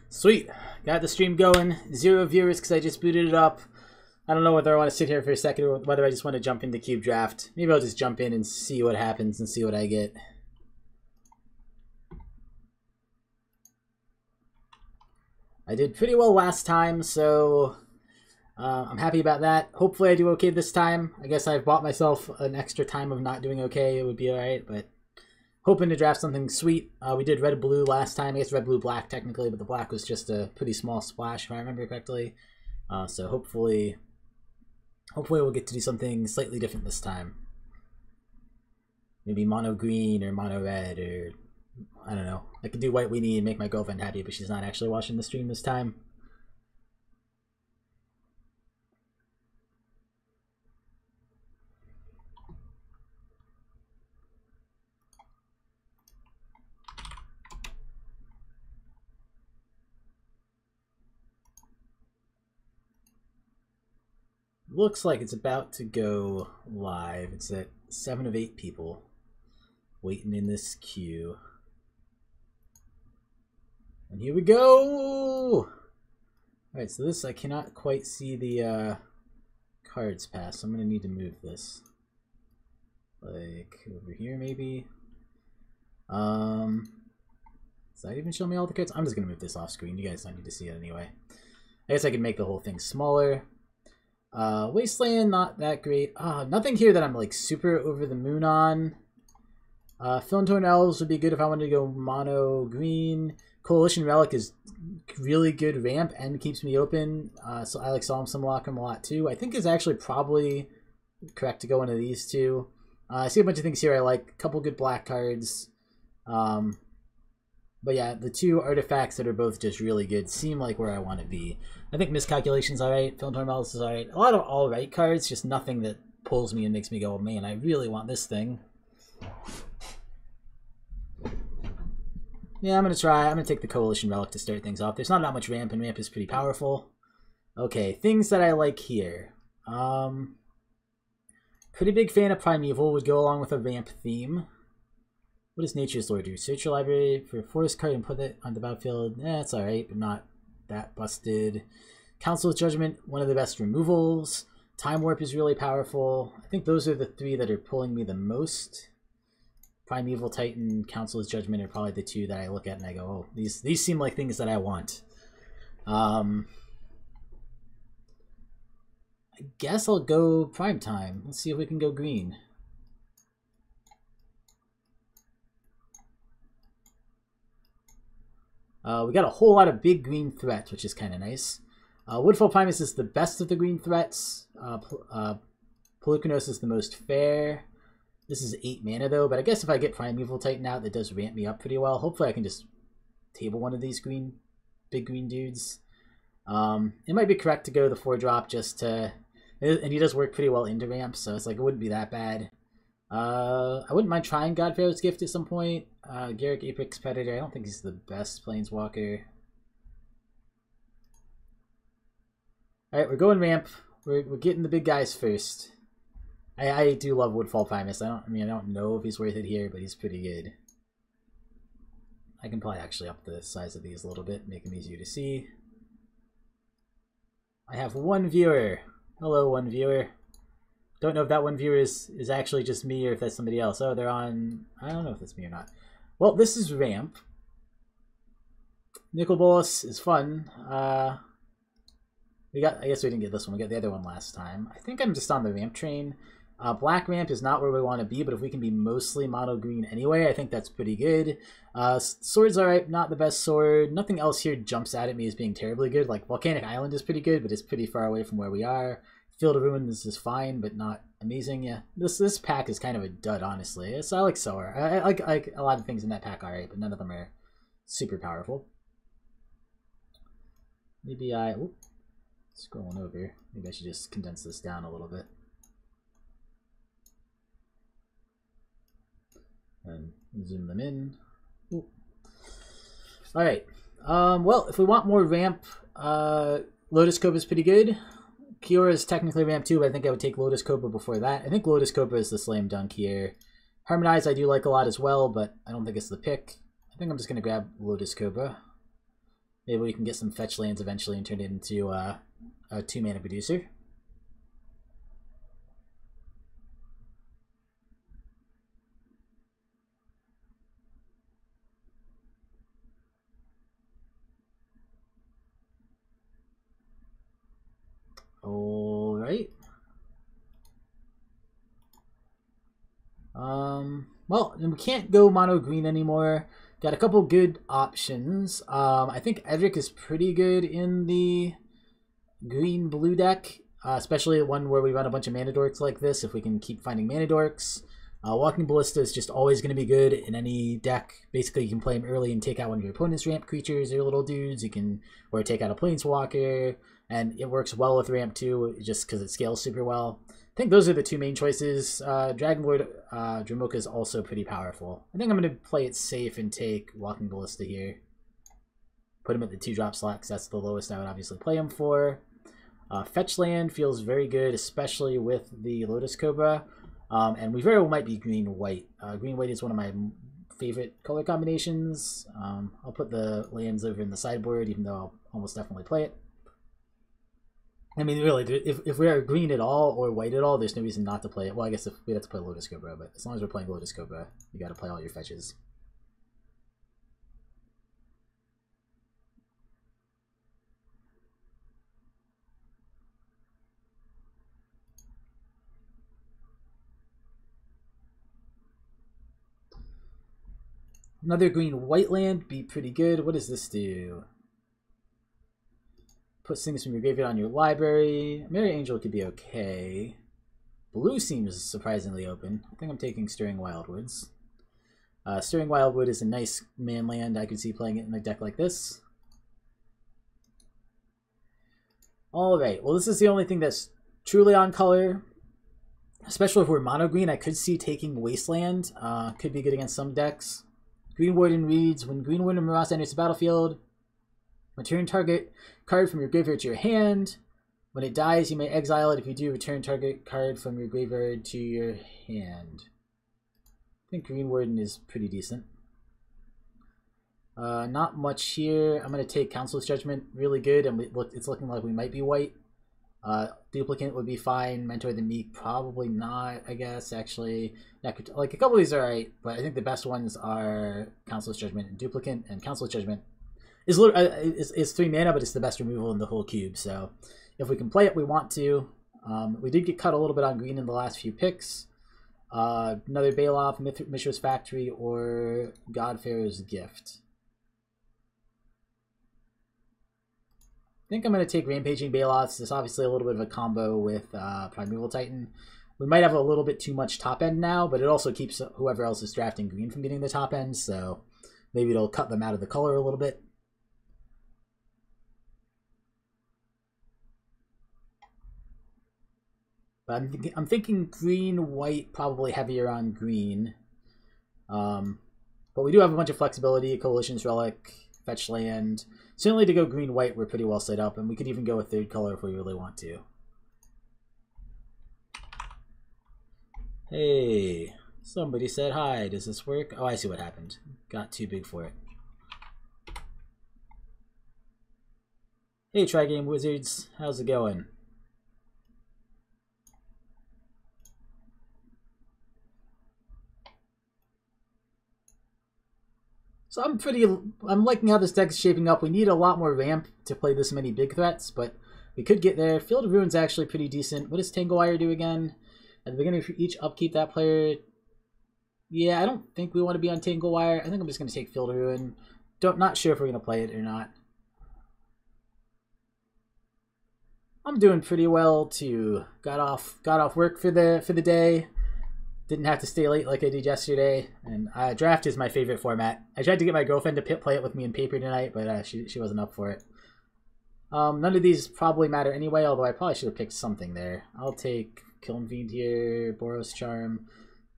Sweet. Got the stream going. 0 viewers because I just booted it up. I don't know whether I want to sit here for a second or whether I just want to jump into Cube Draft. Maybe I'll just jump in and see what happens and see what I get. I did pretty well last time, so I'm happy about that. Hopefully I do okay this time. I guess I've bought myself an extra time of not doing okay. It would be alright, but hoping to draft something sweet. We did red-blue last time. I guess red-blue-black technically, but the black was just a pretty small splash if I remember correctly. So hopefully we'll get to do something slightly different this time. Maybe mono green or mono red, or I don't know. I could do white weenie and make my girlfriend happy, but she's not actually watching the stream this time. Looks like it's about to go live. It's at 7 of 8 people waiting in this queue. And here we go! Alright, so this, I cannot quite see the cards pass, so I'm going to need to move this. Like, over here maybe? Does that even show me all the cards? I'm just going to move this off screen. You guys don't need to see it anyway. I guess I can make the whole thing smaller. Wasteland, not that great. Nothing here that I'm like super over the moon on. Film-Torn Elves would be good if I wanted to go mono green. Coalition Relic is really good ramp and keeps me open. So I like Solemn Simulacrum a lot too. I think it's actually probably correct to go into these two. I see a bunch of things here I like. A couple good black cards. But yeah, the two artifacts that are both just really good seem like where I want to be. I think Miscalculation's alright, Film-Torn Elves is alright. A lot of alright cards, just nothing that pulls me and makes me go, oh man, I really want this thing. Yeah, I'm going to try. I'm going to take the Coalition Relic to start things off. There's not that much ramp, and ramp is pretty powerful. Okay, things that I like here. Pretty big fan of Primeval, would go along with a ramp theme. What does Nature's Lore do? Search your library for a forest card and put it on the battlefield. It's alright, but not that busted. Council's Judgment, one of the best removals. Time Warp is really powerful. I think those are the three that are pulling me the most. Primeval, Titan, Council's Judgment are probably the two that I look at and I go, oh, these seem like things that I want. I guess I'll go Prime Time. Let's see if we can go green. We got a whole lot of big green threats, which is kind of nice. Woodfall Primus is the best of the green threats. Polukranos is the most fair. This is 8 mana though, but I guess if I get Primeval Titan out, that does ramp me up pretty well. Hopefully I can just table one of these big green dudes. It might be correct to go the 4-drop just to... And he does work pretty well into ramp, so it's like it wouldn't be that bad. I wouldn't mind trying Godpharaoh's Gift at some point. Garruk Apex Predator, I don't think he's the best Planeswalker. Alright, we're going ramp. We're getting the big guys first. I do love Woodfall Primus. I don't know if he's worth it here, but he's pretty good. I can probably actually up the size of these a little bit, make them easier to see. I have 1 viewer. Hello, 1 viewer. Don't know if that 1 viewer is actually just me or if that's somebody else. Oh, they're on... I don't know if that's me or not. Well, this is ramp. Nicol Bolas is fun. I guess we didn't get this one. We got the other one last time. I think I'm just on the ramp train. Black ramp is not where we want to be, but if we can be mostly mono green anyway, I think that's pretty good. Sword's alright, not the best sword. Nothing else here jumps out at me as being terribly good. Like Volcanic Island is pretty good, but it's pretty far away from where we are. Field of Ruins is fine, but not amazing. Yeah, this pack is kind of a dud, honestly. I like Sower. I like a lot of things in that pack alright, but none of them are super powerful. Maybe scrolling over. Maybe I should just condense this down a little bit. And zoom them in. Alright. Well, if we want more ramp, Lotus Cobra is pretty good. Kiora is technically ramp 2, but I think I would take Lotus Cobra before that. I think Lotus Cobra is the slam dunk here. Harmonize I do like a lot as well, but I don't think it's the pick. I think I'm just going to grab Lotus Cobra. Maybe we can get some fetch lands eventually and turn it into a 2-mana producer. All right. Well, we can't go mono green anymore. Got a couple good options. I think Edric is pretty good in the green blue deck, especially one where we run a bunch of mana dorks like this. If we can keep finding mana dorks, Walking Ballista is just always going to be good in any deck. Basically, you can play him early and take out one of your opponent's ramp creatures or little dudes. You can, or take out a planeswalker, and it works well with ramp too, just because it scales super well. I think those are the two main choices. Dragonlord Dromoka is also pretty powerful. I think I'm going to play it safe and take Walking Ballista here. Put him at the 2-drop slot because that's the lowest I would obviously play him for. Fetch land feels very good, especially with the Lotus Cobra. And we very well might be green-white. Green-white is one of my favorite color combinations. I'll put the lands over in the sideboard, even though I'll almost definitely play it. I mean, really, if we are green at all or white at all, there's no reason not to play it. Well, I guess if we have to play Lotus Cobra, but as long as we're playing Lotus Cobra, you got to play all your fetches. Another green-white land be pretty good. What does this do? Put things from your graveyard on your library. Mary Angel could be okay. Blue seems surprisingly open. I think I'm taking Stirring Wildwoods. Stirring Wildwood is a nice man land. I could see playing it in a deck like this. Alright, well this is the only thing that's truly on color. Especially if we're mono green, I could see taking Wasteland. Could be good against some decks. Green Warden reads, when Green Warden Morass enters the battlefield, return target card from your graveyard to your hand. When it dies, you may exile it. If you do, return target card from your graveyard to your hand. I think Green Warden is pretty decent. Not much here. I'm going to take Council's Judgment, really good, and it's looking like we might be white. Duplicate would be fine. Mentor the Meek, probably not, I guess, actually. Like, a couple of these are alright, but I think the best ones are Council's Judgment and Duplicate, and Council's Judgment is 3 mana, but it's the best removal in the whole cube, so if we can play it, we want to. We did get cut a little bit on green in the last few picks. Another Bailoff, Mishra's Factory, or Godfarer's Gift. I think I'm going to take Rampaging Bailoffs. There's obviously a little bit of a combo with Primeval Titan. We might have a little bit too much top end now, but it also keeps whoever else is drafting green from getting the top end, so maybe it'll cut them out of the color a little bit. But I'm thinking green, white, probably heavier on green. But we do have a bunch of flexibility. Coalition's Relic, Fetch Land. Certainly to go green-white, we're pretty well set up, and we could even go a third color if we really want to. Hey, somebody said hi. Does this work? Oh, I see what happened. Got too big for it. Hey, Tri-Game Wizards. How's it going? So I'm liking how this deck is shaping up. We need a lot more ramp to play this many big threats, but we could get there. Field of Ruin's actually pretty decent. What does Tangle Wire do again? At the beginning of each upkeep, that player... Yeah, I don't think we want to be on Tangle Wire. I think I'm just going to take Field of Ruin. Not sure if we're going to play it or not. I'm doing pretty well too. Got off work for the day. Didn't have to stay late like I did yesterday, and draft is my favorite format. I tried to get my girlfriend to play it with me in paper tonight, but she wasn't up for it. None of these probably matter anyway, although I probably should have picked something there. I'll take Kiln Fiend here, Boros Charm.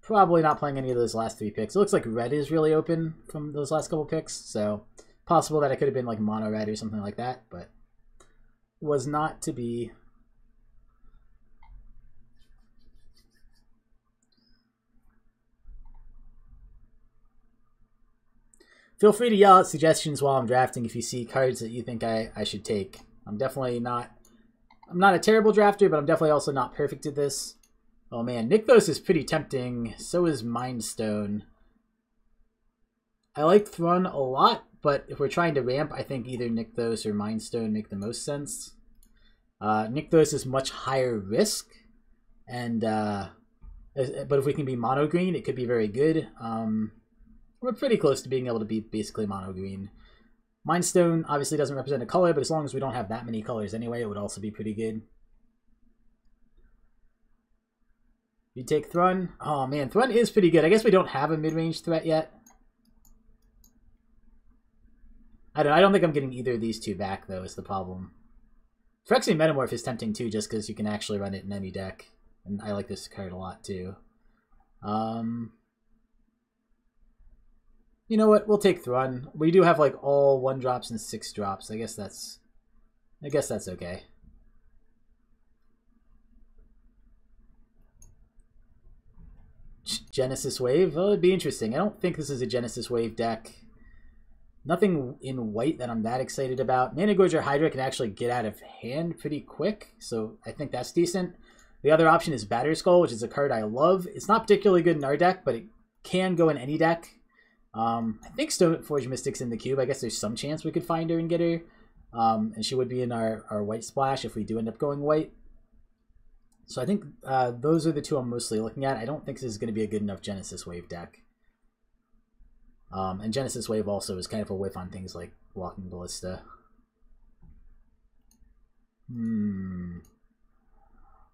Probably not playing any of those last 3 picks. It looks like red is really open from those last couple picks, so possible that I could have been like mono red or something like that, but was not to be. Feel free to yell out suggestions while I'm drafting if you see cards that you think I should take. I'm not a terrible drafter, but I'm definitely also not perfect at this. Oh man, Nykthos is pretty tempting. So is Mind Stone. I like Thrun a lot, but if we're trying to ramp, I think either Nykthos or Mind Stone make the most sense. Nykthos is much higher risk, and but if we can be mono green, it could be very good. We're pretty close to being able to be basically mono green. Mind Stone obviously doesn't represent a color, but as long as we don't have that many colors anyway, it would also be pretty good. You take Thrun. Oh man, Thrun is pretty good. I guess we don't have a mid-range threat yet. I don't think I'm getting either of these two back, though, is the problem. Phyrexian Metamorph is tempting, too, just because you can actually run it in any deck. And I like this card a lot, too. You know what? We'll take Thrun. We do have, like, all 1-drops and 6-drops. I guess that's okay. Genesis Wave? Well, it'd be interesting. I don't think this is a Genesis Wave deck. Nothing in white that I'm that excited about. Mana Gorger Hydra can actually get out of hand pretty quick, so I think that's decent. The other option is Batterskull, which is a card I love. It's not particularly good in our deck, but it can go in any deck. I think Stoneforge Mystic's in the cube. I guess there's some chance we could find her and get her. And she would be in our white splash if we do end up going white. So I think those are the two I'm mostly looking at. I don't think this is going to be a good enough Genesis Wave deck. And Genesis Wave also is kind of a whiff on things like Walking Ballista. I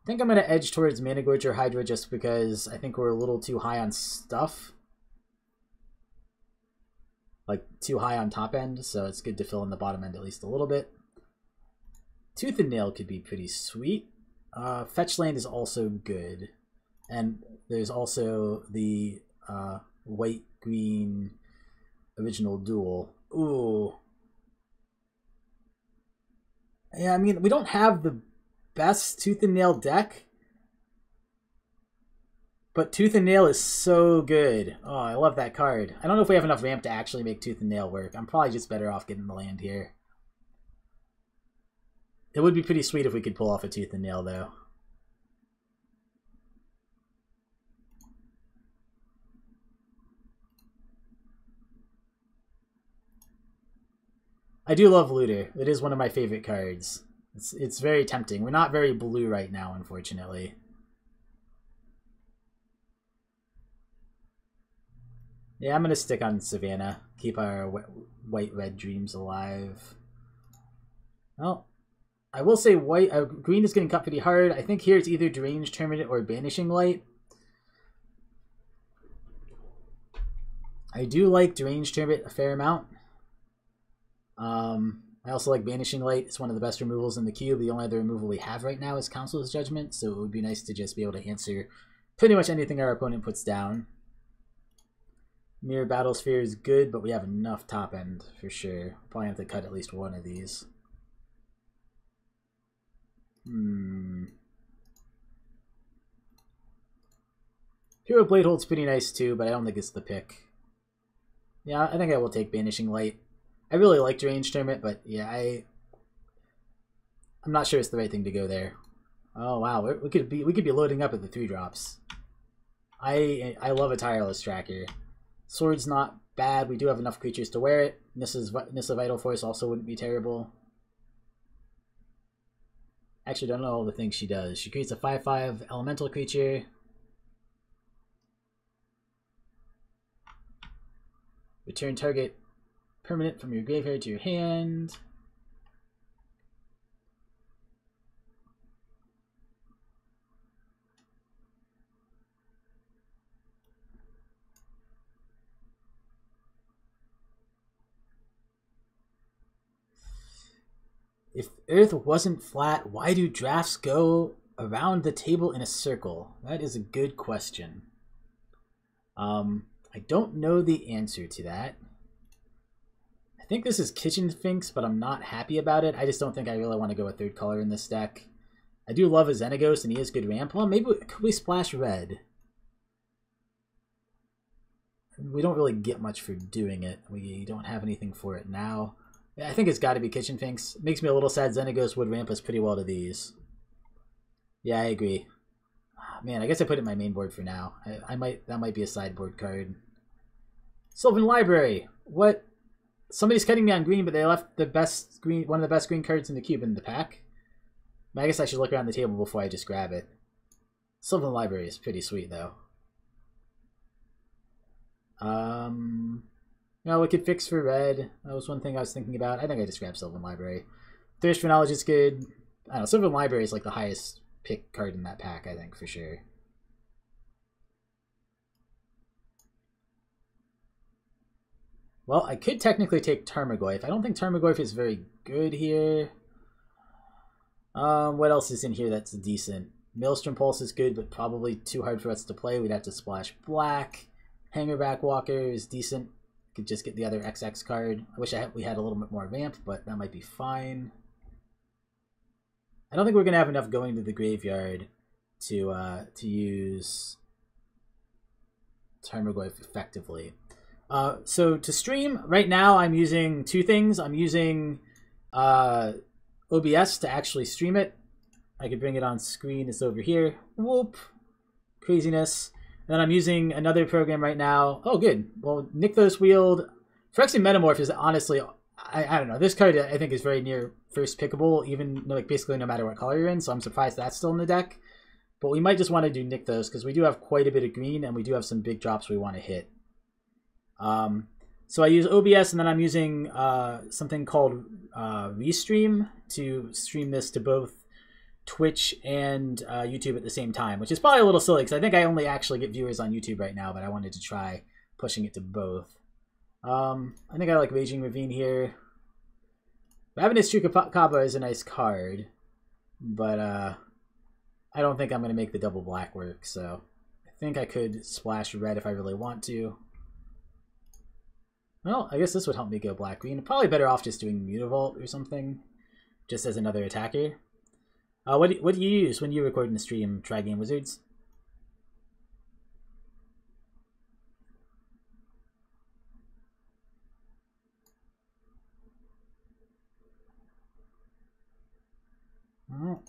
think I'm going to edge towards Mana Gorger Hydra just because I think we're a little too high on stuff. Like, too high on top end, so it's good to fill in the bottom end at least a little bit. Tooth and Nail could be pretty sweet. Fetch Land is also good. And there's also the white-green original duel. Ooh. Yeah, I mean, we don't have the best Tooth and Nail deck, but Tooth and Nail is so good. Oh, I love that card. I don't know if we have enough ramp to actually make Tooth and Nail work. I'm probably just better off getting the land here. It would be pretty sweet if we could pull off a Tooth and Nail, though. I do love Looter. It is one of my favorite cards. It's very tempting. We're not very blue right now, unfortunately. Yeah, I'm going to stick on Savannah. Keep our white-red dreams alive. Well, I will say green is getting cut pretty hard. I think here it's either Deranged Terminate or Banishing Light. I do like Deranged Terminate a fair amount. I also like Banishing Light. It's one of the best removals in the cube. The only other removal we have right now is Council's Judgment, so it would be nice to just be able to answer pretty much anything our opponent puts down. Mirror Battlesphere is good, but we have enough top end for sure. Probably have to cut at least one of these. Hero Bladehold's pretty nice too, but I don't think it's the pick. Yeah, I think I will take Banishing Light. I really like Deranged Tournament, but yeah, I'm not sure it's the right thing to go there. Oh wow, we could be loading up at the 3-drops. I love a Tireless Tracker. Sword's not bad. We do have enough creatures to wear it. Nissa Vital Force also wouldn't be terrible. Actually, don't know all the things she does. She creates a 5/5 elemental creature. Return target permanent from your graveyard to your hand. If Earth wasn't flat, why do drafts go around the table in a circle? That is a good question. I don't know the answer to that. I think this is Kitchen Sphinx, but I'm not happy about it. I just don't think I really want to go a third color in this deck. I do love a Xenagos, and he is good ramp. Well, maybe could we splash red? we don't really get much for doing it. We don't have anything for it now. I think it's got to be Kitchen Finks. Makes me a little sad Xenagos would ramp us pretty well to these. Yeah, I agree. Man, I guess I put it in my main board for now. That might be a sideboard card. Sylvan Library. What? Somebody's cutting me on green, but they left the best green, one of the best green cards in the cube in the pack. I guess I should look around the table before I just grab it. Sylvan Library is pretty sweet, though. No, we could fix for red. That was one thing I was thinking about. I think I just grabbed Sylvan Library. Thirst for Knowledge is good. I don't know, Sylvan Library is like the highest pick card in that pack, I think, for sure. Well, I could technically take Tarmogoyf. I don't think Tarmogoyf is very good here. What else is in here that's decent? Maelstrom Pulse is good, but probably too hard for us to play. We'd have to splash black. Hangerback Walker is decent. Could just get the other XX card. I wish we had a little bit more ramp, but that might be fine. I don't think we're gonna have enough going to the graveyard to use Tarmogoyf effectively. So to stream right now, I'm using two things. I'm using OBS to actually stream it. I could bring it on screen. It's over here. Whoop, craziness. And then I'm using another program right now. Oh, good. Well, Nykthos Wield. Phyrexian Metamorph is honestly, I don't know. This card I think is very near first pickable, even like basically no matter what color you're in. So I'm surprised that's still in the deck. But we might just want to do Nykthos because we do have quite a bit of green and we do have some big drops we want to hit. So I use OBS and then I'm using something called Restream to stream this to both Twitch and YouTube at the same time, which is probably a little silly because I think I only actually get viewers on YouTube right now, but I wanted to try pushing it to both. I think I like Raging Ravine here. Ravenous Chupacabra is a nice card, but I don't think I'm going to make the double black work, so I think I could splash red if I really want to. Well, I guess this would help me go black-green. Probably better off just doing Mutavault or something, just as another attacker. What do you use when you record in the stream, Tri-Game Wizards? Well,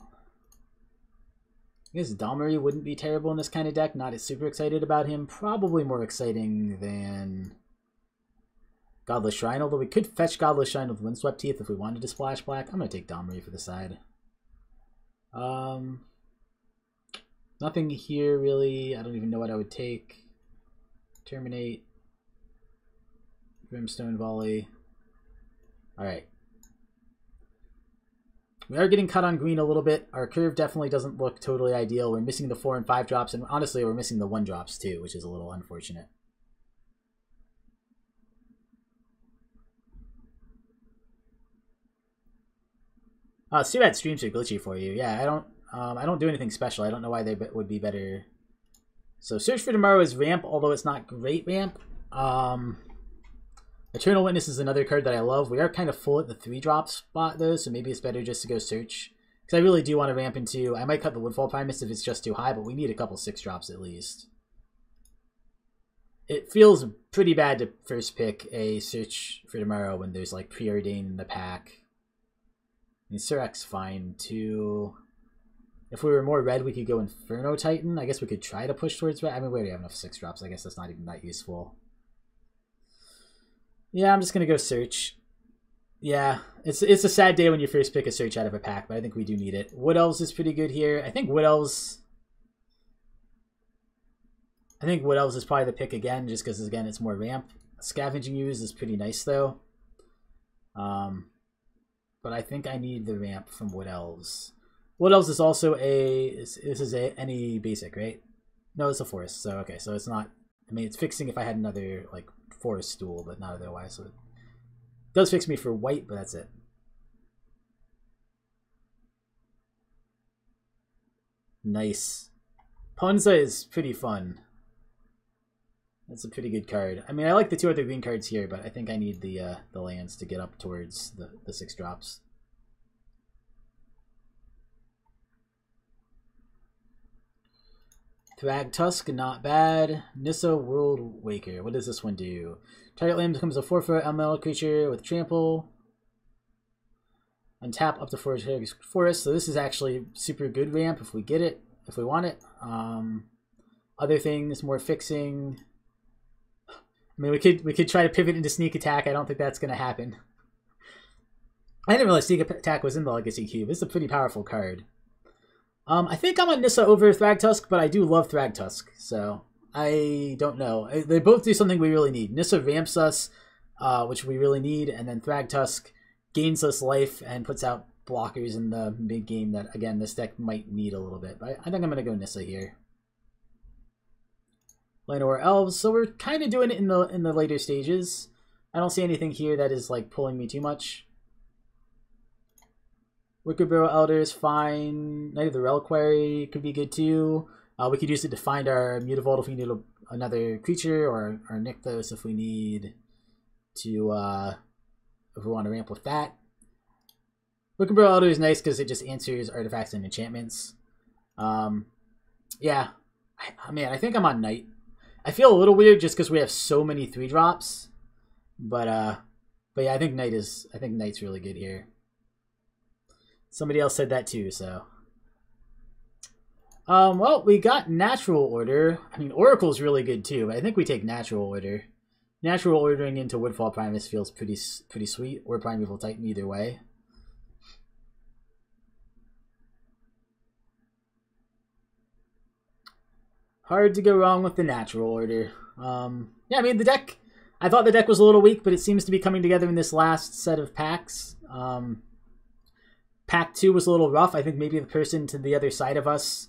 I guess Domri wouldn't be terrible in this kind of deck. Not as super excited about him. Probably more exciting than Godless Shrine, although we could fetch Godless Shrine with Windswept Teeth if we wanted to splash black. I'm going to take Domri for the side. Nothing here really. I don't even know what I would take. Terminate. Brimstone Volley. Alright. We are getting cut on green a little bit. Our curve definitely doesn't look totally ideal. We're missing the 4 and 5 drops, and honestly we're missing the 1 drops too, which is a little unfortunate. It's too bad streams are glitchy for you. Yeah, I don't do anything special. I don't know why they would be better. So Search for Tomorrow is ramp, although it's not great ramp. Eternal Witness is another card that I love. We are kind of full at the 3-drop spot though, so maybe it's better just to go Search. Because I really do want to ramp into... I might cut the Woodfall Primus if it's just too high, but we need a couple 6-drops at least. It feels pretty bad to first pick a Search for Tomorrow when there's like Preordain in the pack. I mean, Surak's fine too. If we were more red, we could go Inferno Titan. I guess we could try to push towards red. I mean, we already have enough 6-drops. I guess that's not even that useful. Yeah, I'm just going to go Search. Yeah, it's a sad day when you first pick a Search out of a pack, but I think we do need it. Wood Elves is pretty good here. I think Wood Elves is probably the pick again, just because, again, it's more ramp. Scavenging Ooze is pretty nice, though. But I think I need the ramp from Wood Elves. Wood Elves is also this is any basic, right? No, it's a forest, so okay, so it's not... I mean, it's fixing if I had another, like, forest stool, but not otherwise, so it does fix me for white, but that's it. Nice. Ponza is pretty fun. That's a pretty good card. I mean, I like the 2 other green cards here, but I think I need the lands to get up towards the 6-drops. Thrag Tusk, not bad. Nissa World Waker. What does this one do? Target land becomes a 4/4 ML creature with trample. Untap up to 4 forest. So this is actually super good ramp if we get it, if we want it. Other things, more fixing. I mean, we could try to pivot into sneak attack. I don't think that's gonna happen. I didn't realize sneak attack was in the Legacy Cube. It's a pretty powerful card. I think I'm on Nissa over Thragtusk, but I do love Thragtusk, so I don't know. They both do something we really need. Nissa ramps us, which we really need, and then Thragtusk gains us life and puts out blockers in the mid game that, again, this deck might need a little bit. But I think I'm going to go Nissa here. Llanowar Elves, so we're kind of doing it in the later stages. I don't see anything here that is like pulling me too much. Wicked Barrow Elder is fine. Knight of the Reliquary could be good too. We could use it to find our Mutavault if we need another creature, or our Nykthos if we need to, if we want to ramp with that. Wicked Barrow Elder is nice because it just answers artifacts and enchantments. Yeah, I think I'm on Knight. I feel a little weird just because we have so many 3-drops, but yeah, I think Knight's really good here. Somebody else said that too, so. Well, we got Natural Order. I mean, Oracle's really good too, but I think we take Natural Order. Natural Ordering into Woodfall Primus feels pretty sweet, or Primeval Titan, either way. Hard to go wrong with the Natural Order. Yeah, I mean, I thought the deck was a little weak, but it seems to be coming together in this last set of packs. Pack 2 was a little rough. I think maybe the person to the other side of us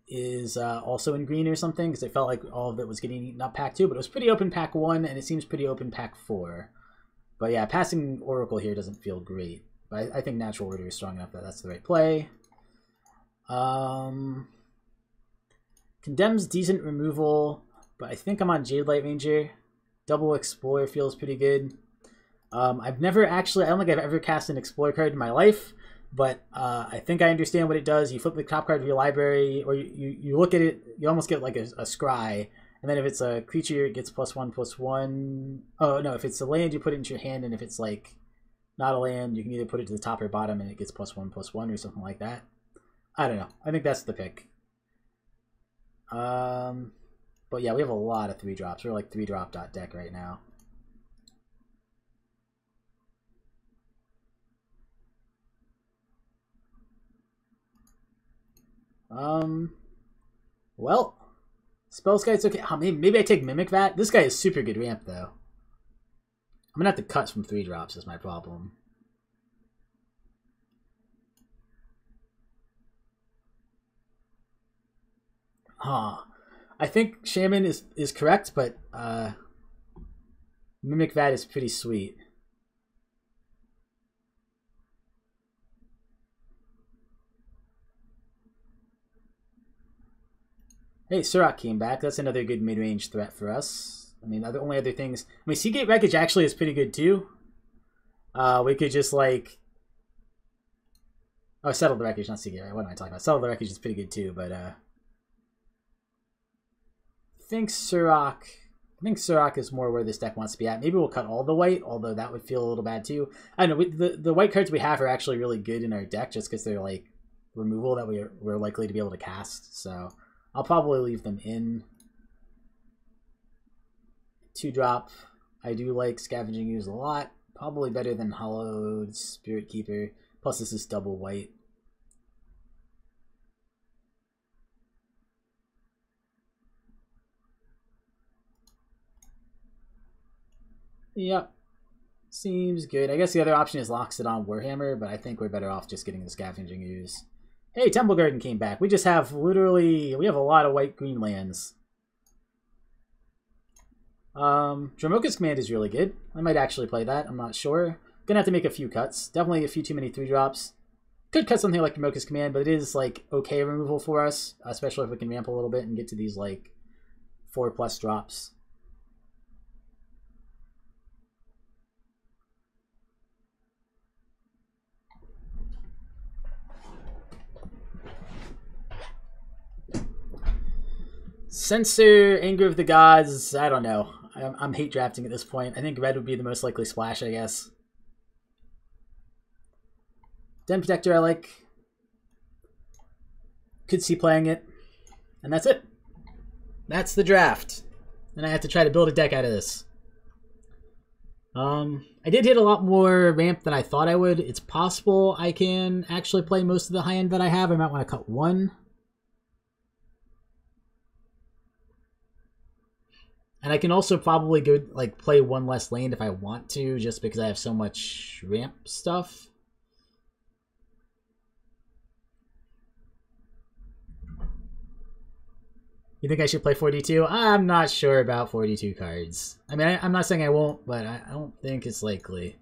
is also in green or something, because it felt like all of it was getting eaten up Pack 2, but it was pretty open Pack 1, and it seems pretty open Pack 4. But yeah, passing Oracle here doesn't feel great. But I think Natural Order is strong enough that that's the right play. Condemns decent removal, but I think I'm on Jade Light Ranger. Double Explorer feels pretty good. I don't think I've ever cast an Explorer card in my life, but I think I understand what it does. You flip the top card of your library, or you look at it, you almost get like a scry, and then if it's a creature, it gets +1/+1. Oh, no, if it's a land, you put it into your hand, and if it's like not a land, you can either put it to the top or bottom, and it gets +1/+1 or something like that. I don't know. I think that's the pick. But yeah, we have a lot of 3-drops. We're like 3-drop deck right now. Well, Spellskite's okay. Oh, maybe I take Mimic Vat. This guy is super good ramp, though. I'm gonna have to cut from 3-drops is my problem. Huh. I think Shaman is correct, but Mimic Vat is pretty sweet. Hey, Surak came back. That's another good mid-range threat for us. I mean, the only other things... I mean, Seagate Wreckage actually is pretty good, too. We could just, like... Oh, Settle the Wreckage, not Seagate. What am I talking about? Settle the Wreckage is pretty good, too, but... I think Surak is more where this deck wants to be at. Maybe we'll cut all the white, although that would feel a little bad, too. I don't know. The white cards we have are actually really good in our deck, just because they're, like, removal that we're likely to be able to cast, so... I'll probably leave them in. 2-drop. I do like Scavenging Ooze a lot. Probably better than Hollowed Spirit Keeper. Plus this is double white. Yep. Seems good. I guess the other option is Loxodon Warhammer, but I think we're better off just getting the Scavenging Ooze. Hey, Temple Garden came back. We just have we have a lot of white-green lands. Dromoka's Command is really good. I might actually play that. I'm not sure. Gonna have to make a few cuts. Definitely a few too many 3-drops. Could cut something like Dromoka's Command, but it is, like, okay removal for us, especially if we can ramp a little bit and get to these, like, 4+ drops. Censor, Anger of the Gods, I don't know. I'm hate drafting at this point. I think red would be the most likely splash, I guess. Den Protector I like. Could see playing it. And that's it. That's the draft. And I have to try to build a deck out of this. I did hit a lot more ramp than I thought I would. It's possible I can actually play most of the high end that I have. I might want to cut one. And I can also probably go like play one less lane if I want to, just because I have so much ramp stuff. You think I should play 42? I'm not sure about 42 cards. I mean, I'm not saying I won't, but I don't think it's likely.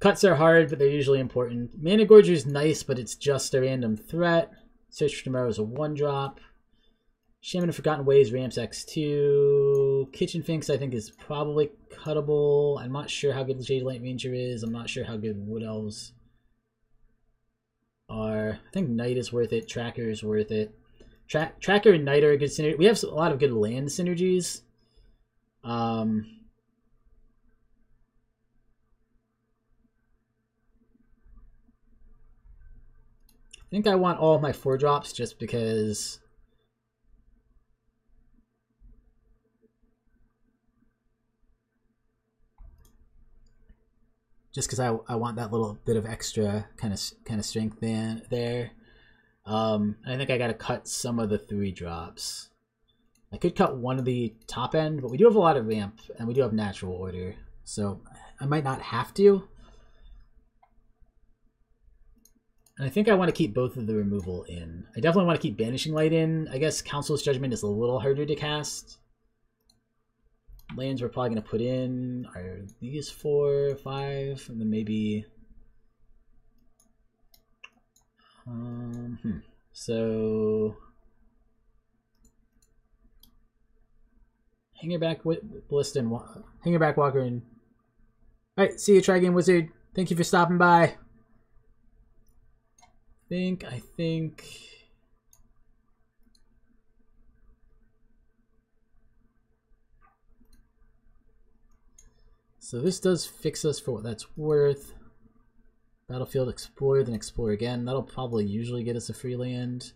Cuts are hard, but they're usually important. Mana Gorger is nice, but it's just a random threat. Search for Tomorrow is a 1-drop. Shaman of Forgotten Ways ramps X2. Kitchen Finks I think is probably cuttable. I'm not sure how good the Jade Light Ranger is. I'm not sure how good Wood Elves are. I think Knight is worth it. Tracker is worth it. Tracker and Knight are a good synergy. We have a lot of good land synergies. I think I want all of my 4-drops just because I want that little bit of extra kind of strength there. I think I gotta cut some of the 3-drops. I could cut one of the top end, but we do have a lot of ramp and we do have natural order, so I might not have to. And I think I want to keep both of the removal in. I definitely want to keep Banishing Light in. I guess Council's Judgment is a little harder to cast. Lands we're probably going to put in are these 4, 5, and then maybe... So... Hangerback Ballista, Hangerback Walker, and... Alright, see you, Tri-Game Wizard. Thank you for stopping by. I think... So this does fix us for what that's worth. Battlefield, explore, then explore again. That'll probably usually get us a free land.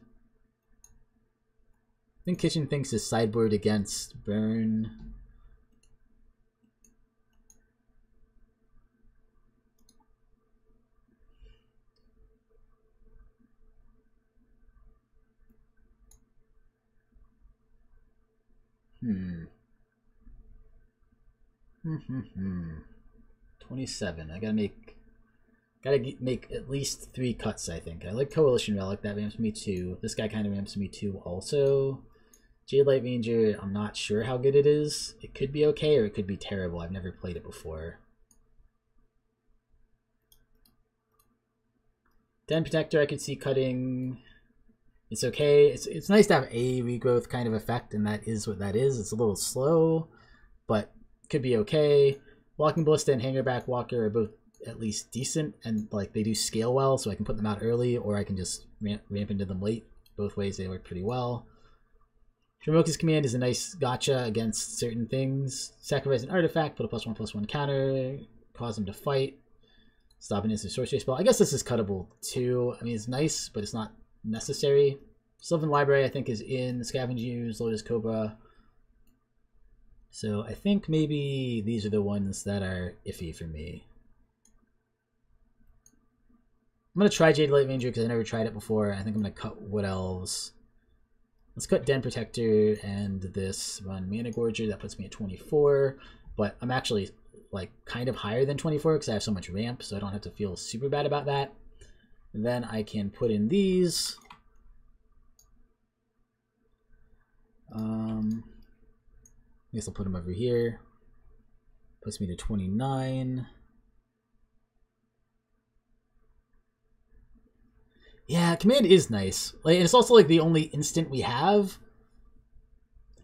I think Kitchen thinks his sideboard against Burn. Hmm. 27. I gotta make at least 3 cuts, I think. I like Coalition Relic, that ramps me 2. This guy kind of ramps me 2 also. Jade Light Ranger, I'm not sure how good it is. It could be okay or it could be terrible. I've never played it before. Den Protector I could see cutting. It's okay. It's nice to have a regrowth kind of effect, and that is what that is. It's a little slow, but could be okay. Walking Ballista and Hangerback Walker are both at least decent, and like they do scale well, so I can put them out early, or I can just ramp into them late. Both ways they work pretty well. Shimoka's Command is a nice gotcha against certain things. Sacrifice an artifact, put a +1/+1 counter, cause them to fight, stop an instant sorcery spell. I guess this is cuttable too. I mean, it's nice, but it's not necessary. Sylvan Library I think is in. Scavenge Use, Lotus Cobra. So I think maybe these are the ones that are iffy for me. I'm going to try Jade Light Ranger because I never tried it before. I think I'm going to cut Wood Elves. Let's cut Den Protector and this run Mana Gorger. That puts me at 24. But I'm actually like kind of higher than 24 because I have so much ramp, so I don't have to feel super bad about that. And then I can put in these. I guess I'll put them over here. Puts me to 29. Yeah, Command is nice. Like, and it's also like the only instant we have.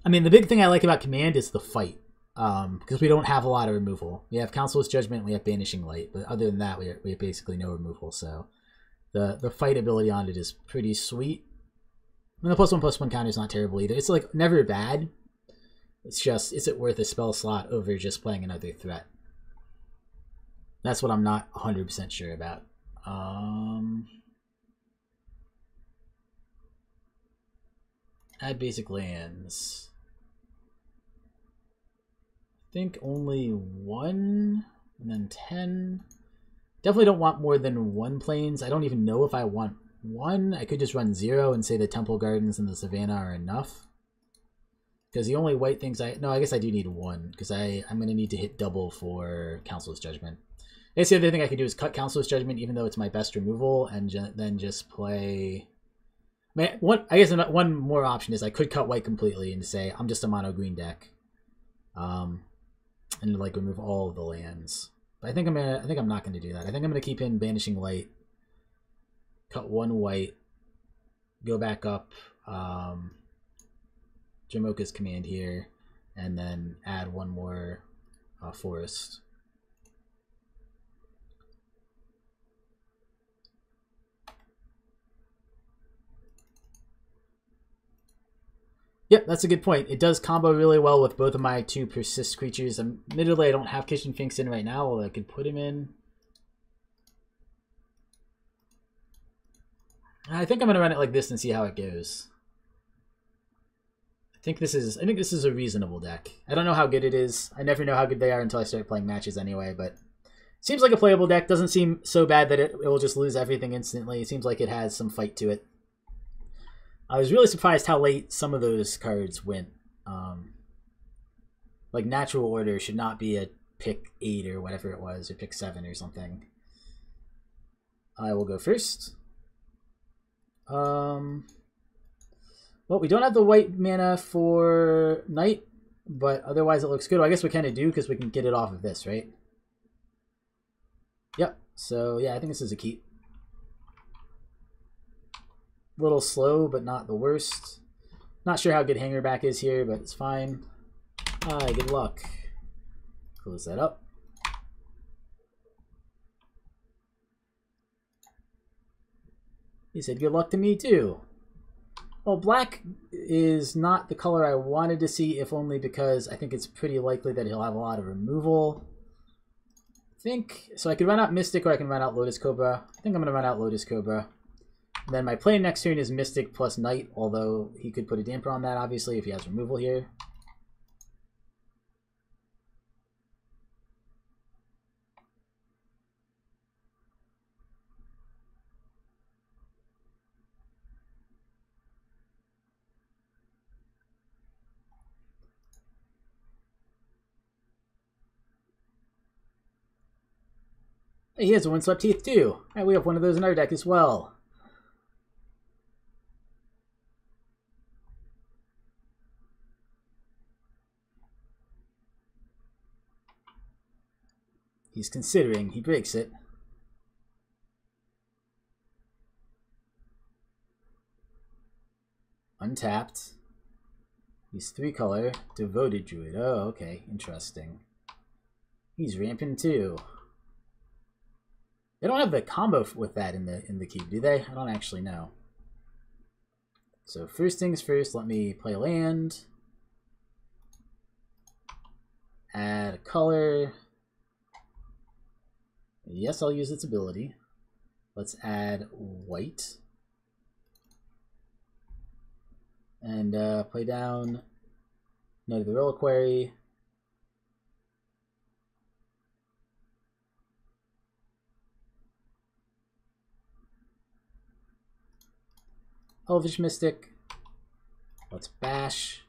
I mean, the big thing I like about Command is the fight. Because we don't have a lot of removal. We have Council's Judgment, we have Banishing Light, but other than that, we have basically no removal. So the fight ability on it is pretty sweet. And the +1/+1 counter is not terrible either. It's like never bad. It's just, is it worth a spell slot over just playing another threat? That's what I'm not 100% sure about. Add basic lands. I think only 1 and then 10. Definitely don't want more than 1 planes. I don't even know if I want 1. I could just run 0 and say the Temple Gardens and the Savannah are enough. Because the only white things no, I guess I do need 1, because I'm going to need to hit double for Council's Judgment. I guess the other thing I could do is cut Council's Judgment, even though it's my best removal, and then just play... I guess one more option is I could cut white completely and say, I'm just a mono green deck. And like remove all of the lands. But I think I'm not gonna do that. I think I'm gonna keep in Banishing Light, cut 1 white, go back up Jamoka's command here, and then add 1 more forest. Yep, that's a good point. It does combo really well with both of my 2 persist creatures. Admittedly, I don't have Kitchen Finks in right now, although I could put him in. I think I'm gonna run it like this and see how it goes. I think this is a reasonable deck. I don't know how good it is. I never know how good they are until I start playing matches anyway, but seems like a playable deck. Doesn't seem so bad that it will just lose everything instantly. It seems like it has some fight to it. I was really surprised how late some of those cards went. Like Natural Order should not be a pick 8 or whatever it was, or pick 7 or something. I will go first. Well, we don't have the white mana for Night, but otherwise it looks good. Well, I guess we kind of do because we can get it off of this, right? Yep. So yeah, I think this is a keep. A little slow, but not the worst. Not sure how good Hangerback is here, but it's fine. Good luck. Close that up. He said good luck to me too. Well, black is not the color I wanted to see, if only because I think it's pretty likely that he'll have a lot of removal. So I could run out Mystic or I can run out Lotus Cobra. I think I'm going to run out Lotus Cobra. Then my play next turn is Mystic plus Knight, although he could put a damper on that, obviously, if he has removal here. Hey, he has a Windswept Teeth too. Hey, we have one of those in our deck as well. He's considering. He breaks it. Untapped. He's 3-color. Devoted Druid. Oh, okay. Interesting. He's ramping too. They don't have the combo with that in the cube, do they? I don't actually know. So first things first, let me play a land. Add a color. Yes, I'll use its ability. Let's add white. And play down Knight of the Reliquary. Elvish Mystic. Let's bash.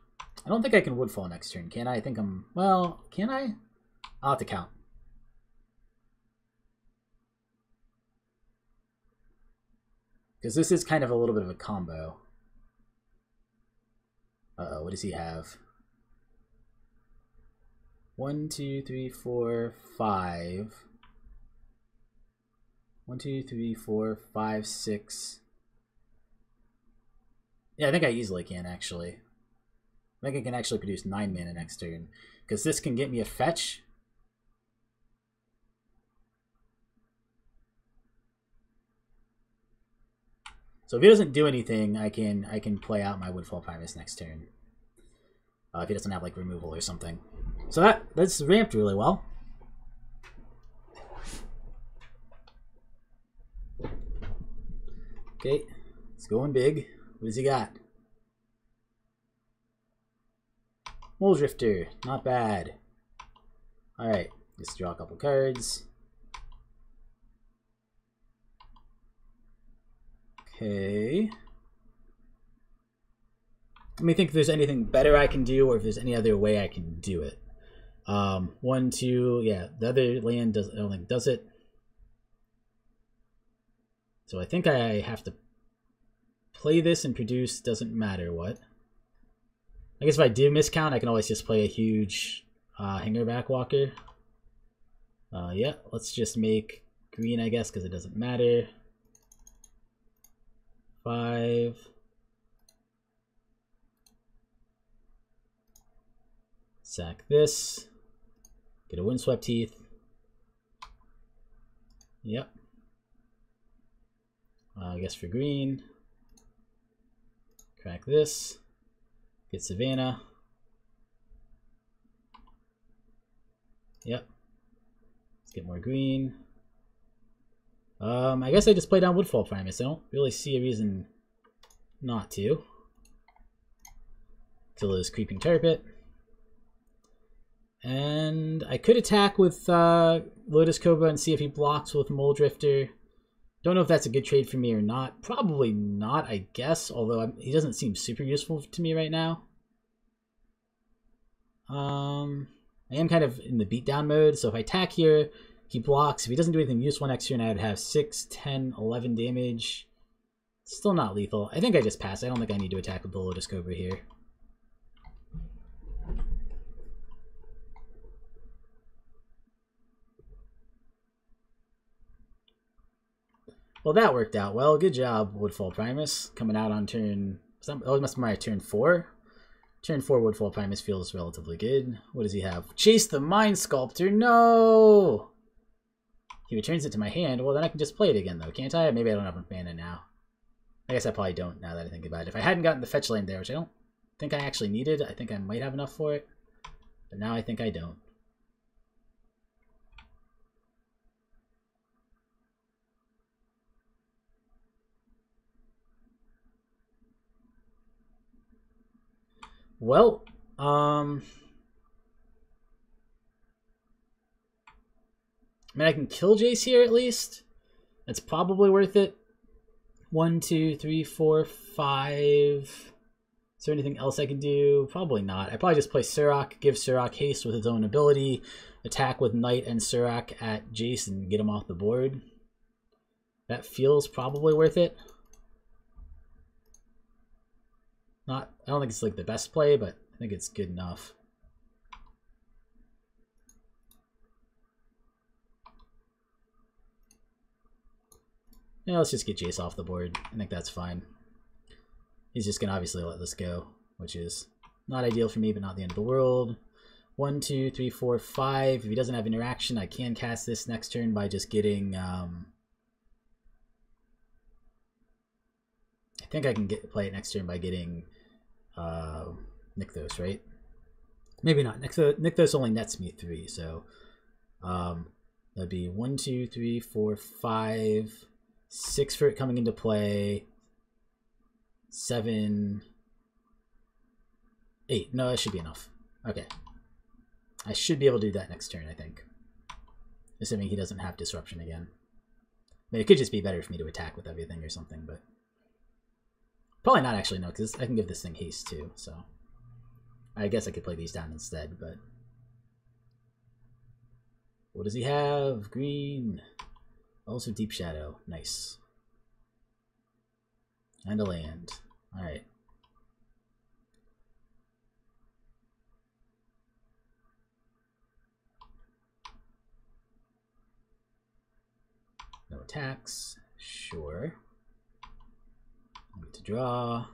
I don't think I can Woodfall next turn, can I? I think I'm... Well, can I? I'll have to count. Because this is kind of a little bit of a combo. Uh-oh, what does he have? 1, 2, 3, 4, 5. 1, 2, 3, 4, 5, 6. Yeah, I think I easily can, actually. I think I can actually produce 9 mana next turn. Because this can get me a fetch. So if he doesn't do anything, I can play out my Woodfall Primus next turn. If he doesn't have like removal or something. So that's ramped really well. Okay, it's going big. What does he got? Mole Drifter, not bad. Alright, just draw a couple cards. Okay. Let me think if there's anything better I can do or if there's any other way I can do it. 1, 2, yeah, the other land does, I don't think does it. So I think I have to play this and produce, doesn't matter what. I guess if I do miscount, I can always just play a huge Hangerback Walker. Yeah, let's just make green, I guess, because it doesn't matter. 5. Sack this. Get a Windswept Heath. Yep. I guess for green. Crack this. Get Savannah. Yep. Let's get more green. I guess I just play down Woodfall Primus. I don't really see a reason not to. Kill this Creeping Turpit. And I could attack with Lotus Cobra and see if he blocks with Mole Drifter. Don't know if that's a good trade for me or not. Probably not, I guess. Although he doesn't seem super useful to me right now. I am kind of in the beatdown mode. So if I attack here, he blocks. If he doesn't do anything useful next turn, I would have 6, 10, 11 damage. Still not lethal. I think I just pass. I don't think I need to attack with the Lotus Cobra here. Well, that worked out well. Good job, Woodfall Primus. Coming out on turn... Oh, it must be my turn 4. Turn 4 Woodfall Primus feels relatively good. What does he have? Chase the Mind Sculptor! No! He returns it to my hand. Well, then I can just play it again, though, can't I? Maybe I don't have enough mana now. I guess I probably don't, now that I think about it. If I hadn't gotten the fetch land there, which I don't think I actually needed, I think I might have enough for it. But now I think I don't. Well, I mean, I can kill Jace here at least. That's probably worth it. 1, 2, 3, 4, 5. Is there anything else I can do? Probably not. I probably just play Surak, give Surak haste with his own ability, attack with Knight and Surak at Jace and get him off the board. That feels probably worth it. I don't think it's like the best play, but I think it's good enough. Yeah, let's just get Jace off the board. I think that's fine. He's just going to obviously let this go, which is not ideal for me, but not the end of the world. 1, 2, 3, 4, 5. If he doesn't have interaction, I can cast this next turn by just getting... I think I can play it next turn by getting Nykthos, right? Maybe not. Nykthos only nets me 3, so that'd be 1, 2, 3, 4, 5, 6 for it coming into play, 7, 8. No, that should be enough. Okay. I should be able to do that next turn, I think. Assuming he doesn't have disruption again. I mean, it could just be better for me to attack with everything or something, but... Probably not actually, no, because I can give this thing haste too, so... I guess I could play these down instead, but... What does he have? Green. Also Deep Shadow. Nice. And a land. Alright. No attacks. Sure. I get to draw.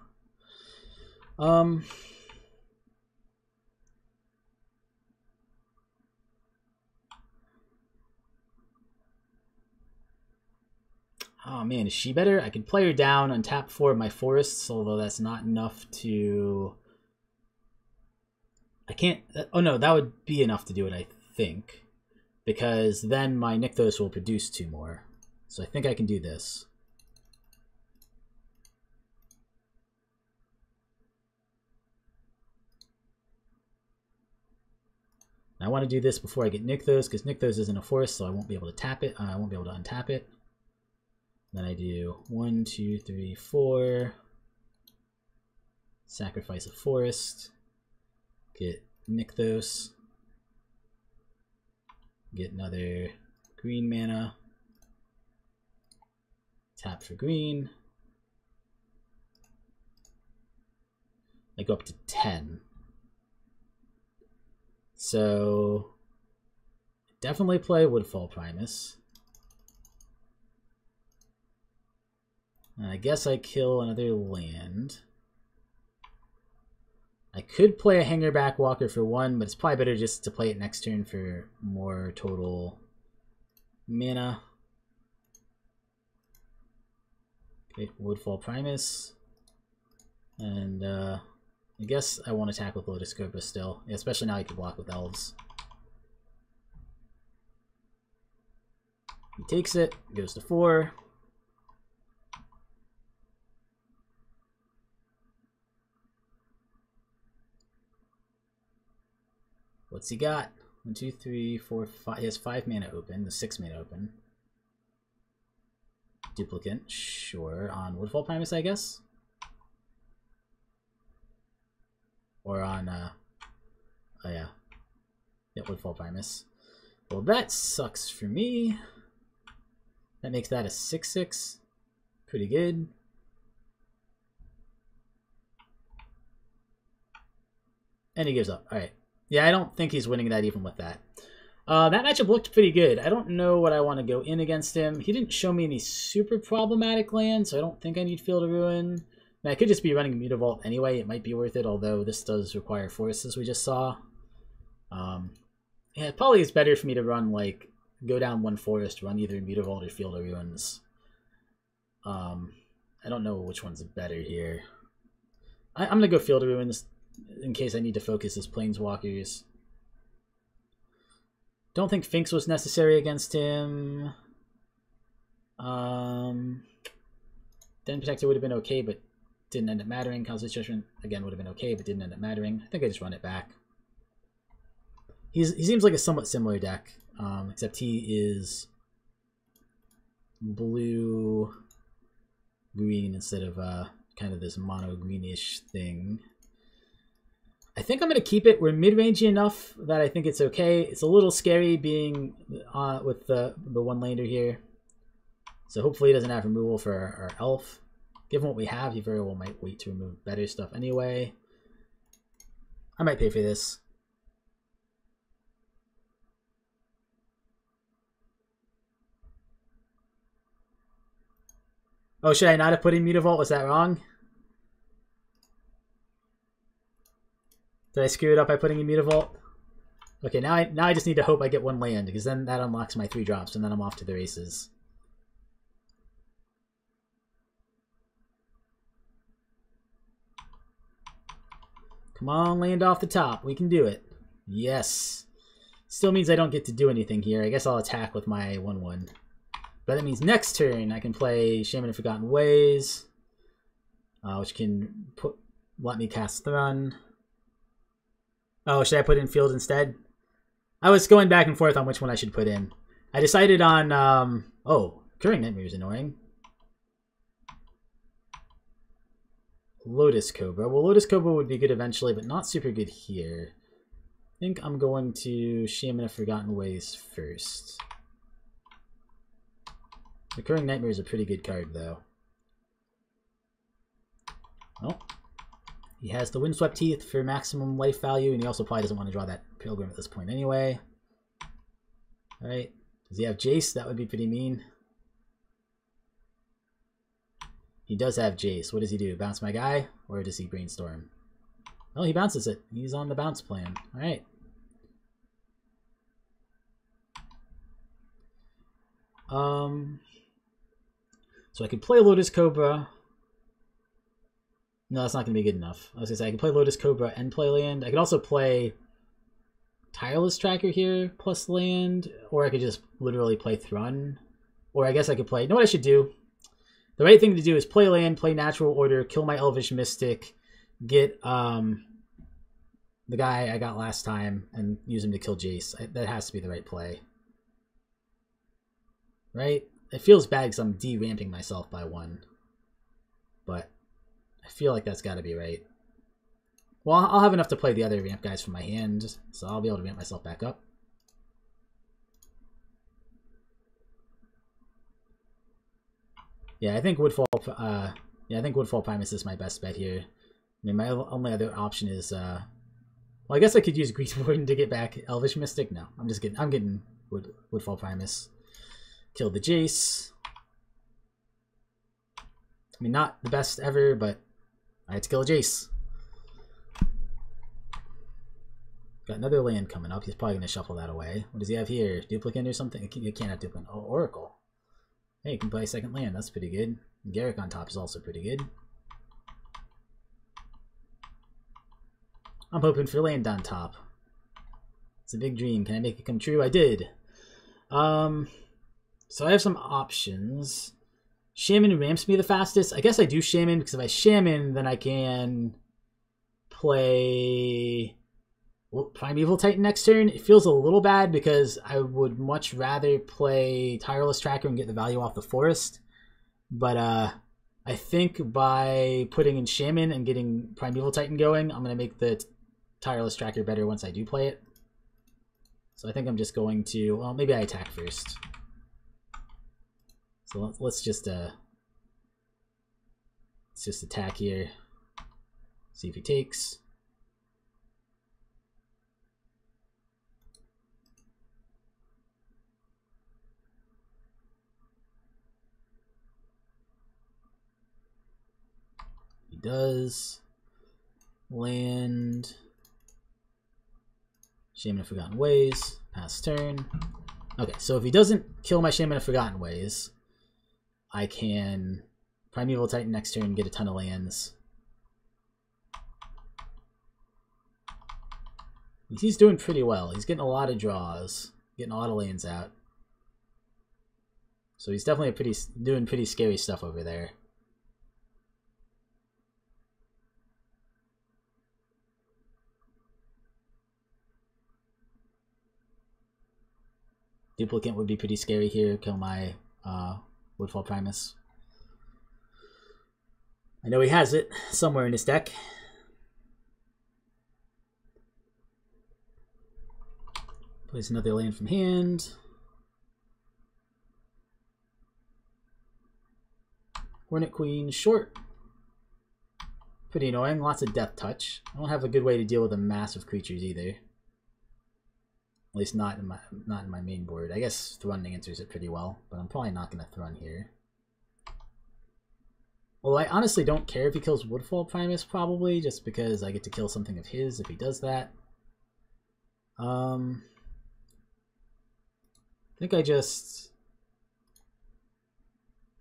Oh man, is she better? I could play her down, untap 4 of my forests, although that's not enough to... I can't... Oh no, that would be enough to do it, I think. Because then my Nykthos will produce 2 more. So I think I can do this. I want to do this before I get Nykthos, because Nykthos isn't a forest, so I won't be able to tap it. I won't be able to untap it. Then I do 1, 2, 3, 4. Sacrifice a forest. Get Nykthos. Get another green mana. Tap for green. I go up to 10. So definitely play Woodfall Primus. And I guess I kill another land. I could play a Hangerback Walker for 1, but it's probably better just to play it next turn for more total mana. Okay, Woodfall Primus. And I guess I won't attack with Lotus Cobra still. Yeah, especially now you can block with Elves. He takes it, goes to 4. What's he got? 1, 2, 3, 4, 5. He has 5 mana open, the 6 mana open. Duplicate, sure, on Woodfall Primus, I guess. Or on, oh yeah. Yeah, Woodfall Primus. Well, that sucks for me. That makes that a 6/6. Pretty good. And he gives up. Alright. Yeah, I don't think he's winning that even with that. That matchup looked pretty good. I don't know what I want to go in against him. He didn't show me any super problematic lands, so I don't think I need Field of Ruin. And I could just be running Mutavault anyway. It might be worth it, although this does require forests, as we just saw. Yeah, it probably is better for me to run, like, go down 1 forest, run either Mutavault or Field of Ruins. I don't know which one's better here. I'm going to go Field of Ruins in case I need to focus as Planeswalkers. Don't think Finks was necessary against him. Den Protector would have been okay, but didn't end up mattering. Cosmic Judgment, again, would have been okay, but didn't end up mattering. I think I just run it back. He seems like a somewhat similar deck, except he is blue-green instead of kind of this mono-greenish thing. I think I'm going to keep it. We're mid-rangey enough that I think it's okay. It's a little scary being with the one-lander here. So hopefully he doesn't have removal for our elf. Given what we have, he very well might wait to remove better stuff anyway. I might pay for this. Oh, should I not have put in Mutavault? Was that wrong? Did I screw it up by putting in Mutavault? Okay, now I just need to hope I get 1 land, because then that unlocks my 3 drops, and then I'm off to the races. Come on, land off the top. We can do it. Yes. Still means I don't get to do anything here. I guess I'll attack with my 1/1. But that means next turn I can play Shaman of Forgotten Ways, which can let me cast Thrun. Oh, should I put in Field instead? I was going back and forth on which one I should put in. I decided on, oh, Recurring Nightmare is annoying. Lotus Cobra. Well, Lotus Cobra would be good eventually, but not super good here. I think I'm going to Shaman of Forgotten Ways first. Recurring Nightmare is a pretty good card, though. Oh. He has the Windswept Teeth for maximum life value, and he also probably doesn't want to draw that Pilgrim at this point anyway. Alright. Does he have Jace? That would be pretty mean. He does have Jace. What does he do? Bounce my guy? Or does he Brainstorm? Well, he bounces it. He's on the bounce plan. Alright. So I could play Lotus Cobra. No, that's not going to be good enough. I was going to say I can play Lotus Cobra and play land. I could also play Tireless Tracker here plus land, or I could just literally play Thrun. Or I guess I could play... You know what I should do? The right thing to do is play land, play Natural Order, kill my Elvish Mystic, get the guy I got last time, and use him to kill Jace. That has to be the right play. Right? It feels bad because I'm de-ramping myself by 1. But I feel like that's got to be right. Well, I'll have enough to play the other ramp guys from my hand, so I'll be able to ramp myself back up. Yeah, I think Woodfall Primus is my best bet here. I mean, my only other option is well, I guess I could use Grease Warden to get back Elvish Mystic. No, I'm getting Woodfall Primus. Kill the Jace. I mean, not the best ever, but I had to kill a Jace. Got another land coming up. He's probably going to shuffle that away. What does he have here? Duplicate or something? You can't have duplicate. Oh, Oracle. Hey, you can play a second land. That's pretty good. Garrick on top is also pretty good. I'm hoping for land on top. It's a big dream. Can I make it come true? I did. So I have some options. Shaman ramps me the fastest. I guess I do Shaman because if I Shaman, then I can play Primeval Titan next turn. It feels a little bad because I would much rather play Tireless Tracker and get the value off the forest. But I think by putting in Shaman and getting Primeval Titan going, I'm going to make the Tireless Tracker better once I do play it. So I think I'm just going to... Well, maybe I attack first. So let's just attack here. See if he takes. He does. Land. Shaman of Forgotten Ways. Pass turn. Okay, so if he doesn't kill my Shaman of Forgotten Ways, I can Primeval Titan next turn, get a ton of lands. He's doing pretty well. He's getting a lot of draws, getting a lot of lands out. So he's definitely doing pretty scary stuff over there. Duplicate would be pretty scary here. Kill my Woodfall Primus. I know he has it somewhere in his deck. Plays another land from hand. Hornet Queen, short. Pretty annoying, lots of death touch. I don't have a good way to deal with the massive creatures either. At least not in my main board. I guess Thrun answers it pretty well, but I'm probably not going to Thrun here. Well, I honestly don't care if he kills Woodfall Primus, probably, just because I get to kill something of his if he does that. I think I just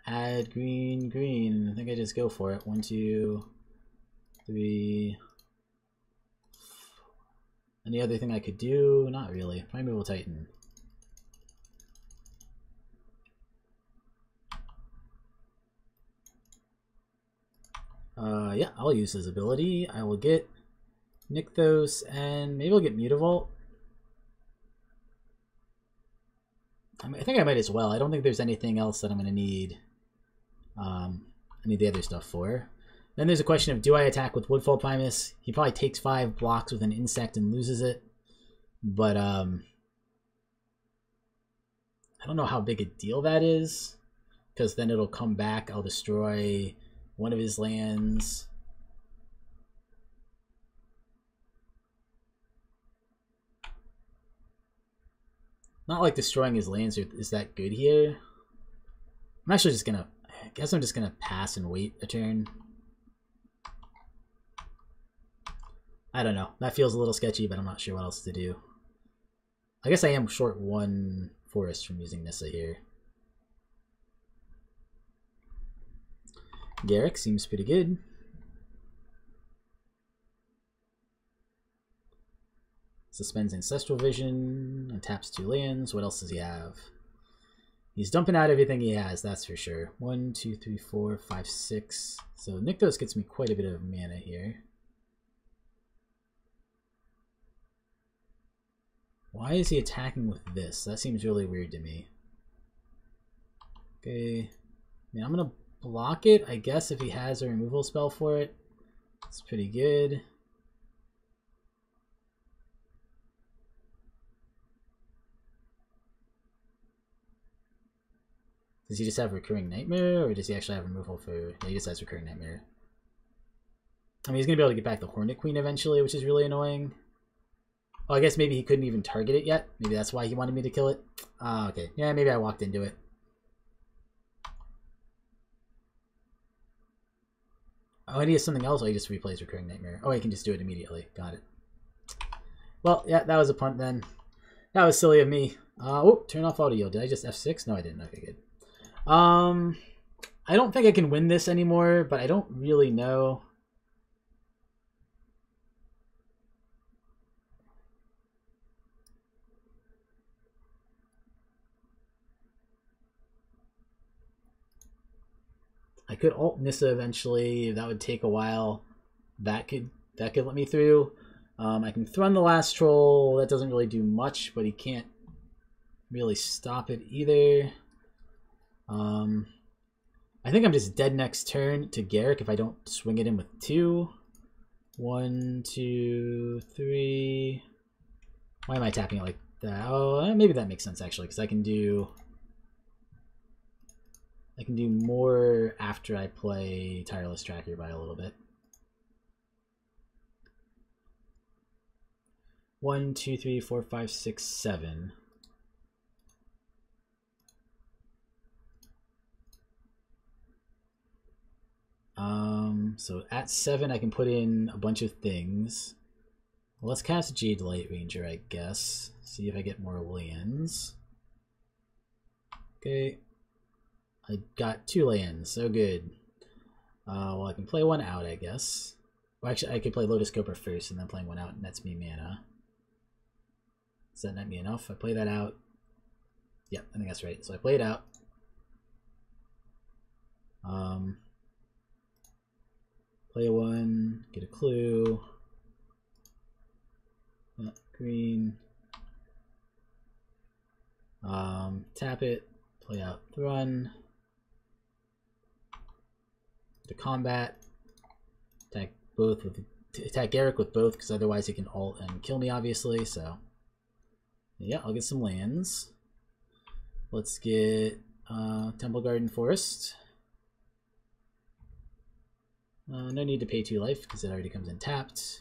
add green, green. I think I just go for it. 1, 2, 3... Any other thing I could do? Not really. Primeval Titan. Yeah, I'll use his ability. I will get Nykthos, and maybe I'll get Mutavault. I think I might as well. I don't think there's anything else that I'm going to need. I need the other stuff for. Then there's a question of, do I attack with Woodfall Primus? He probably takes 5 blocks with an insect and loses it. But, I don't know how big a deal that is. Because then it'll come back, I'll destroy one of his lands. Not like destroying his lands is that good here. I'm actually just gonna... I guess I'm just gonna pass and wait a turn. I don't know. That feels a little sketchy, but I'm not sure what else to do. I guess I am short 1 forest from using Nissa here. Garrick seems pretty good. Suspends Ancestral Vision and taps 2 lands. What else does he have? He's dumping out everything he has, that's for sure. 1, 2, 3, 4, 5, 6. So Nykthos gets me quite a bit of mana here. Why is he attacking with this? That seems really weird to me. Okay. I mean, I'm going to block it, I guess, if he has a removal spell for it. It's pretty good. Does he just have Recurring Nightmare, or does he actually have removal for... Yeah, he just has Recurring Nightmare. I mean, he's going to be able to get back the Hornet Queen eventually, which is really annoying. Oh, I guess maybe he couldn't even target it yet. Maybe that's why he wanted me to kill it. Ah, okay. Yeah, maybe I walked into it. Oh, and he has something else. Oh, he just replays Recurring Nightmare. Oh, he can just do it immediately. Got it. Well, yeah, that was a punt then. That was silly of me. Oh, turn off audio. Did I just F6? No, I didn't. Okay, good. I don't think I can win this anymore, but I don't really know. I could alt Nissa eventually. That would take a while. That could let me through. I can Thrun the last troll. That doesn't really do much, but he can't really stop it either. I think I'm just dead next turn to Garrick if I don't swing it in with 2. 1, 2, 3. Why am I tapping it like that? Oh, maybe that makes sense actually, because I can do more after I play Tireless Tracker by a little bit. 1, 2, 3, 4, 5, 6, 7. So at 7 I can put in a bunch of things. Well, let's cast Jade Light Ranger, I guess. See if I get more lands. Okay. I got 2 lands, so good. Well, I can play one out, I guess. Well, actually, I could play Lotus Cobra first, and then playing one out nets me mana. Does that net me enough? I play that out. Yep, I think that's right. So I play it out. Play 1, get a clue. Green. Tap it, play out Thrun. To combat. Attack Garrick with both, because otherwise he can ult and kill me, obviously. So yeah, I'll get some lands. Let's get Temple Garden Forest. No need to pay 2 life because it already comes in tapped.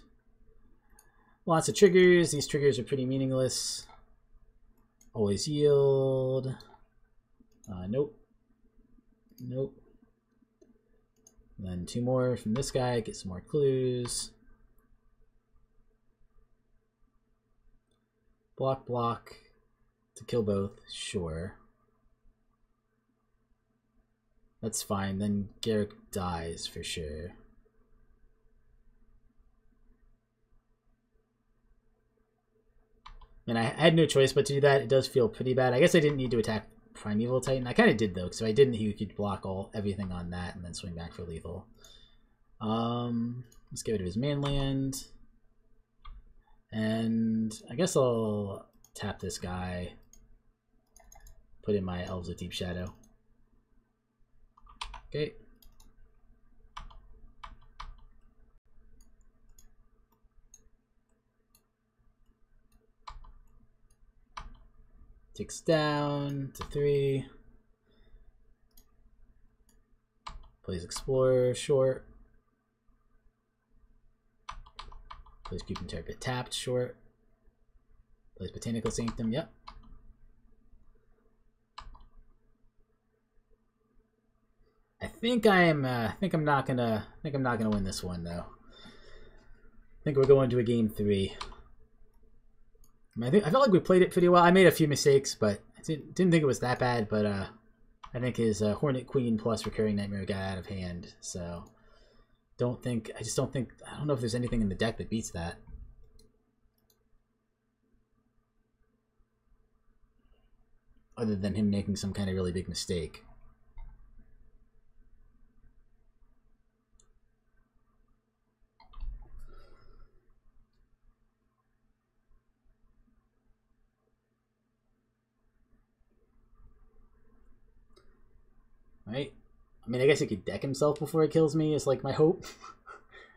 Lots of triggers. These triggers are pretty meaningless. Always yield. Nope. Nope. And then 2 more from this guy. Get some more clues. Block, block. To kill both. Sure. That's fine. Then Garrick dies for sure. And I had no choice but to do that. It does feel pretty bad. I guess I didn't need to attack Primeval Titan. I kind of did though, because if I didn't, he could block everything on that and then swing back for lethal. Let's get rid of his manland. And I guess I'll tap this guy. Put in my Elves of Deep Shadow. Okay. Ticks down to 3. Plays Explorer short. Plays Creep Interpret tapped short. Plays Botanical Sanctum, yep. I think I'm not gonna win this one though. I think we're going to a game 3. I felt like we played it pretty well. I made a few mistakes, but I didn't think it was that bad. But I think his Hornet Queen plus Recurring Nightmare got out of hand, so I don't know if there's anything in the deck that beats that. Other than him making some kind of really big mistake. Right? I mean, I guess he could deck himself before he kills me, is like my hope.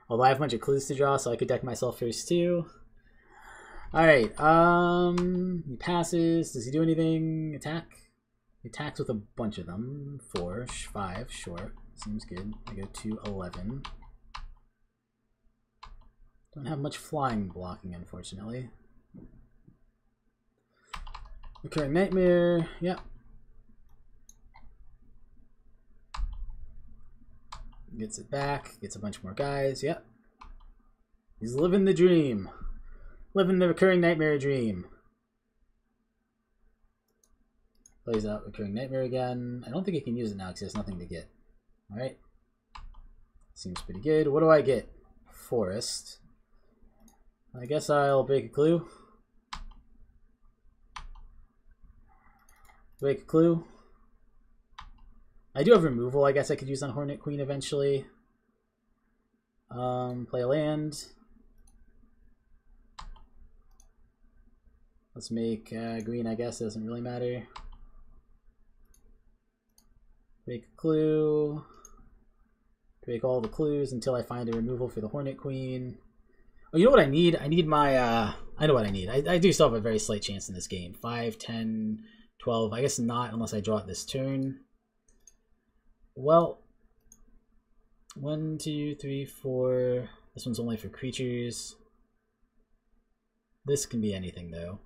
Although I have a bunch of clues to draw, so I could deck myself first too. Alright, he passes. Does he do anything? Attack? He attacks with a bunch of them. 4, 5, sure. Seems good. I go to 11. Don't have much flying blocking, unfortunately. Recurring Nightmare, yep. Gets it back, gets a bunch more guys, yep. He's living the dream. Living the Recurring Nightmare dream. Plays out Recurring Nightmare again. I don't think he can use it now because he has nothing to get. Alright. Seems pretty good. What do I get? Forest. I guess I'll break a clue. Break a clue. I do have removal I guess I could use on Hornet Queen eventually. Play a land. Let's make green, I guess. It doesn't really matter. Break a clue. Break all the clues until I find a removal for the Hornet Queen. Oh, you know what I need? I need my, I know what I need. I do still have a very slight chance in this game. 5, 10, 12. I guess not unless I draw it this turn. Well, 1, 2, 3, 4. This one's only for creatures. This can be anything, though.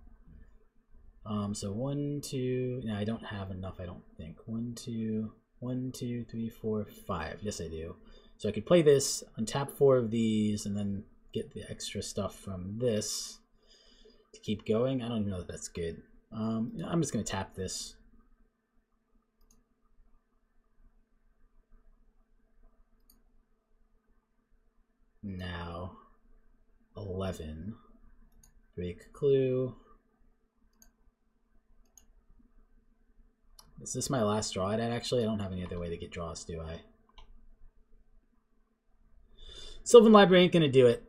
So 1, 2. No, I don't have enough, I don't think. 1, 2, 3, 4, 5. Yes, I do. So I could play this, untap 4 of these, and then get the extra stuff from this to keep going. I don't even know if that's good. I'm just going to tap this. Now, 11. Break clue. Is this my last draw at it, actually? I don't have any other way to get draws, do I? Sylvan Library ain't gonna do it.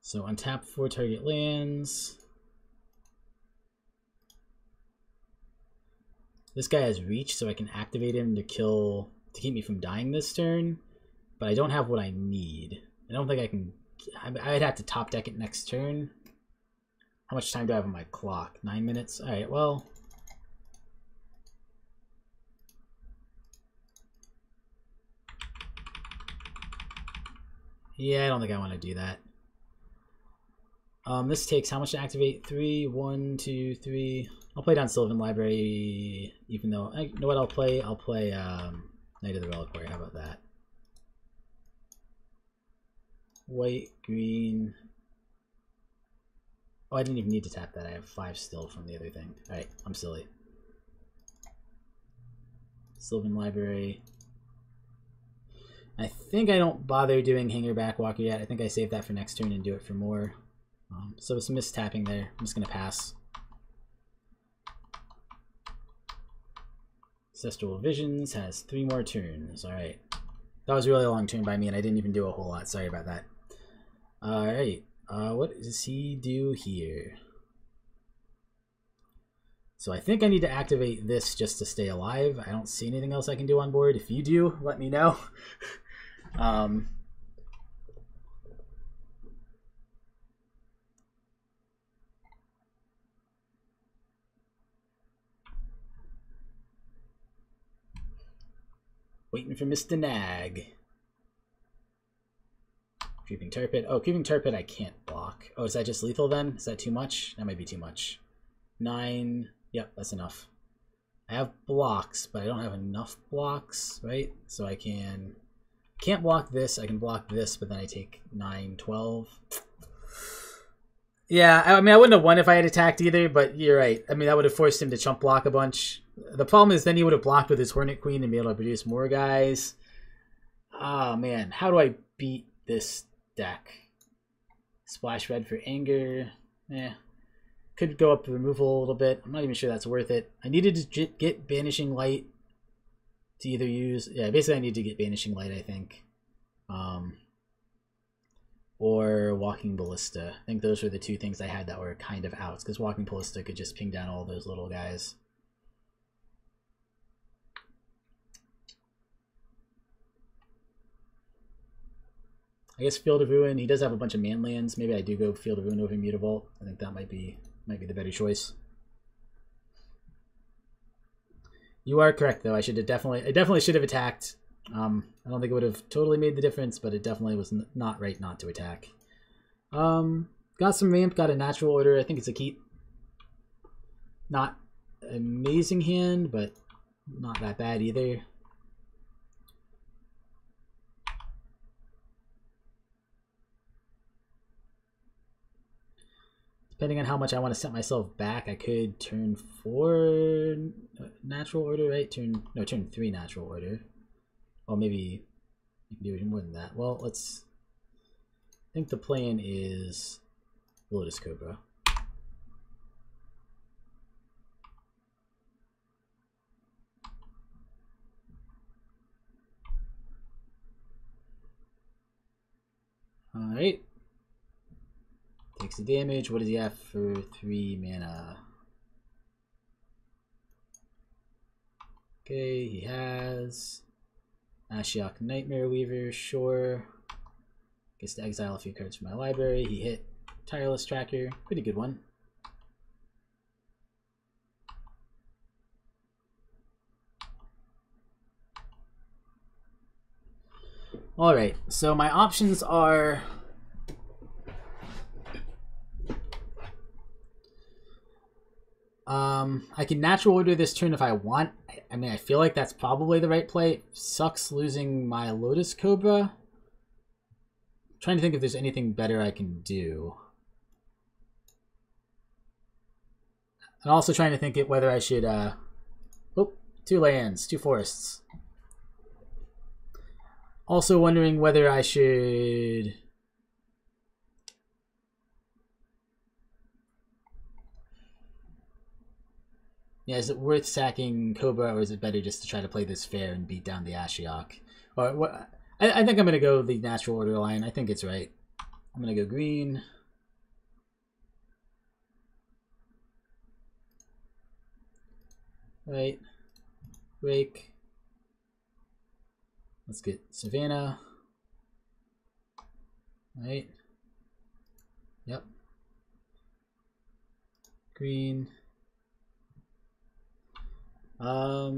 So untap 4 target lands. This guy has reach, so I can activate him to keep me from dying this turn. But I don't have what I need. I don't think I can. I'd have to top deck it next turn. How much time do I have on my clock? 9 minutes? Alright, well. Yeah, I don't think I want to do that. This takes how much to activate? 3, 1, 2, 3. I'll play down Sylvan Library, even though, you know what I'll play? I'll play Knight of the Reliquary. How about that? White, green. Oh, I didn't even need to tap that. I have 5 still from the other thing. Alright, I'm silly. Sylvan Library. I think I don't bother doing Hanger Backwalker yet. I think I save that for next turn and do it for more. So some mistapping there. I'm just going to pass. Ancestral Visions has 3 more turns. Alright. That was a really long turn by me and I didn't even do a whole lot. Sorry about that. Alright. What does he do here? So I think I need to activate this just to stay alive. I don't see anything else I can do on board. If you do, let me know. Waiting for Mr. Nag. Creeping Turpid. Oh, Creeping Turpid I can't block. Oh, is that just lethal then? Is that too much? That might be too much. 9. Yep, that's enough. I have blocks, but I don't have enough blocks, right? So I can can't block this. I can block this, but then I take 9, 12. Yeah, I mean, I wouldn't have won if I had attacked either, but you're right. I mean, that would have forced him to chump block a bunch. The problem is then he would have blocked with his Hornet Queen and be able to produce more guys. Oh, man. How do I beat this deck? Splash red for anger. Could go up removal a little bit. I'm not even sure that's worth it. I needed to get Banishing Light to either use... Yeah, basically I need to get Banishing Light, I think. Or Walking Ballista. I think those were the two things I had that were kind of outs, because Walking Ballista could just ping down all those little guys. I guess Field of Ruin, he does have a bunch of man lands. Maybe I do go Field of Ruin over Mutavault. I think that might be the better choice. You are correct though. I definitely should have attacked. I don't think it would have totally made the difference, but it definitely was not right not to attack. Got some ramp, got a natural order. I think it's a keep. Not amazing hand, but not that bad either. Depending on how much I want to set myself back, I could turn 4 natural order, right? Turn 3 natural order. Well, maybe you can do even more than that. Well, I think the plan is Lotus Cobra. Alright. Takes the damage. What does he have for 3 mana? Okay, he has Ashiok Nightmare Weaver, sure. Gets to exile a few cards from my library. He hit Tireless Tracker, pretty good one. Alright, so my options are... I can natural order this turn if I want. I mean, I feel like that's probably the right play. It sucks losing my Lotus Cobra. I'm trying to think if there's anything better I can do. I'm also trying to think of whether I should, oh, 2 lands, 2 forests. Also wondering whether I should... Yeah, is it worth sacking Cobra, or is it better just to try to play this fair and beat down the Ashiok? Or what? I think I'm going to go the natural order line. I think it's right. I'm going to go green. Right. Break. Let's get Savannah. Right. Yep. Green. Oh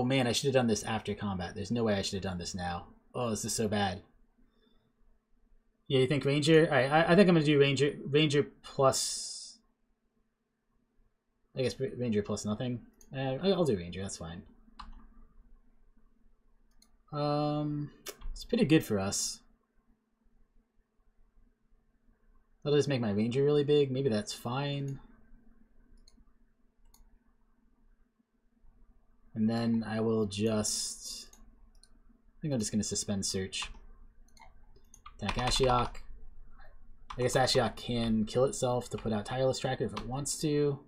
man, I should have done this after combat. There's no way I should have done this now. Oh, this is so bad. Yeah, you think Ranger? Alright, I think I'm gonna do Ranger plus... I guess Ranger plus nothing. I'll do Ranger, that's fine. It's pretty good for us. That'll just make my Ranger really big. Maybe that's fine. And then I will just... I think I'm just going to suspend search. Attack Ashiok. I guess Ashiok can kill itself to put out Tireless Tracker if it wants to.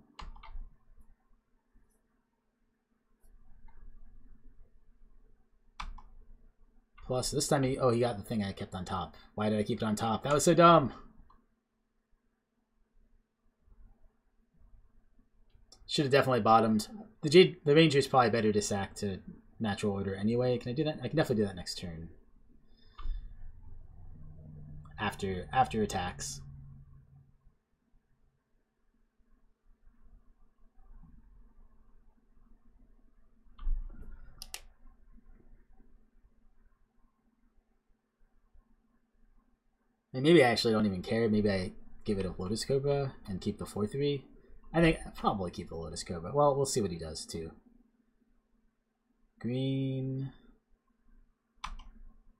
Plus, this time he got the thing I kept on top. Why did I keep it on top? That was so dumb. Should have definitely bottomed. The Ranger is probably better to sack to natural order anyway. Can I do that? I can definitely do that next turn. After attacks. And maybe I actually don't even care. Maybe I give it a Lotus Cobra and keep the 4/3. I think I'll probably keep the Lotus Cobra. Well, we'll see what he does too. green.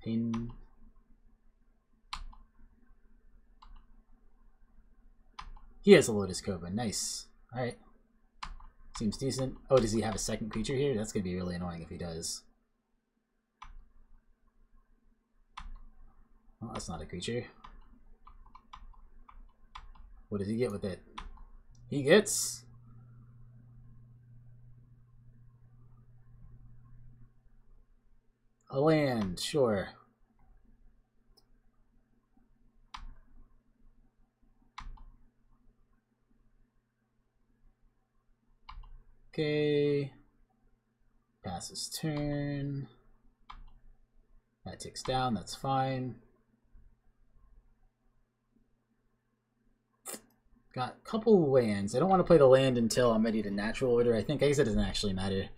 Pin. He has a Lotus Cobra. Nice. Alright. Seems decent. Oh, does he have a second creature here? That's going to be really annoying if he does. Well, that's not a creature. What does he get with it? He gets... a land, sure. Okay. Pass his turn. That ticks down, that's fine. Got a couple lands. I don't want to play the land until I'm ready to natural order. I guess it doesn't actually matter.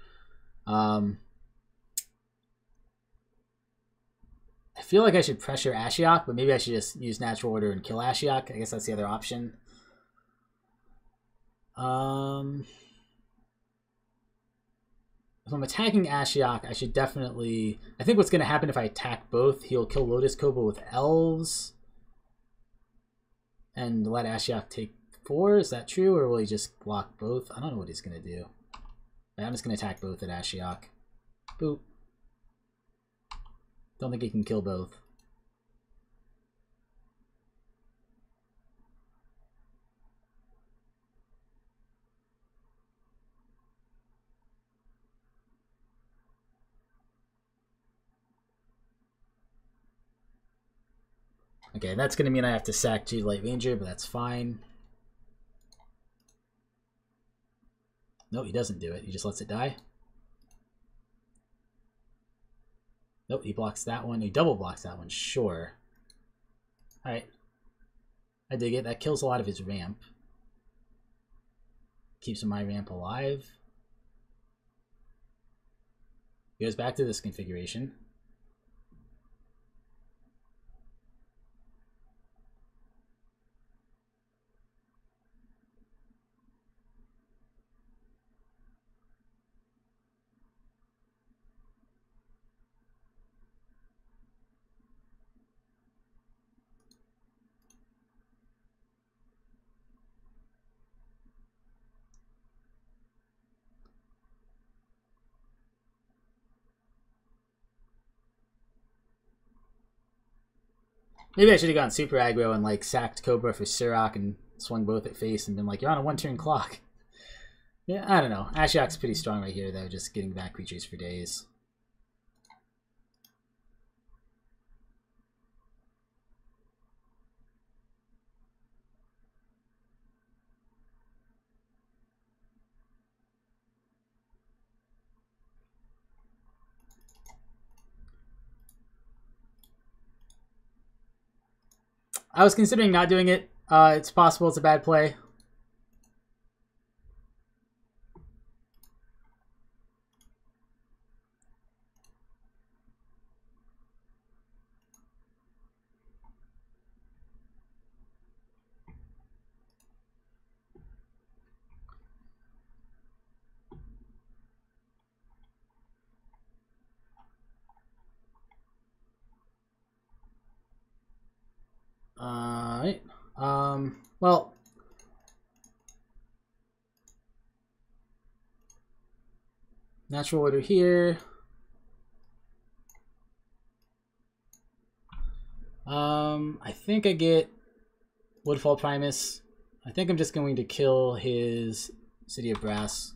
I feel like I should pressure Ashiok, but maybe I should just use natural order and kill Ashiok. I guess that's the other option. If I'm attacking Ashiok, I should definitely... I think what's going to happen if I attack both, he'll kill Lotus Cobra with Elves and let Ashiok take 4. Is that true, or will he just block both? I don't know what he's going to do. I'm just going to attack both at Ashiok. Boop. Don't think he can kill both. Okay, that's going to mean I have to sack G Light Ranger, but that's fine. No, he doesn't do it. He just lets it die. Nope, he blocks that one. He double blocks that one, sure. Alright. I dig it. That kills a lot of his ramp. Keeps my ramp alive. He goes back to this configuration. Maybe I should have gone super aggro and like sacked Cobra for Sirach and swung both at face and been like, you're on a 1-turn clock. Yeah, I don't know. Ashiok's pretty strong right here though, just getting back creatures for days. I was considering not doing it. It's possible it's a bad play. Alright. Well, natural order here. I think I get Woodfall Primus. I think I'm just going to kill his City of Brass.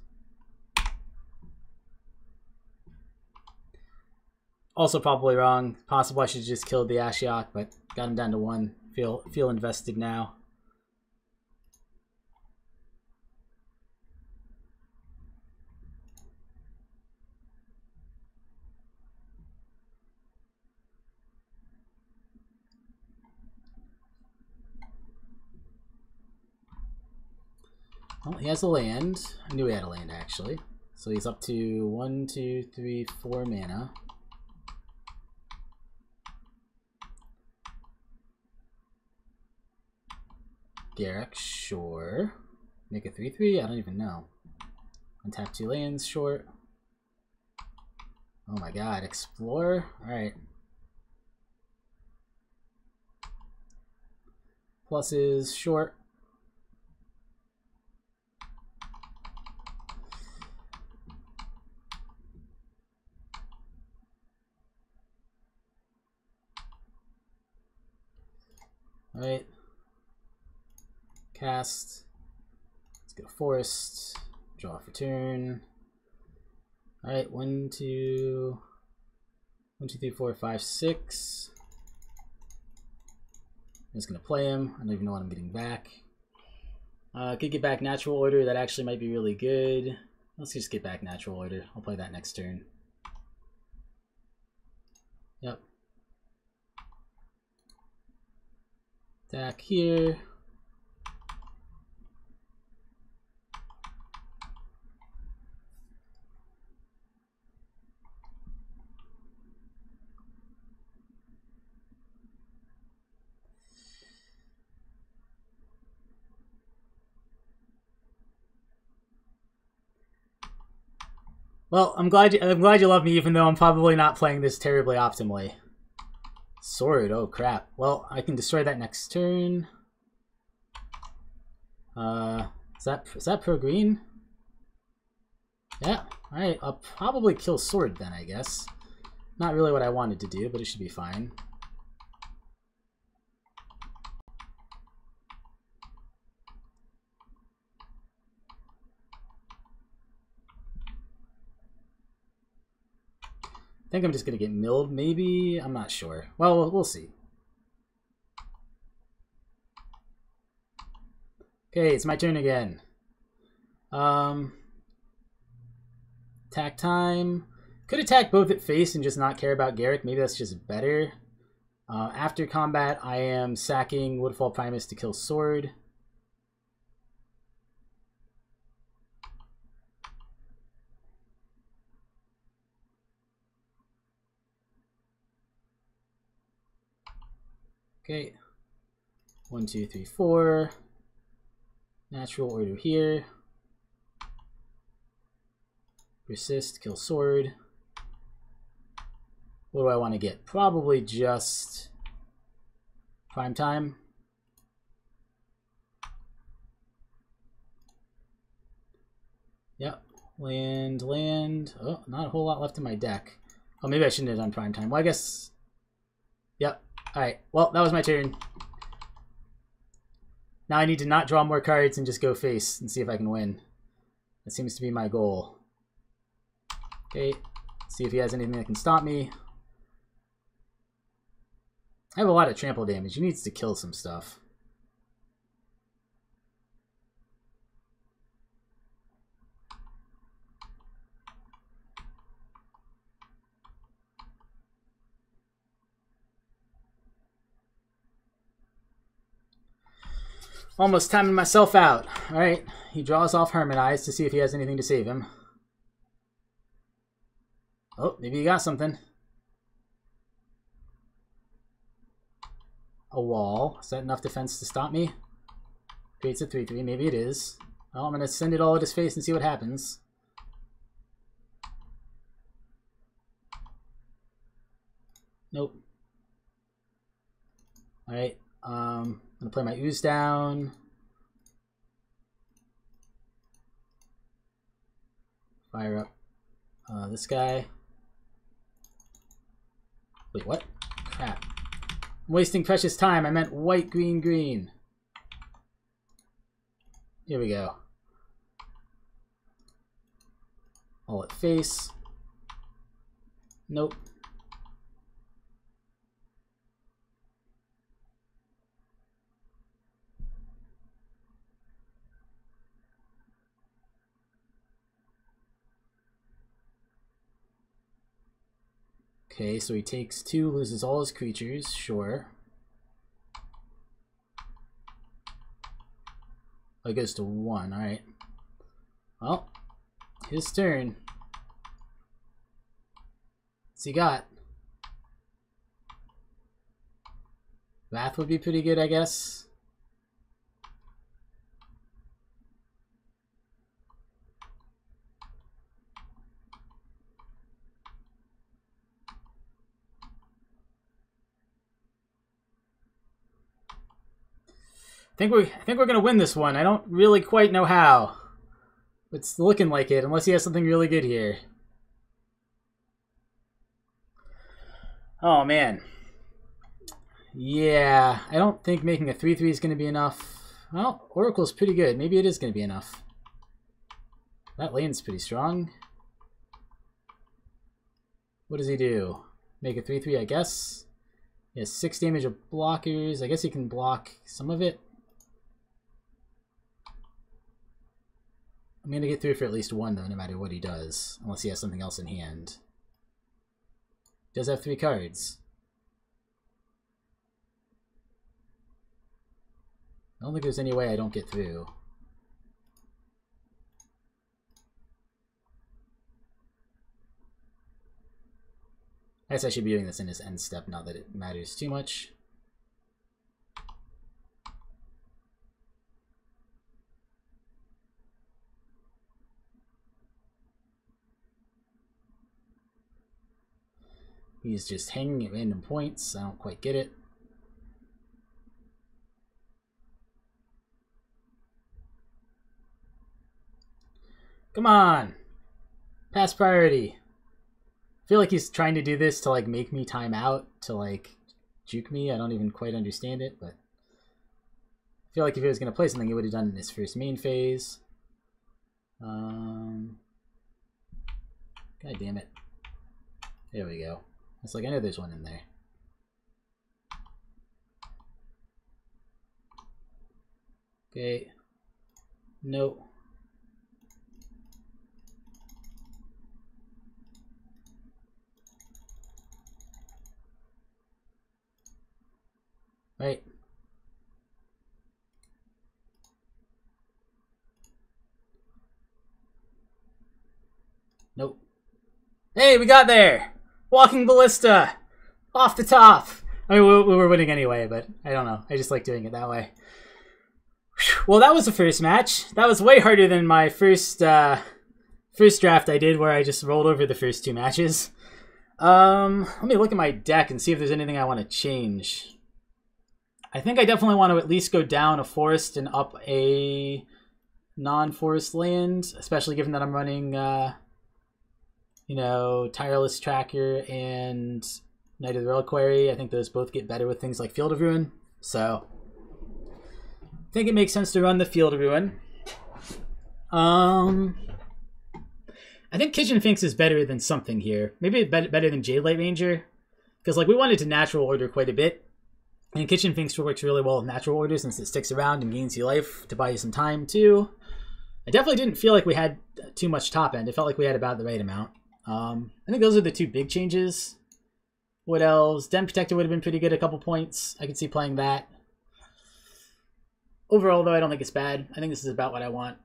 Also probably wrong. Possible I should just kill the Ashiok, but got him down to 1. Feel invested now. Well, he has a land. I knew he had a land actually. So he's up to 1, 2, 3, 4 mana. Garruk, sure. Make a 3/3? I don't even know. Untap 2 lands, short. Oh my god, explore? Alright. Plus is short. Alright. Cast. Let's get a forest. Draw for turn. Alright, 1, 2, 3, 4, 5, 6. I'm just gonna play him. I don't even know what I'm getting back. Could get back natural order. That actually might be really good. Let's just get back natural order. I'll play that next turn. Yep. Attack here. Well, I'm glad you love me, even though I'm probably not playing this terribly optimally. Sword, oh crap. Well, I can destroy that next turn. Is that pro green? Yeah, alright, I'll probably kill sword then, I guess. Not really what I wanted to do, but it should be fine. I think I'm just going to get milled, maybe? I'm not sure. Well, we'll see. Okay, it's my turn again. Attack time. Could attack both at face and just not care about Garrick. Maybe that's just better. After combat, I am sacking Woodfall Primus to kill sword. Okay. 1, 2, 3, 4. Natural order here. Persist, kill sword. What do I want to get? Probably just prime time. Yep. Land, land. Oh, not a whole lot left in my deck. Oh, maybe I shouldn't have done prime time. Well, I guess. Yep. Alright. Well, that was my turn. Now I need to not draw more cards and just go face and see if I can win. That seems to be my goal. Okay. See if he has anything that can stop me. I have a lot of trample damage. He needs to kill some stuff. Almost timing myself out. Alright, he draws off Harmonize to see if he has anything to save him. Oh, maybe he got something. A wall. Is that enough defense to stop me? Creates a 3/3. Maybe it is. Well, I'm going to send it all at his face and see what happens. Nope. Alright. I'm going to play my ooze down. Fire up this guy. Wait, what? Crap. I'm wasting precious time. I meant white, green, green. Here we go. All at face. Nope. Okay, so he takes 2, loses all his creatures, sure. Oh, it goes to 1, alright. Well, his turn. What's he got? Wrath would be pretty good, I guess. I think we're gonna win this one. I don't really quite know how. It's looking like it, unless he has something really good here. Oh man. Yeah, I don't think making a 3/3 is gonna be enough. Well, Oracle's pretty good. Maybe it is gonna be enough. That lane's pretty strong. What does he do? Make a 3/3, I guess. He has 6 damage of blockers. I guess he can block some of it. I'm going to get through for at least one, though, no matter what he does. Unless he has something else in hand. He does have 3 cards. I don't think there's any way I don't get through. I guess I should be doing this in his end step, not that it matters too much. He's just hanging at random points. I don't quite get it. Come on! Pass priority. I feel like he's trying to do this to like make me time out, to like juke me. I don't even quite understand it, but I feel like if he was going to play something, he would have done it in his first main phase. God damn it. There we go. It's like I know there's one in there. Okay. Nope. Right. Nope. Hey, we got there! Walking Ballista! Off the top! I mean, we were winning anyway, but I don't know. I just like doing it that way. Well, that was the first match. That was way harder than my first draft I did, where I just rolled over the first 2 matches. Let me look at my deck and see if there's anything I want to change. I think I definitely want to at least go down a forest and up a non-forest land, especially given that I'm running, you know, Tireless Tracker and Knight of the Reliquary. I think those both get better with things like Field of Ruin. So I think it makes sense to run the Field of Ruin. I think Kitchen Finks is better than something here. Maybe better than Jade Light Ranger. Because like we wanted to natural order quite a bit. And Kitchen Finks works really well with natural order since it sticks around and gains you life to buy you some time too. I definitely didn't feel like we had too much top end. It felt like we had about the right amount. I think those are the 2 big changes. What else? Den Protector would have been pretty good, a couple points. I could see playing that. Overall, though, I don't think it's bad. I think this is about what I want.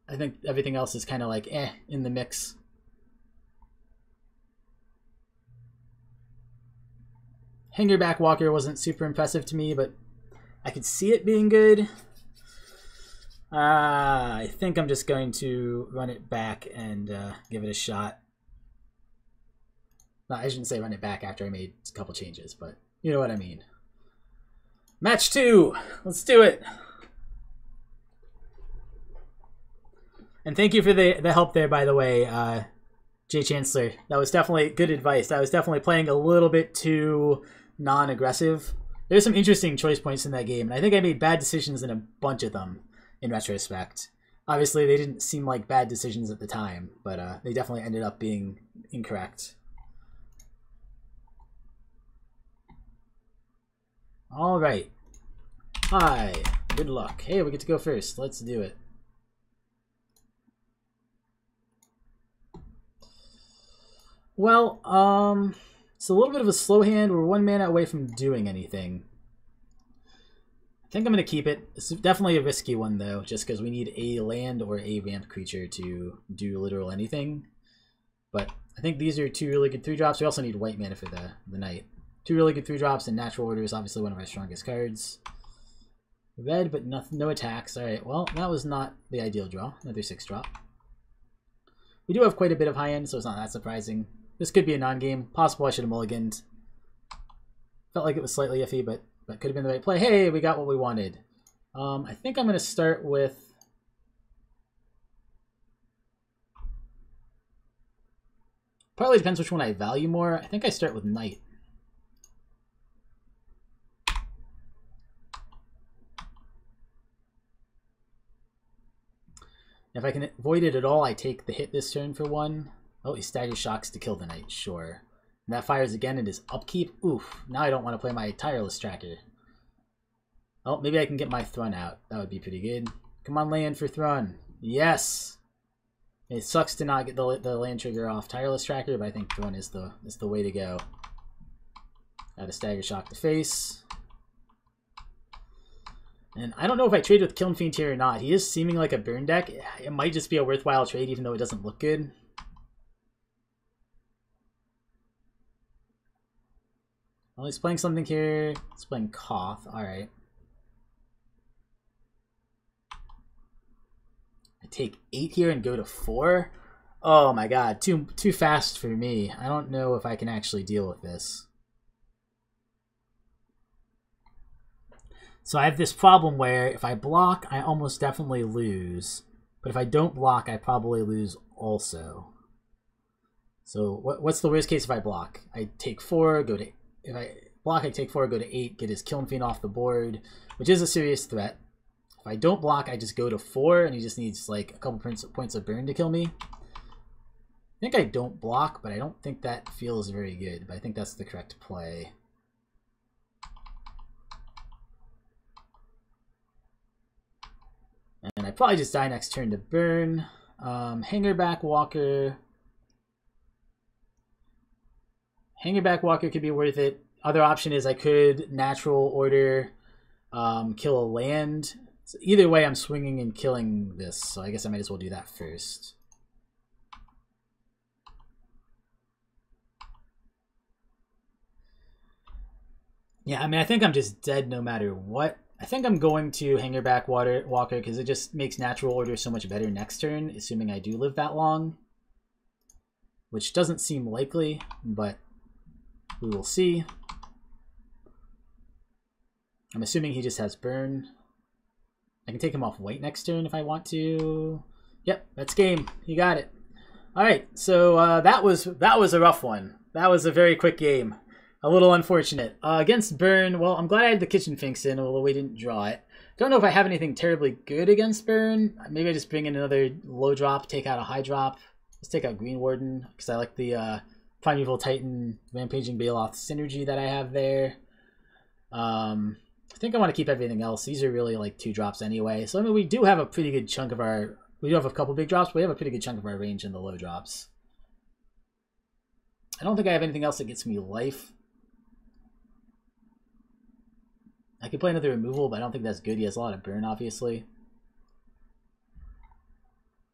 I think everything else is kind of like in the mix. Hangerback Walker wasn't super impressive to me, but I could see it being good. I think I'm just going to run it back and give it a shot. No, I shouldn't say run it back after I made a couple changes, but you know what I mean. Match 2! Let's do it! And thank you for the help there, by the way, Jay Chancellor. That was definitely good advice. I was definitely playing a little bit too non-aggressive. There's some interesting choice points in that game, and I think I made bad decisions in a bunch of them in retrospect. Obviously, they didn't seem like bad decisions at the time, but they definitely ended up being incorrect. All right. Hi. Good luck. Hey, we get to go first. Let's do it. Well, it's a little bit of a slow hand. We're 1 mana away from doing anything. I think I'm going to keep it. It's definitely a risky one, though, just because we need a land or a ramp creature to do literal anything. But I think these are 2 really good 3-drops. We also need white mana for the Knight. 2 really good 3-drops, and Natural Order is obviously one of our strongest cards. Red, but no attacks. Alright, well, that was not the ideal draw. Another 6-drop. We do have quite a bit of high end, so it's not that surprising. This could be a non-game. Possible I should have mulliganed. Felt like it was slightly iffy, but could have been the right play. Hey, we got what we wanted. I think I'm going to start with... Probably depends which one I value more. I think I start with Knight. If I can avoid it at all, I take the hit this turn for 1. Oh, he stagger shocks to kill the Knight, sure. And that fires again in his upkeep. Oof, now I don't want to play my Tireless Tracker. Oh, maybe I can get my Thrun out. That would be pretty good. Come on, land for Thrun. Yes! It sucks to not get the land trigger off Tireless Tracker, but I think Thrun is the way to go. Got a Stagger Shock to face. And I don't know if I trade with Kiln Fiend here or not. He is seeming like a burn deck. It might just be a worthwhile trade, even though it doesn't look good. Well, he's playing something here. He's playing Koth. Alright. I take 8 here and go to 4. Oh my god, too fast for me. I don't know if I can actually deal with this. So I have this problem where if I block, I almost definitely lose. But if I don't block, I probably lose also. So what's the worst case if I block? I take 4, go to... If I block, I take 4, go to 8, get his Kiln Fiend off the board, which is a serious threat. If I don't block, I just go to 4, and he just needs like a couple points of burn to kill me. I think I don't block, but I don't think that feels very good. But I think that's the correct play. And I probably just die next turn to burn. Hangerback Walker. Hangerback Walker could be worth it. Other option is I could natural order, kill a land. So either way, I'm swinging and killing this. So I guess I might as well do that first. Yeah, I mean, I think I'm just dead no matter what. I think I'm going to Hangerback Walker because it just makes natural order so much better next turn, assuming I do live that long. Which doesn't seem likely, but we will see. I'm assuming he just has burn. I can take him off white next turn if I want to. Yep, that's game. You got it. Alright, so that was a rough one. That was a very quick game. A little unfortunate. Against Burn, well, I'm glad I had the Kitchen Finks in, although we didn't draw it. Don't know if I have anything terribly good against Burn. Maybe I just bring in another low drop, take out a high drop. Let's take out Green Warden, because I like the Primeval Titan Rampaging Baloth synergy that I have there. I think I want to keep everything else. These are really like 2 drops anyway. So, I mean, we do have a pretty good chunk of our... We do have a couple big drops, but we have a pretty good chunk of our range in the low drops. I don't think I have anything else that gets me life. I could play another removal, but I don't think that's good. He has a lot of burn, obviously.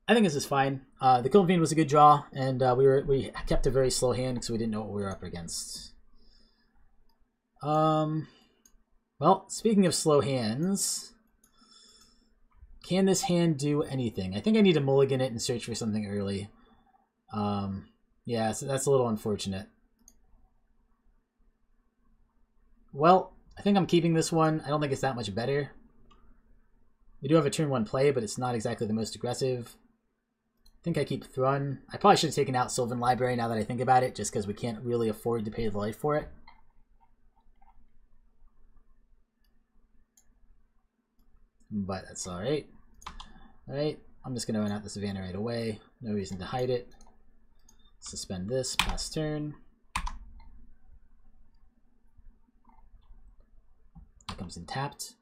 I think this is fine. The Kiln Fiend was a good draw, and we kept a very slow hand because we didn't know what we were up against. Well, speaking of slow hands, can this hand do anything? I think I need to mulligan it and search for something early. Yeah, so that's a little unfortunate. Well, I think I'm keeping this one. I don't think it's that much better. We do have a turn 1 play, but it's not exactly the most aggressive. I think I keep Thrun. I probably should have taken out Sylvan Library now that I think about it, just because we can't really afford to pay the life for it. But that's alright. Alright, I'm just going to run out the Savannah right away. No reason to hide it. Suspend this, pass turn. That comes in tapped.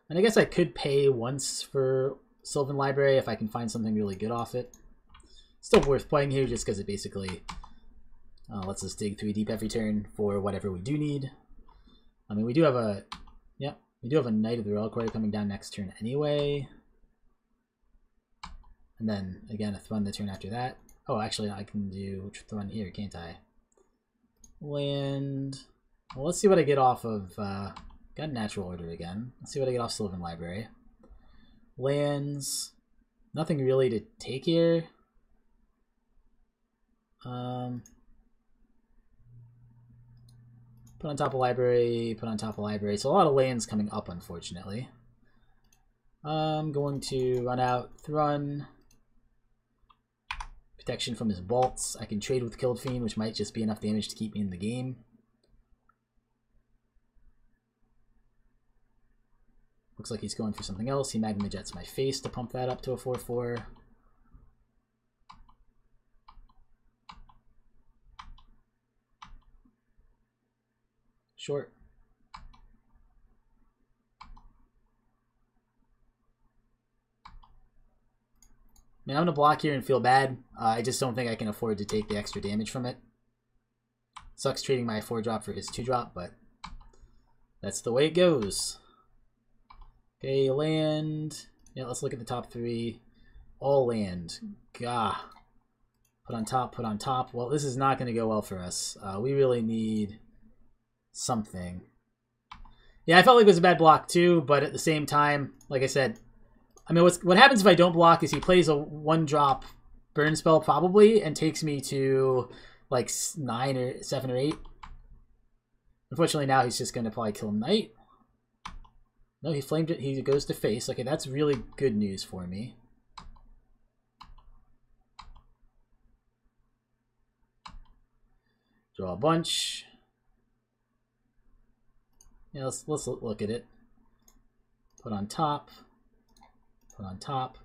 And I guess I could pay once for Sylvan Library if I can find something really good off it. Still worth playing here just because it basically lets us dig 3 deep every turn for whatever we do need. I mean, we do have a... Yep, we do have a Knight of the Reliquary coming down next turn anyway. And then, again, a Thrun the turn after that. Oh, actually, I can do Thrun here, can't I? Land... Well, let's see what I get off of... Got Natural Order again. Let's see what I get off Sylvan Library. Lands. Nothing really to take here. Put on top of library, put on top of library. So a lot of lands coming up, unfortunately. I'm going to run out Thrun. Protection from his bolts. I can trade with Killed Fiend, which might just be enough damage to keep me in the game. Looks like he's going for something else. He Magma Jets my face to pump that up to a 4/4. Short. I mean, I'm going to block here and feel bad. I just don't think I can afford to take the extra damage from it. Sucks trading my 4-drop for his 2-drop, but that's the way it goes. Okay, land. Yeah, let's look at the top 3. All land. Gah. Put on top, put on top. Well, this is not going to go well for us. We really need something. Yeah, I felt like it was a bad block too, but at the same time, like I said, I mean, what happens if I don't block is he plays a 1-drop burn spell probably and takes me to like 9 or 7 or 8. Unfortunately, now he's just going to probably kill Knight. No, he flamed it. He goes to face. Okay, that's really good news for me. Draw a bunch. Yeah, let's look at it. Put on top. Put on top.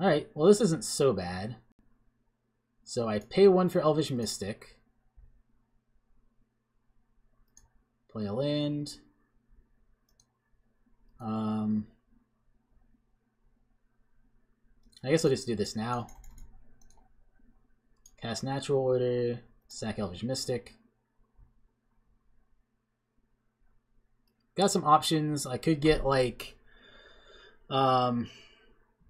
Alright, well this isn't so bad. So I pay 1 for Elvish Mystic. Play a land. I guess I'll just do this now. Cast Natural Order. Sack Elvish Mystic. Got some options. I could get like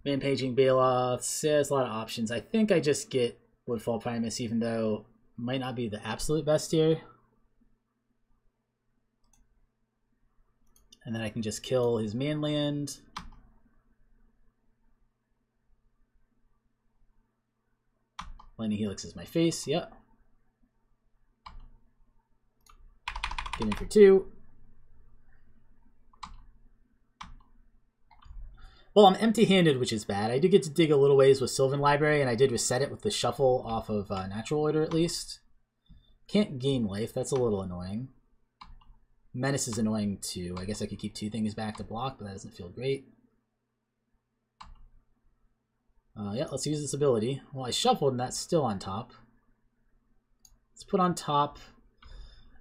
Man-Paging Baloths. Yeah, there's a lot of options. I think I just get Woodfall Primus, even though it might not be the absolute best here. And then I can just kill his manland. Lightning Helix is my face, yep. Get in for 2. Well, I'm empty-handed, which is bad. I did get to dig a little ways with Sylvan Library, and I did reset it with the shuffle off of Natural Order, at least. Can't gain life. That's a little annoying. Menace is annoying, too. I guess I could keep 2 things back to block, but that doesn't feel great. Yeah, let's use this ability. Well, I shuffled, and that's still on top. Let's put on top.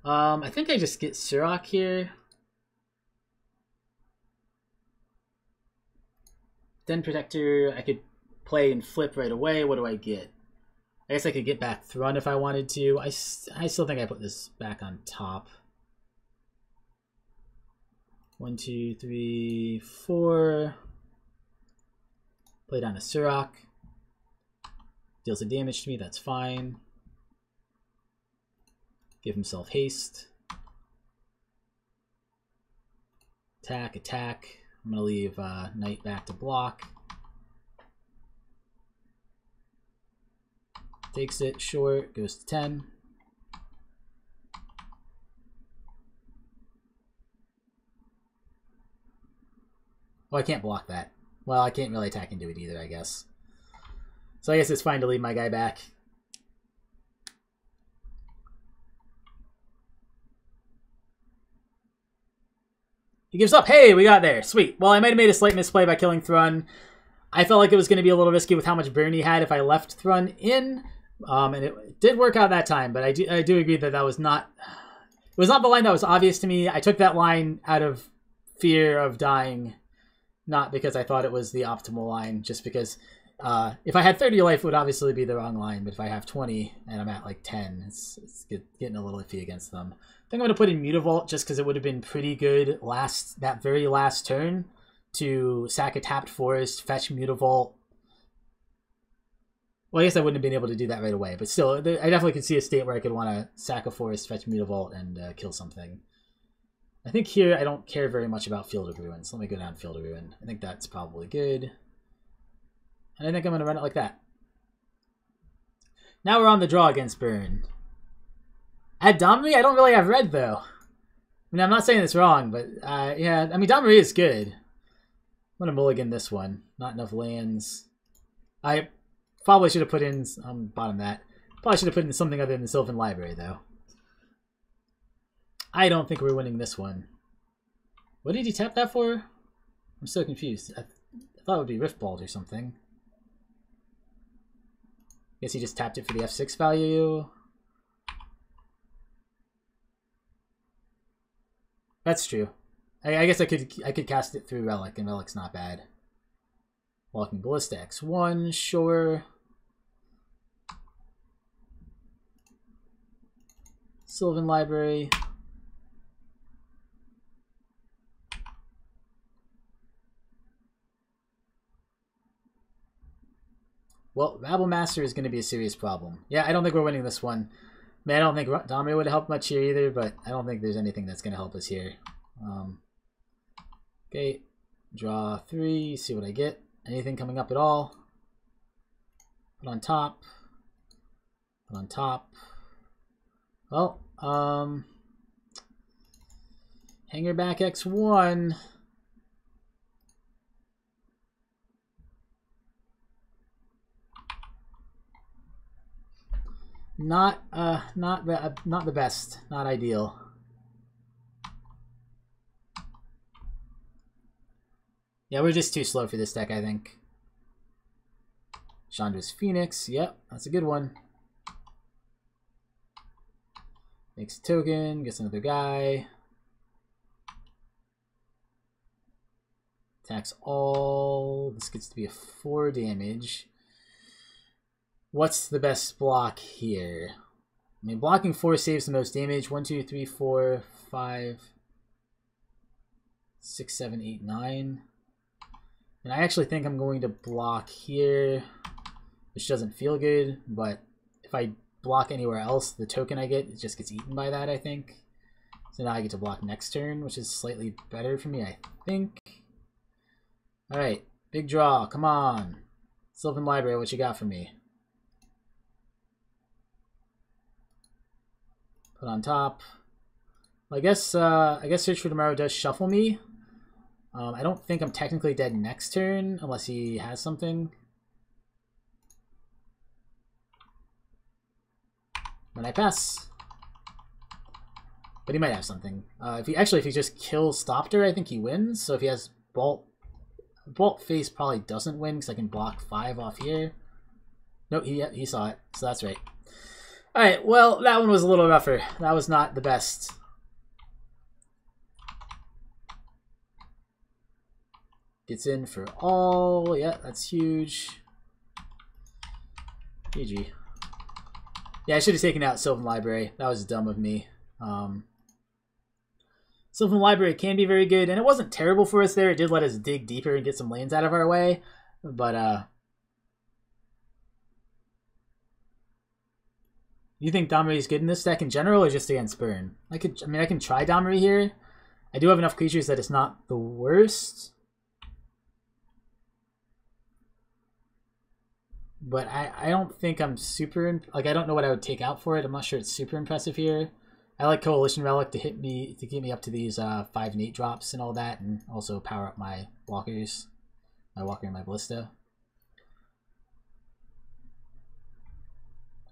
I think I just get Surok here. Den Protector, I could play and flip right away. What do I get? I guess I could get back Thrun if I wanted to. I still think I put this back on top. 1, 2, 3, 4. Play down a Surok. Deals a damage to me, that's fine. Give himself haste. Attack, attack. I'm going to leave Knight back to block. Takes it, short, goes to 10. Oh, I can't block that. Well, I can't really attack into it either, I guess. So I guess it's fine to leave my guy back. He gives up. Hey, we got there. Sweet. Well, I might have made a slight misplay by killing Thrun. I felt like it was going to be a little risky with how much burn he had if I left Thrun in. And it did work out that time, but I do agree that that was not... It was not the line that was obvious to me. I took that line out of fear of dying, not because I thought it was the optimal line, just because if I had 30 life, it would obviously be the wrong line, but if I have 20 and I'm at like 10, it's getting a little iffy against them. I think I'm going to put in Mutavault just because it would have been pretty good that very last turn to sack a tapped forest, fetch Mutavault. Well, I guess I wouldn't have been able to do that right away, but still, I definitely could see a state where I could want to sack a forest, fetch Mutavault, and kill something. I think here I don't care very much about Field of Ruin, so let me go down Field of Ruin. I think that's probably good. And I think I'm going to run it like that. Now we're on the draw against Burn. At Domri, I don't really have red, though. I mean, I'm not saying it's wrong, but yeah, I mean, Domri is good. gonna mulligan this one. Not enough lands. I probably should have put in bottom that. Probably should have put in something other than the Sylvan Library though. I don't think we're winning this one. What did he tap that for? I'm so confused. I thought it would be Rift Bolt or something. Guess he just tapped it for the F6 value. That's true. I guess I could cast it through Relic, and Relic's not bad. Walking Ballista X1, sure. Sylvan Library. Well, Rabble Master is going to be a serious problem. Yeah, I don't think we're winning this one. Man, I don't think Domri would have helped much here either, but I don't think there's anything that's going to help us here. Okay, draw 3, see what I get. Anything coming up at all? Put on top. Put on top. Well, Hanger back X1. Not the best. Not ideal. Yeah, we're just too slow for this deck, I think. Chandra's Phoenix. Yep, that's a good one. Makes a token, gets another guy. Attacks all. This gets to be a 4 damage. What's the best block here? I mean, blocking 4 saves the most damage. 1, 2, 3, 4, 5, 6, 7, 8, 9. And I actually think I'm going to block here, which doesn't feel good, but if I block anywhere else, the token I get, it just gets eaten by that, I think. So now I get to block next turn, which is slightly better for me, I think. Alright, big draw, come on. Sylvan Library, what you got for me? Put on top. Well, I guess Search for Tomorrow does shuffle me. I don't think I'm technically dead next turn unless he has something. Then I pass. But he might have something. If he just kills Stopter, I think he wins. So if he has Bolt Face probably doesn't win because I can block 5 off here. Nope, he saw it, so that's right. Alright, well, that one was a little rougher. That was not the best. Gets in for all. Yeah, that's huge. GG. Yeah, I should have taken out Sylvan Library. That was dumb of me. Sylvan Library can be very good, and it wasn't terrible for us there. It did let us dig deeper and get some lands out of our way. But, you think Domri is good in this deck in general, or just against Burn? I can try Domri here. I do have enough creatures that it's not the worst. But I don't think I'm super... I don't know what I would take out for it. I'm not sure it's super impressive here. I like Coalition Relic to get me up to these 5 and 8 drops and all that, and also power up my walkers. My walker and my ballista.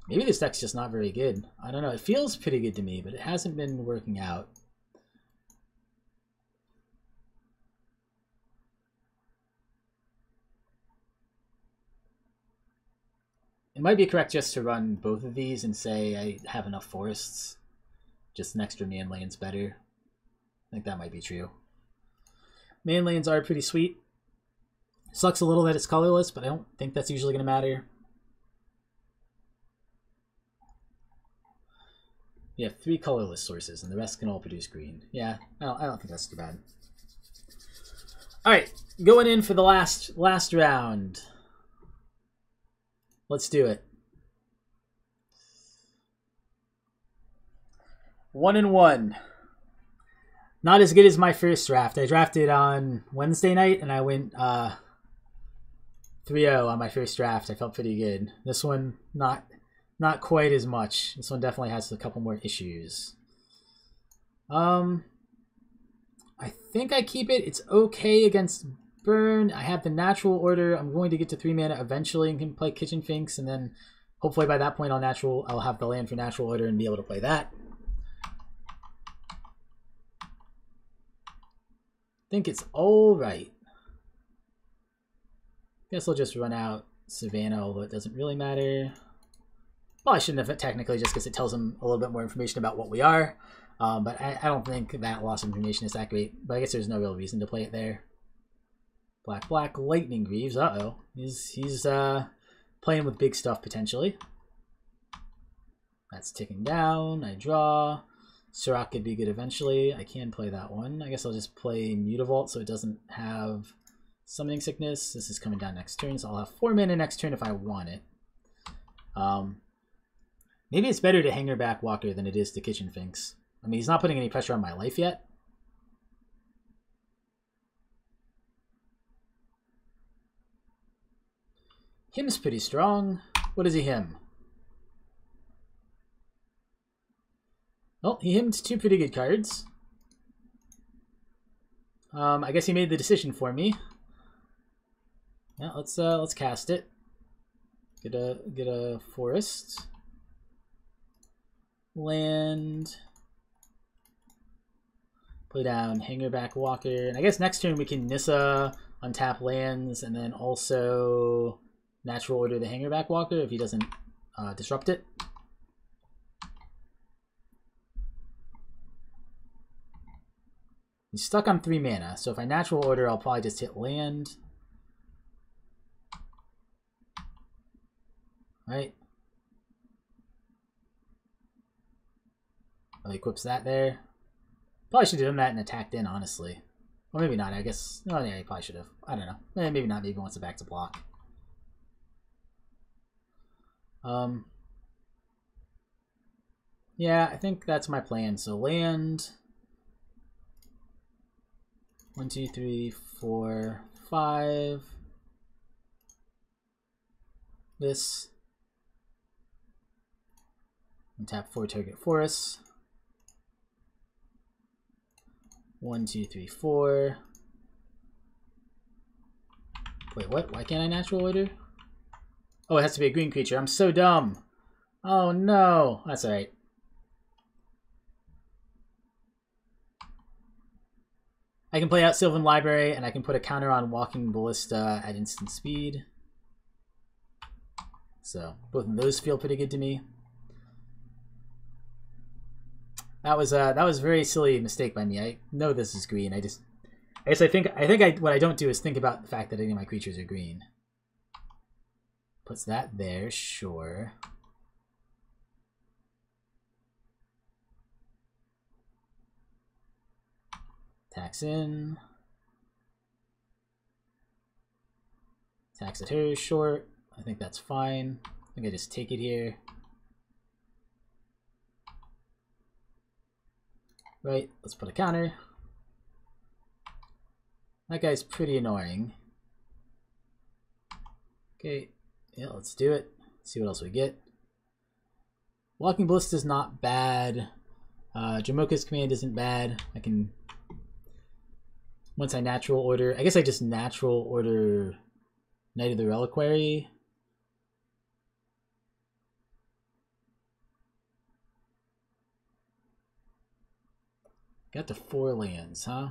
Maybe this deck's just not very good. I don't know. It feels pretty good to me, but it hasn't been working out. It might be correct just to run both of these and say I have enough forests. Just an extra man lane's better. I think that might be true. Man lanes are pretty sweet. Sucks a little that it's colorless, but I don't think that's usually going to matter. We have 3 colorless sources, and the rest can all produce green. Yeah, I don't think that's too bad. All right, going in for the last round. Let's do it. 1-1. Not as good as my first draft. I drafted on Wednesday night, and I went 3-0 on my first draft. I felt pretty good. This one, not quite as much. This one definitely has a couple more issues. I think I keep it. It's okay against burned. I have the natural order. I'm going to get to 3 mana eventually and can play Kitchen Finks, and then hopefully by that point I'll have the land for natural order and be able to play that. I think it's all right. Guess I'll just run out Savannah, although it doesn't really matter. Well, I shouldn't have technically, just because it tells them a little bit more information about what we are. But I don't think that loss of information is that great. But I guess there's no real reason to play it there. Black, Lightning Greaves. Uh-oh. He's playing with big stuff, potentially. That's ticking down. I draw. Sirach could be good eventually. I can play that one. I guess I'll just play Mutavault so it doesn't have Summoning Sickness. This is coming down next turn, so I'll have 4 mana next turn if I want it. Maybe it's better to Hangerback Walker than it is to Kitchen Finks. I mean, he's not putting any pressure on my life yet. Hymn's pretty strong. What is he hymn? Well, he hymned 2 pretty good cards. I guess he made the decision for me. Yeah, let's cast it. Get a forest. Land. Play down Hangerback Walker. And I guess next turn we can Nissa, untap lands, and then also natural order the Hangerback Walker if he doesn't disrupt it. He's stuck on 3 mana, so if I natural order, I'll probably just hit land. Right. Oh, he equips that there. Probably should have done that and attacked in, honestly. Or maybe not, I guess. Oh, yeah, he probably should have. I don't know. Maybe not. Maybe he wants it back to block. Yeah, I think that's my plan. So land. 1, 2, 3, 4, 5. This. And tap 4 target forests. 1, 2, 3, 4. Wait, what? Why can't I natural order? Oh, it has to be a green creature. I'm so dumb. Oh no. That's alright. I can play out Sylvan Library, and I can put a counter on Walking Ballista at instant speed. So, both of those feel pretty good to me. That was a very silly mistake by me. I know this is green. What I don't do is think about the fact that any of my creatures are green. Puts that there, sure. Tax in. Tax at her, short. I think that's fine. I think I just take it here. Right, let's put a counter. That guy's pretty annoying. Okay, yeah, let's do it. See what else we get. Walking Ballista is not bad. Jamoka's command isn't bad. I can... Once I natural order... I guess I just natural order Knight of the Reliquary. Got the 4 lands, huh?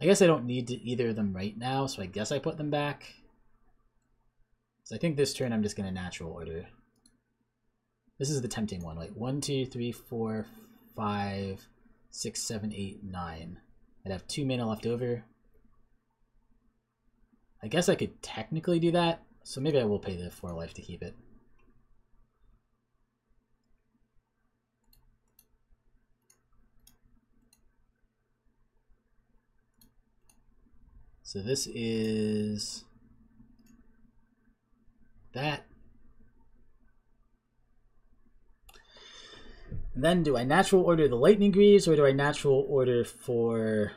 I guess I don't need to either of them right now, so I guess I put them back. So I think this turn I'm just going to natural order. This is the tempting one. Like 1, 2, 3, 4, 5, 6, 7, 8, 9. I'd have 2 mana left over. I guess I could technically do that, so maybe I will pay the 4 life to keep it. So this is that. And then do I natural order the Lightning Greaves, or do I natural order for...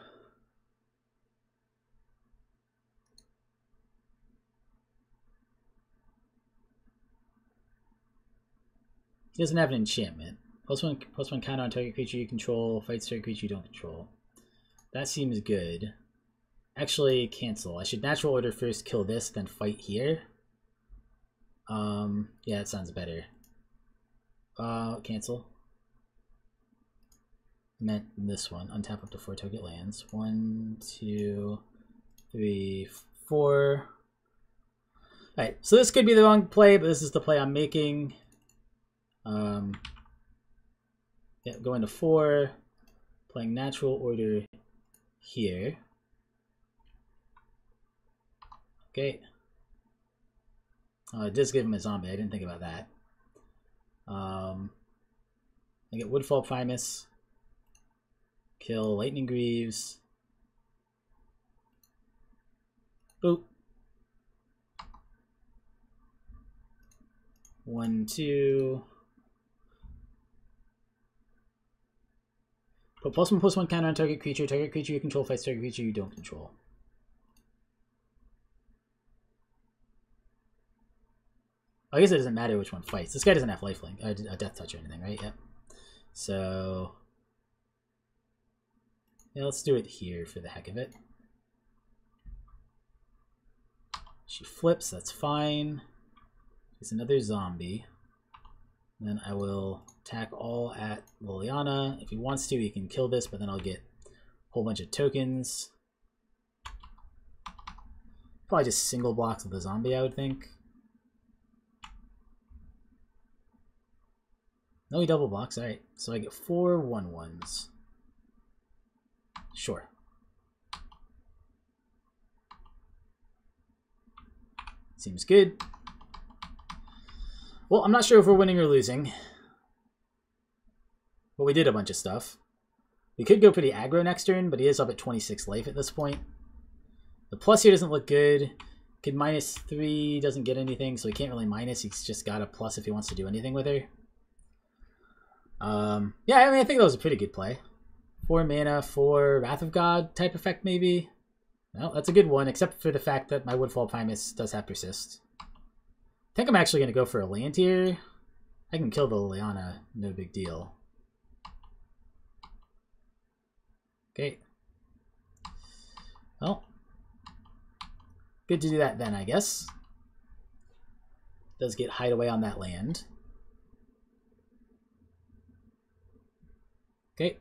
He doesn't have an enchantment. +1 counter on target creature you control, fights target creature you don't control. That seems good. Actually, cancel. I should natural order first, kill this, then fight here. Yeah, that sounds better. Cancel. Meant this one. Untap up to 4 target lands. 1, 2, 3, 4. Alright, so this could be the wrong play, but this is the play I'm making. Yeah, going to 4. Playing natural order here. Okay. It does give him a zombie. I didn't think about that. I get Woodfall Primus. Kill Lightning Greaves. Boop. 1, 2. Put +1/+1 counter on target creature. Target creature you control fights target creature you don't control. I guess it doesn't matter which one fights. This guy doesn't have lifelink, a death touch or anything, right? Yep. So yeah, let's do it here for the heck of it. She flips, that's fine. There's another zombie. And then I will attack all at Liliana. If he wants to, he can kill this, but then I'll get a whole bunch of tokens. Probably just single blocks with the zombie, I would think. No, he double blocks. Alright, so I get 4 1/1s. Sure. Seems good. Well, I'm not sure if we're winning or losing. But we did a bunch of stuff. We could go pretty aggro next turn, but he is up at 26 life at this point. The plus here doesn't look good. Could -3, doesn't get anything, so he can't really minus. He's just got a plus if he wants to do anything with her. Yeah, I mean, I think that was a pretty good play. 4 mana for Wrath of God type effect, maybe. No, that's a good one, except for the fact that my Woodfall Primus does have persist. I think I'm actually going to go for a land here. I can kill the Liliana, no big deal. Okay. Well, good to do that then, I guess. Does get Hideaway on that land. Okay.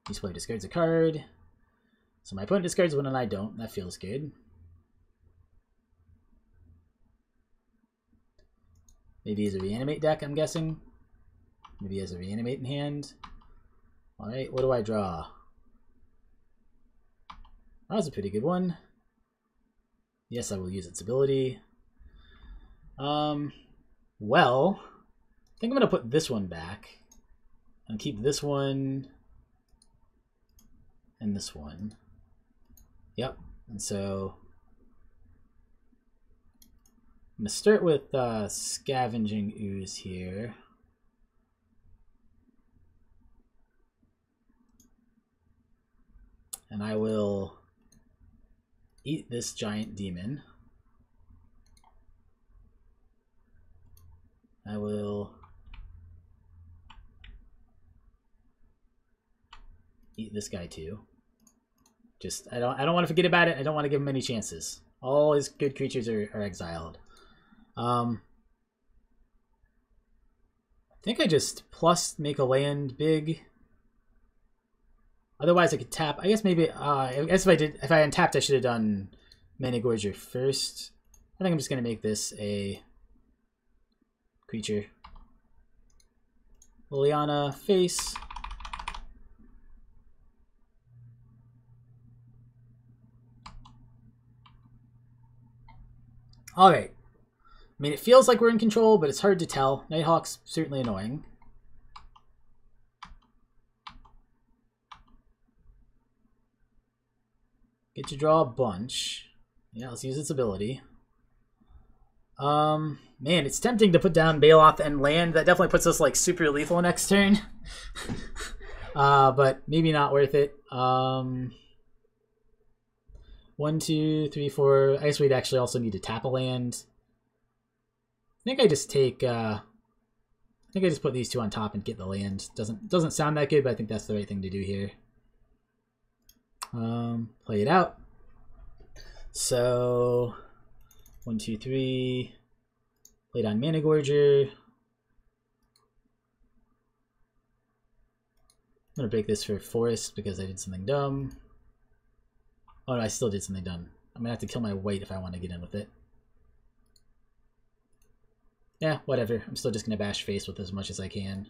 Each player discards a card. So my opponent discards one and I don't. That feels good. Maybe he has a reanimate deck, I'm guessing. Maybe he has a reanimate in hand. Alright, what do I draw? That was a pretty good one. Yes, I will use its ability. Well, I think I'm going to put this one back. And keep this one and this one. Yep. And so I'm going to start with Scavenging Ooze here. And I will eat this giant demon. I will eat this guy too. Just I don't want to forget about it. I don't want to give him any chances. All his good creatures are exiled. I think I just plus make a land big. Otherwise I could tap. I guess maybe I guess if I untapped I should have done Mana Gorger first. I think I'm just gonna make this a creature. Liliana face. Alright. I mean, it feels like we're in control, but it's hard to tell. Nighthawk's certainly annoying. Get to draw a bunch. Yeah, let's use its ability. Man, it's tempting to put down Baloth and land. That definitely puts us like super lethal next turn. But maybe not worth it. 1, 2, 3, 4. I guess we'd actually also need to tap a land. I think I just take. I think I just put these two on top and get the land. Doesn't sound that good, but I think that's the right thing to do here. Play it out. So 1, 2, 3. Play down Mana Gorger. I'm gonna break this for Forest because I did something dumb. Oh no, I still did something dumb. I'm gonna have to kill my white if I want to get in with it. Yeah, whatever. I'm still just gonna bash face with as much as I can.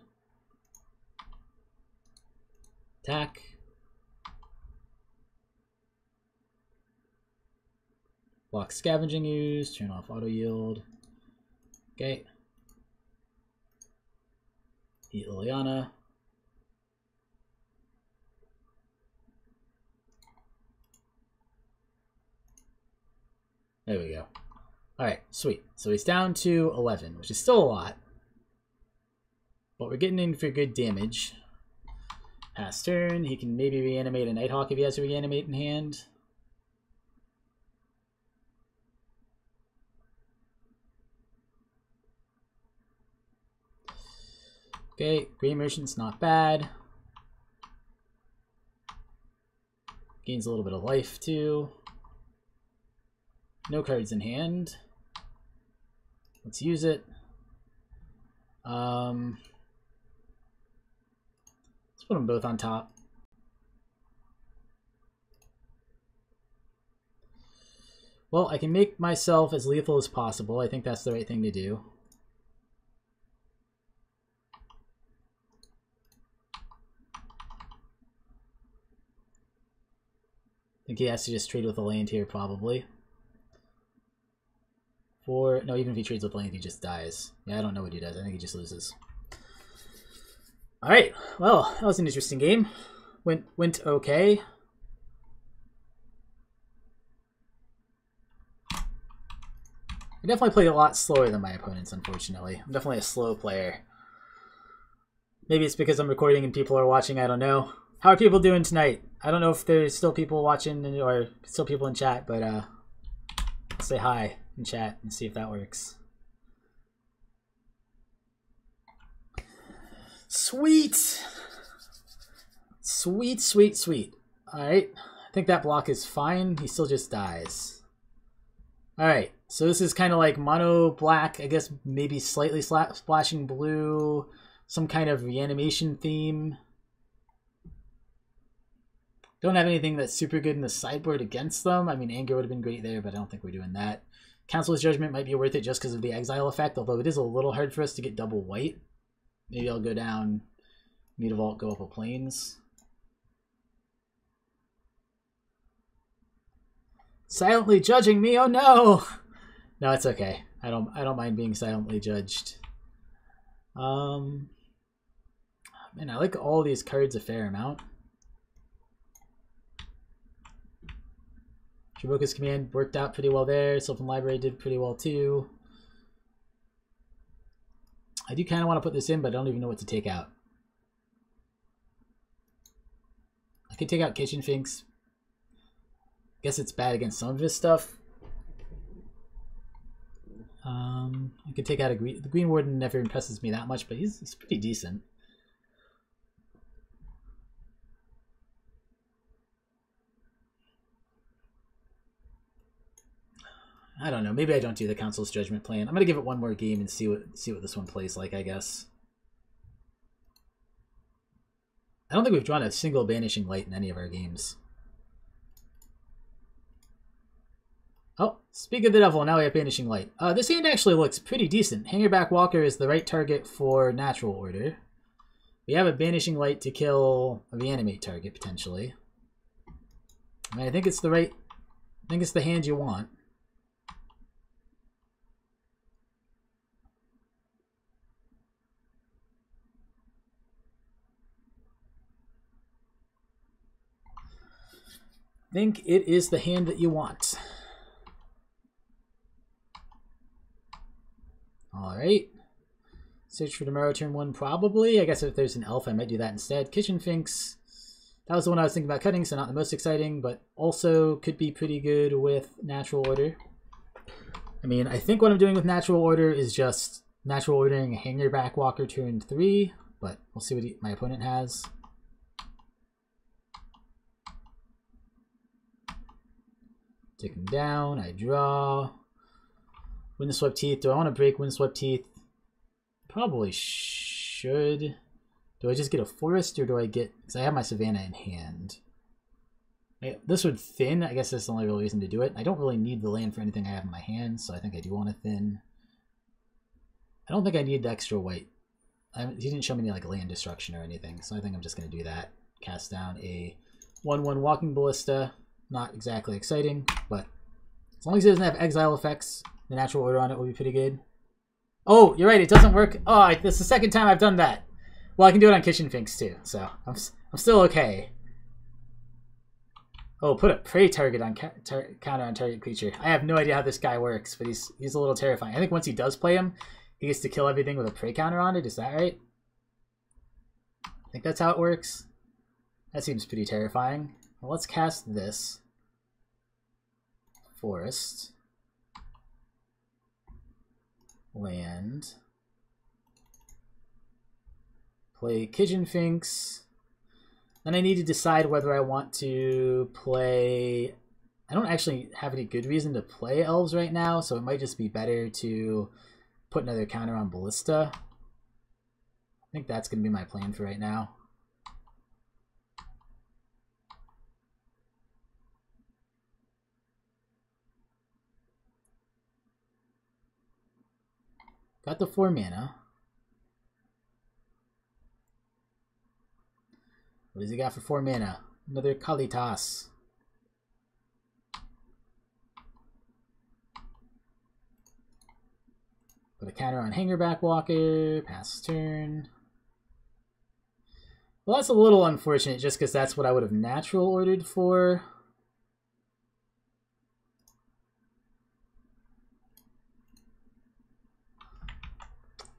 Attack. Block Scavenging Ooze, turn off Auto Yield. Okay. Eat Liliana. There we go. Alright, sweet. So he's down to 11, which is still a lot. But we're getting in for good damage. Pass turn. He can maybe reanimate a Nighthawk if he has a reanimate in hand. Okay, Grey Merchant's not bad. Gains a little bit of life too. No cards in hand. Let's use it. Let's put them both on top. Well, I can make myself as lethal as possible. I think that's the right thing to do. I think he has to just trade with a land here, probably. No, even if he trades with land, he just dies. Yeah, I don't know what he does. I think he just loses. Alright, well, that was an interesting game. Went okay. I definitely played a lot slower than my opponents, unfortunately. I'm definitely a slow player. Maybe it's because I'm recording and people are watching, I don't know. How are people doing tonight? I don't know if there's still people watching or still people in chat, but say hi in chat and see if that works. Sweet! Sweet, sweet, sweet. Alright, I think that block is fine. He still just dies. Alright, so this is kind of like mono black, I guess maybe slightly splashing blue, some kind of reanimation theme. Don't have anything that's super good in the sideboard against them. I mean, Anger would have been great there, but I don't think we're doing that. Council's Judgment might be worth it just because of the exile effect, although it is a little hard for us to get double white. Maybe I'll go down, Mutavault, go up a Plains. Silently judging me, oh no! No, it's okay. I don't mind being silently judged. Man, I like all these cards a fair amount. Shiboka's Command worked out pretty well there. Sylvan Library did pretty well too. I do kind of want to put this in, but I don't even know what to take out. I could take out Kitchen Finks. Guess it's bad against some of his stuff. I could take out the Green Warden never impresses me that much, but he's pretty decent. I don't know. Maybe I don't do the Council's Judgment plan. I'm gonna give it one more game and see what this one plays like, I guess. I don't think we've drawn a single Banishing Light in any of our games. Oh, speak of the devil, now we have Banishing Light. This hand actually looks pretty decent. Hangerback Walker is the right target for Natural Order. We have a Banishing Light to kill a Reanimate target, potentially. I mean, I think it's the hand you want. I think it is the hand that you want. Alright. Search for Tomorrow turn 1, probably. I guess if there's an elf, I might do that instead. Kitchen Finks. That was the one I was thinking about cutting, so not the most exciting, but also could be pretty good with Natural Order. I mean, I think what I'm doing with Natural Order is just Natural Ordering Hangerback Walker turn 3, but we'll see what my opponent has. Ticking down, I draw. Windswept Teeth. Do I want to break Windswept Teeth? Probably should. Do I just get a forest or do I get... Because I have my Savannah in hand. This would thin. I guess that's the only real reason to do it. I don't really need the land for anything I have in my hand, so I think I do want to thin. I don't think I need the extra white. He didn't show me any like land destruction or anything, so I think I'm just going to do that. Cast down a 1/1 Walking Ballista. Not exactly exciting, but as long as it doesn't have exile effects, the natural order on it will be pretty good. Oh, you're right, it doesn't work. Oh, this is the second time I've done that. Well, I can do it on Kitchen Finks too, so I'm still okay. Oh, put a prey target on counter on target creature. I have no idea how this guy works, but he's a little terrifying. I think once he does play him, he gets to kill everything with a prey counter on it. Is that right? I think that's how it works. That seems pretty terrifying. Well, let's cast this. Forest. Land. Play Kitchen Finks. Then I need to decide whether I want to play... I don't actually have any good reason to play elves right now, so it might just be better to put another counter on Ballista. I think that's going to be my plan for right now. Got the 4 mana. What does he got for 4 mana? Another Kalitas. Put a counter on Hangerback Walker. Pass turn. Well, that's a little unfortunate just because that's what I would have natural ordered for.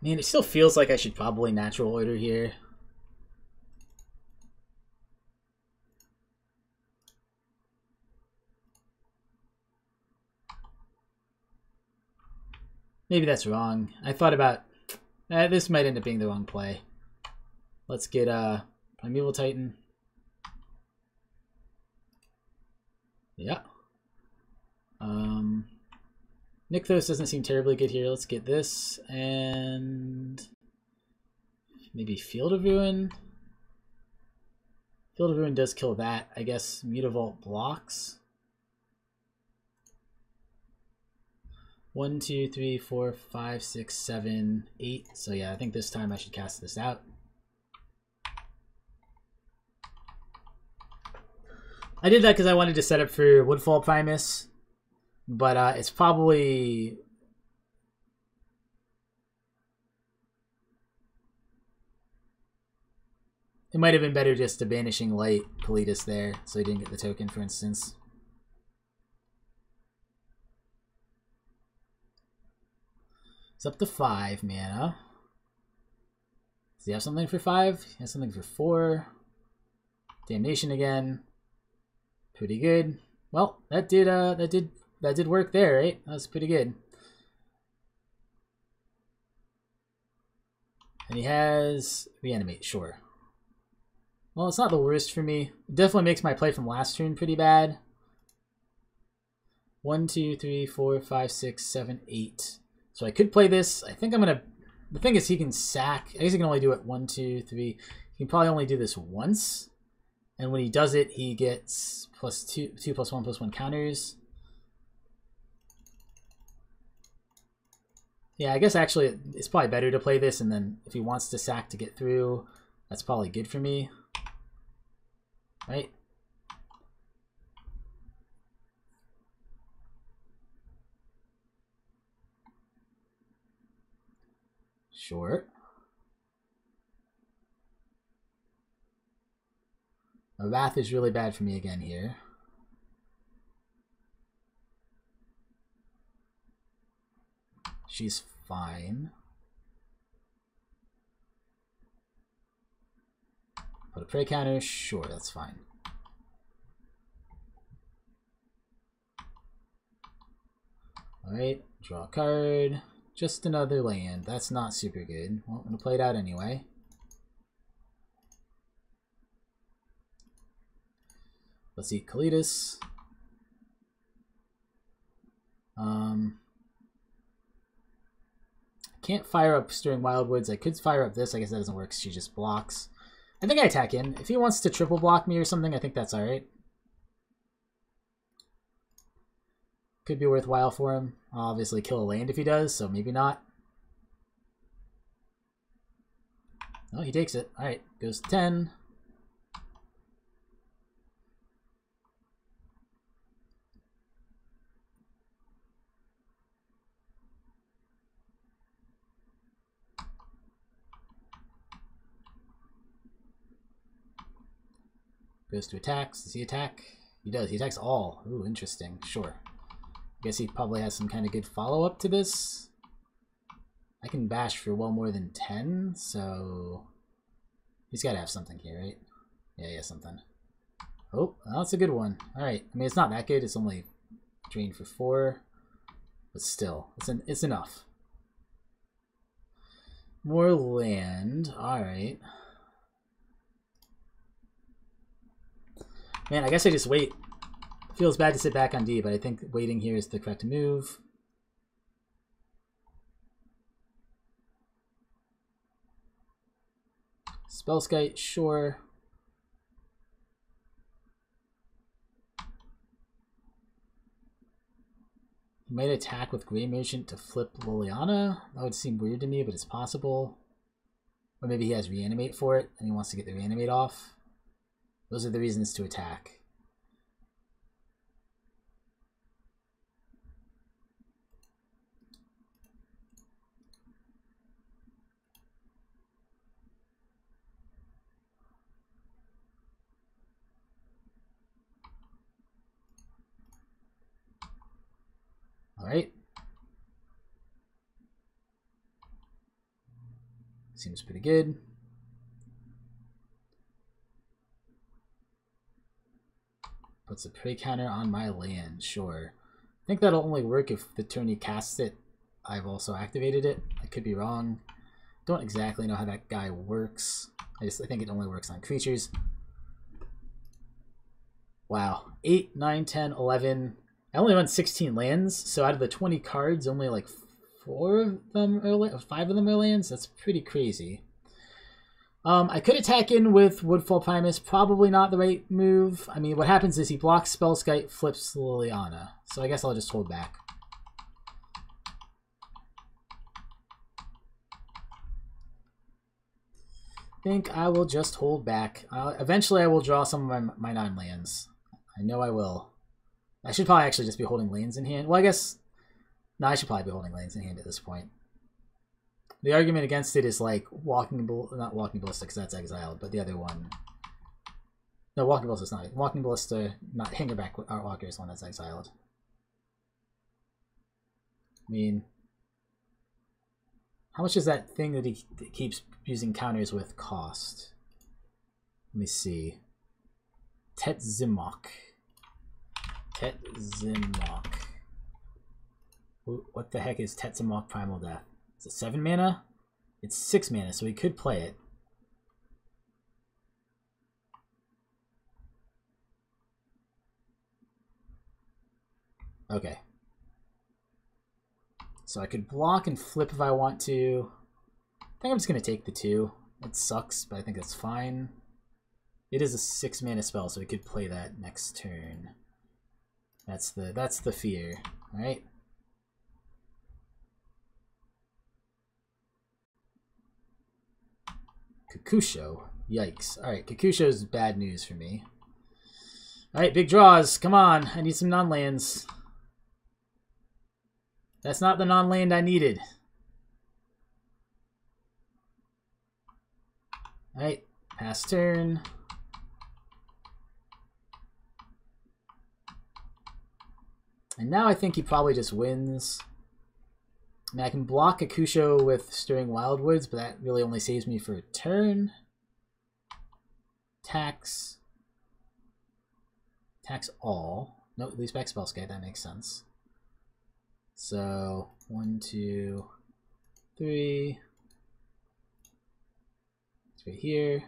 Man, it still feels like I should probably natural order here. Maybe that's wrong. I thought about... this might end up being the wrong play. Let's get Primeval Titan. Yeah. Nykthos doesn't seem terribly good here. Let's get this and maybe Field of Ruin. Field of Ruin does kill that. I guess Mutavault blocks. 1, 2, 3, 4, 5, 6, 7, 8. So yeah, I think this time I should cast this out. I did that because I wanted to set up for Woodfall Primus, but it's probably... It might have been better just to Banishing Light Kalitas there, so he didn't get the token, for instance. It's up to 5 mana. Does he have something for 5? He has something for 4. Damnation again. Pretty good. Well, that did work there, right? That was pretty good. And he has Reanimate, sure. Well, it's not the worst for me. It definitely makes my play from last turn pretty bad. 1, 2, 3, 4, 5, 6, 7, 8. So I could play this. I think I'm going to... The thing is he can sack... I guess he can only do it 1, 2, 3. He can probably only do this once. And when he does it, he gets +2, 2 +1 +1 counters. Yeah, I guess actually it's probably better to play this, and then if he wants to sack to get through, that's probably good for me. Right? Sure. A Wrath is really bad for me again here. She's fine. Put a prey counter, sure, that's fine. Alright, draw a card. Just another land. That's not super good. Well, I'm going to play it out anyway. Let's eat Kalitas. can't fire up Stirring Wildwoods. I could fire up this. I guess that doesn't work. She just blocks. I think I attack in. If he wants to triple block me or something, I think that's alright. Could be worthwhile for him. I'll obviously kill a land if he does, so maybe not. Oh, he takes it. Alright, goes to 10. Goes to attacks. Does he attack? He does. He attacks all. Ooh, interesting. Sure. I guess he probably has some kind of good follow-up to this. I can bash for well more than 10, so... He's got to have something here, right? Yeah, he has something. Oh, well, that's a good one. Alright. I mean, it's not that good. It's only drained for 4. But still, it's enough. More land. Alright. Man, I guess I just wait. Feels bad to sit back on D, but I think waiting here is the correct move. Spellskite, sure. He might attack with Grey Merchant to flip Liliana. That would seem weird to me, but it's possible. Or maybe he has Reanimate for it, and he wants to get the Reanimate off. Those are the reasons to attack. All right. Seems pretty good. Puts a prey counter on my land, sure. I think that'll only work if the turn he casts it, I've also activated it. I could be wrong. Don't exactly know how that guy works. I think it only works on creatures. Wow. 8, 9, 10, 11. I only run 16 lands, so out of the 20 cards, only like 4 of them are 5 of them are lands. That's pretty crazy. I could attack in with Woodfall Primus. Probably not the right move. I mean, what happens is he blocks Spellskite, flips Liliana. So I guess I'll just hold back. I think I will just hold back. Eventually I will draw some of my non-lands. I know I will. I should probably actually just be holding lands in hand. Well, I guess... No, I should probably be holding lands in hand at this point. The argument against it is like not Walking Ballista because that's exiled, but the other one. No, Walking Ballista is not. Walking Ballista, not Hangerback Artwalker is one that's exiled. I mean, how much is that thing that he keeps using counters with cost? Let me see. Tetzimok. Tetzimok. What the heck is Tetzimok Primal Death? Is it 7 mana? It's 6 mana, so we could play it. Okay. So I could block and flip if I want to. I think I'm just going to take the 2. It sucks, but I think that's fine. It is a 6 mana spell, so we could play that next turn. That's the fear, right? Kakusho. Yikes. Alright, Kakusho's bad news for me. Alright, big draws. Come on. I need some non-lands. That's not the non-land I needed. Alright, pass turn. And now I think he probably just wins. I mean, I can block Kakusho with Stirring Wildwoods, but that really only saves me for a turn. Tax. Tax all. No, at least back Spellskite, that makes sense. So, 1, 2, 3. It's right here.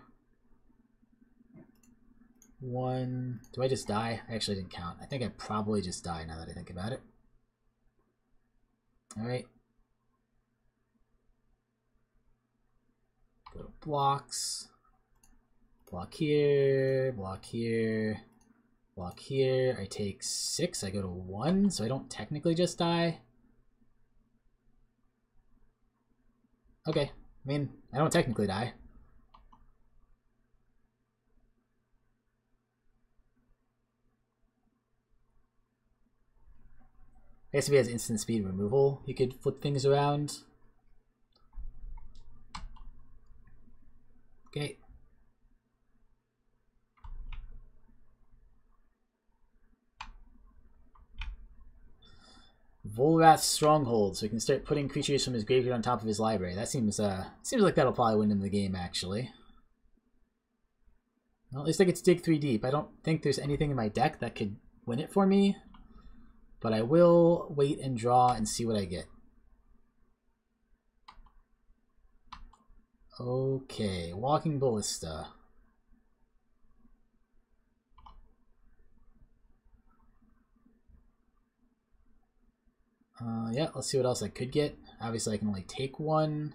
1. Do I just die? I actually didn't count. I think I probably just die now that I think about it. Alright. Go to blocks. Block here, block here, block here. I take 6, I go to 1, so I don't technically just die. Okay, I mean, I don't technically die. I guess if he has instant speed removal, he could flip things around. Okay. Volrath's Stronghold, so he can start putting creatures from his graveyard on top of his library. That seems like that'll probably win him the game, actually. Well, at least I get to dig 3 deep. I don't think there's anything in my deck that could win it for me, but I will wait and draw and see what I get. Okay, Walking Ballista. Yeah, let's see what else I could get. Obviously, I can only take 1.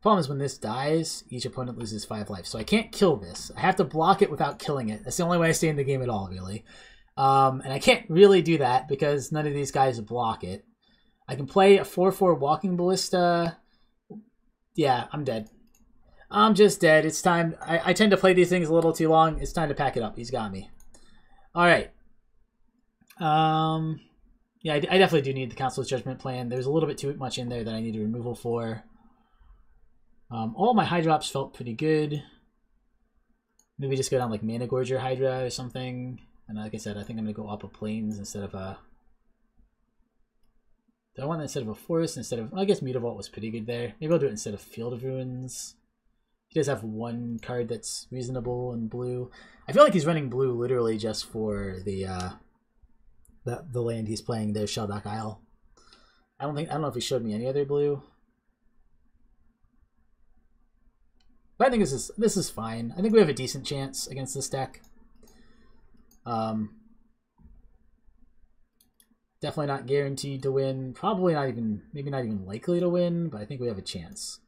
Problem is, when this dies, each opponent loses 5 life. So I can't kill this. I have to block it without killing it. That's the only way I stay in the game at all, really. And I can't really do that because none of these guys block it. I can play a 4/4 Walking Ballista. Yeah, I'm dead. I'm just dead. It's time. I tend to play these things a little too long. It's time to pack it up. He's got me. All right. Yeah, I definitely do need the Council's Judgment plan. There's a little bit too much in there that I need a removal for. All my Hydrops felt pretty good. Maybe just go down like Mana Gorger Hydra or something. And like I said, I think I'm going to go up a Plains instead of a... Do I want that instead of a Forest? Instead of... Well, I guess Mutavault was pretty good there. Maybe I'll do it instead of Field of Ruins. He does have 1 card that's reasonable in blue. I feel like he's running blue literally just for the land he's playing there, Shelldock Isle. I don't know if he showed me any other blue. But I think this is fine. I think we have a decent chance against this deck. Definitely not guaranteed to win. Probably not even, maybe not even likely to win, but I think we have a chance.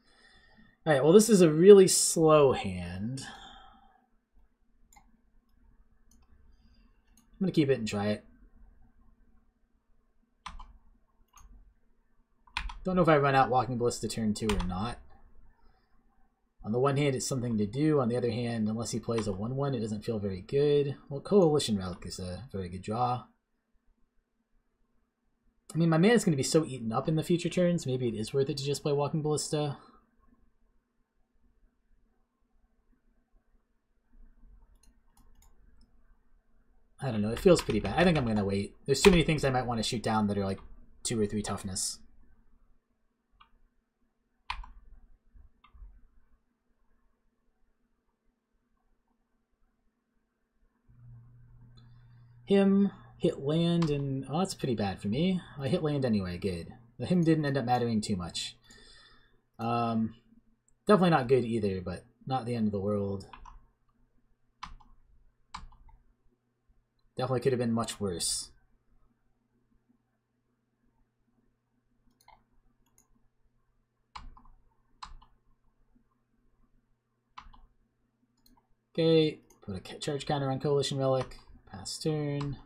All right, well, this is a really slow hand. I'm going to keep it and try it. Don't know if I run out Walking Ballista turn 2 or not. On the one hand, it's something to do. On the other hand, unless he plays a 1/1, it doesn't feel very good. Well, Coalition Relic is a very good draw. I mean, my mana is going to be so eaten up in the future turns. Maybe it is worth it to just play Walking Ballista. I don't know. It feels pretty bad. I think I'm going to wait. There's too many things I might want to shoot down that are like 2 or 3 toughness. Him, hit land, and... Oh, that's pretty bad for me. I hit land anyway, good. The him didn't end up mattering too much. Definitely not good either, but not the end of the world. Definitely could have been much worse. Okay, put a charge counter on Coalition Relic. Pass turn.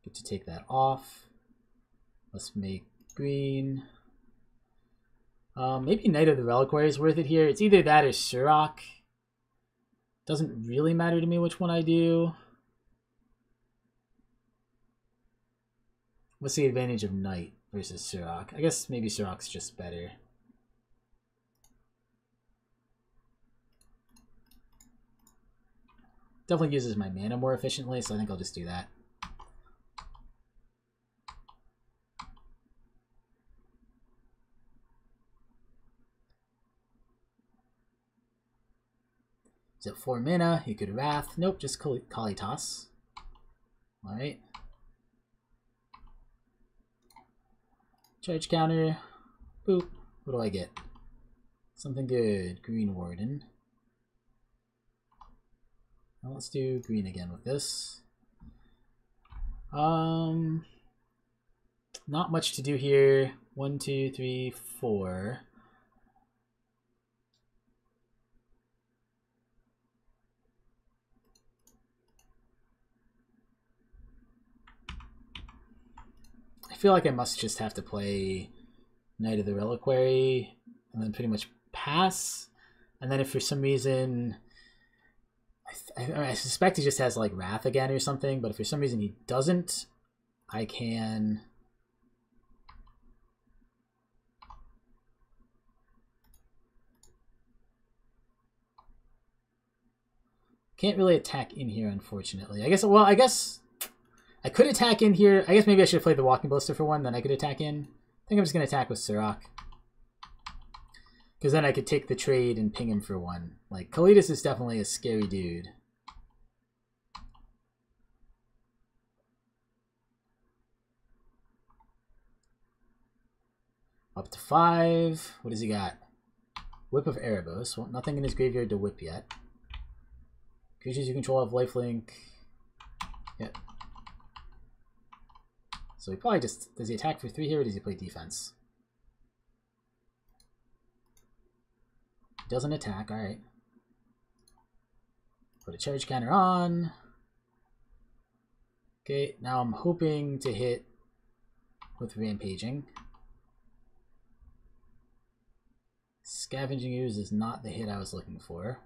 Get to take that off. Let's make green. Maybe Knight of the Reliquary is worth it here. It's either that or Surok. Doesn't really matter to me which one I do. What's the advantage of Knight versus Surok? I guess maybe Surok's just better. Definitely uses my mana more efficiently, so I think I'll just do that. Is it 4 mana? You could Wrath. Nope, just Kalitas. Alright. Charge counter. Boop. What do I get? Something good. Green Warden. Well, let's do green again with this. Not much to do here. 1, 2, 3, 4. I feel like I must just have to play Knight of the Reliquary and then pretty much pass. And then if for some reason, I suspect he just has like Wrath again or something, but if for some reason he doesn't, I can... Can't really attack in here, unfortunately. I guess I could attack in here. I guess maybe I should have played the Walking Ballista for one, then I could attack in. I think I'm just going to attack with Sirach. Because then I could take the trade and ping him for one. Like, Kalidas is definitely a scary dude. Up to 5. What does he got? Whip of Erebos. Well, nothing in his graveyard to whip yet. Creatures you control have lifelink. Yep. So he probably just... Does he attack for 3 here, or does he play defense? He doesn't attack, alright. Put a charge counter on. Okay, now I'm hoping to hit with Rampaging. Scavenging Ooze is not the hit I was looking for.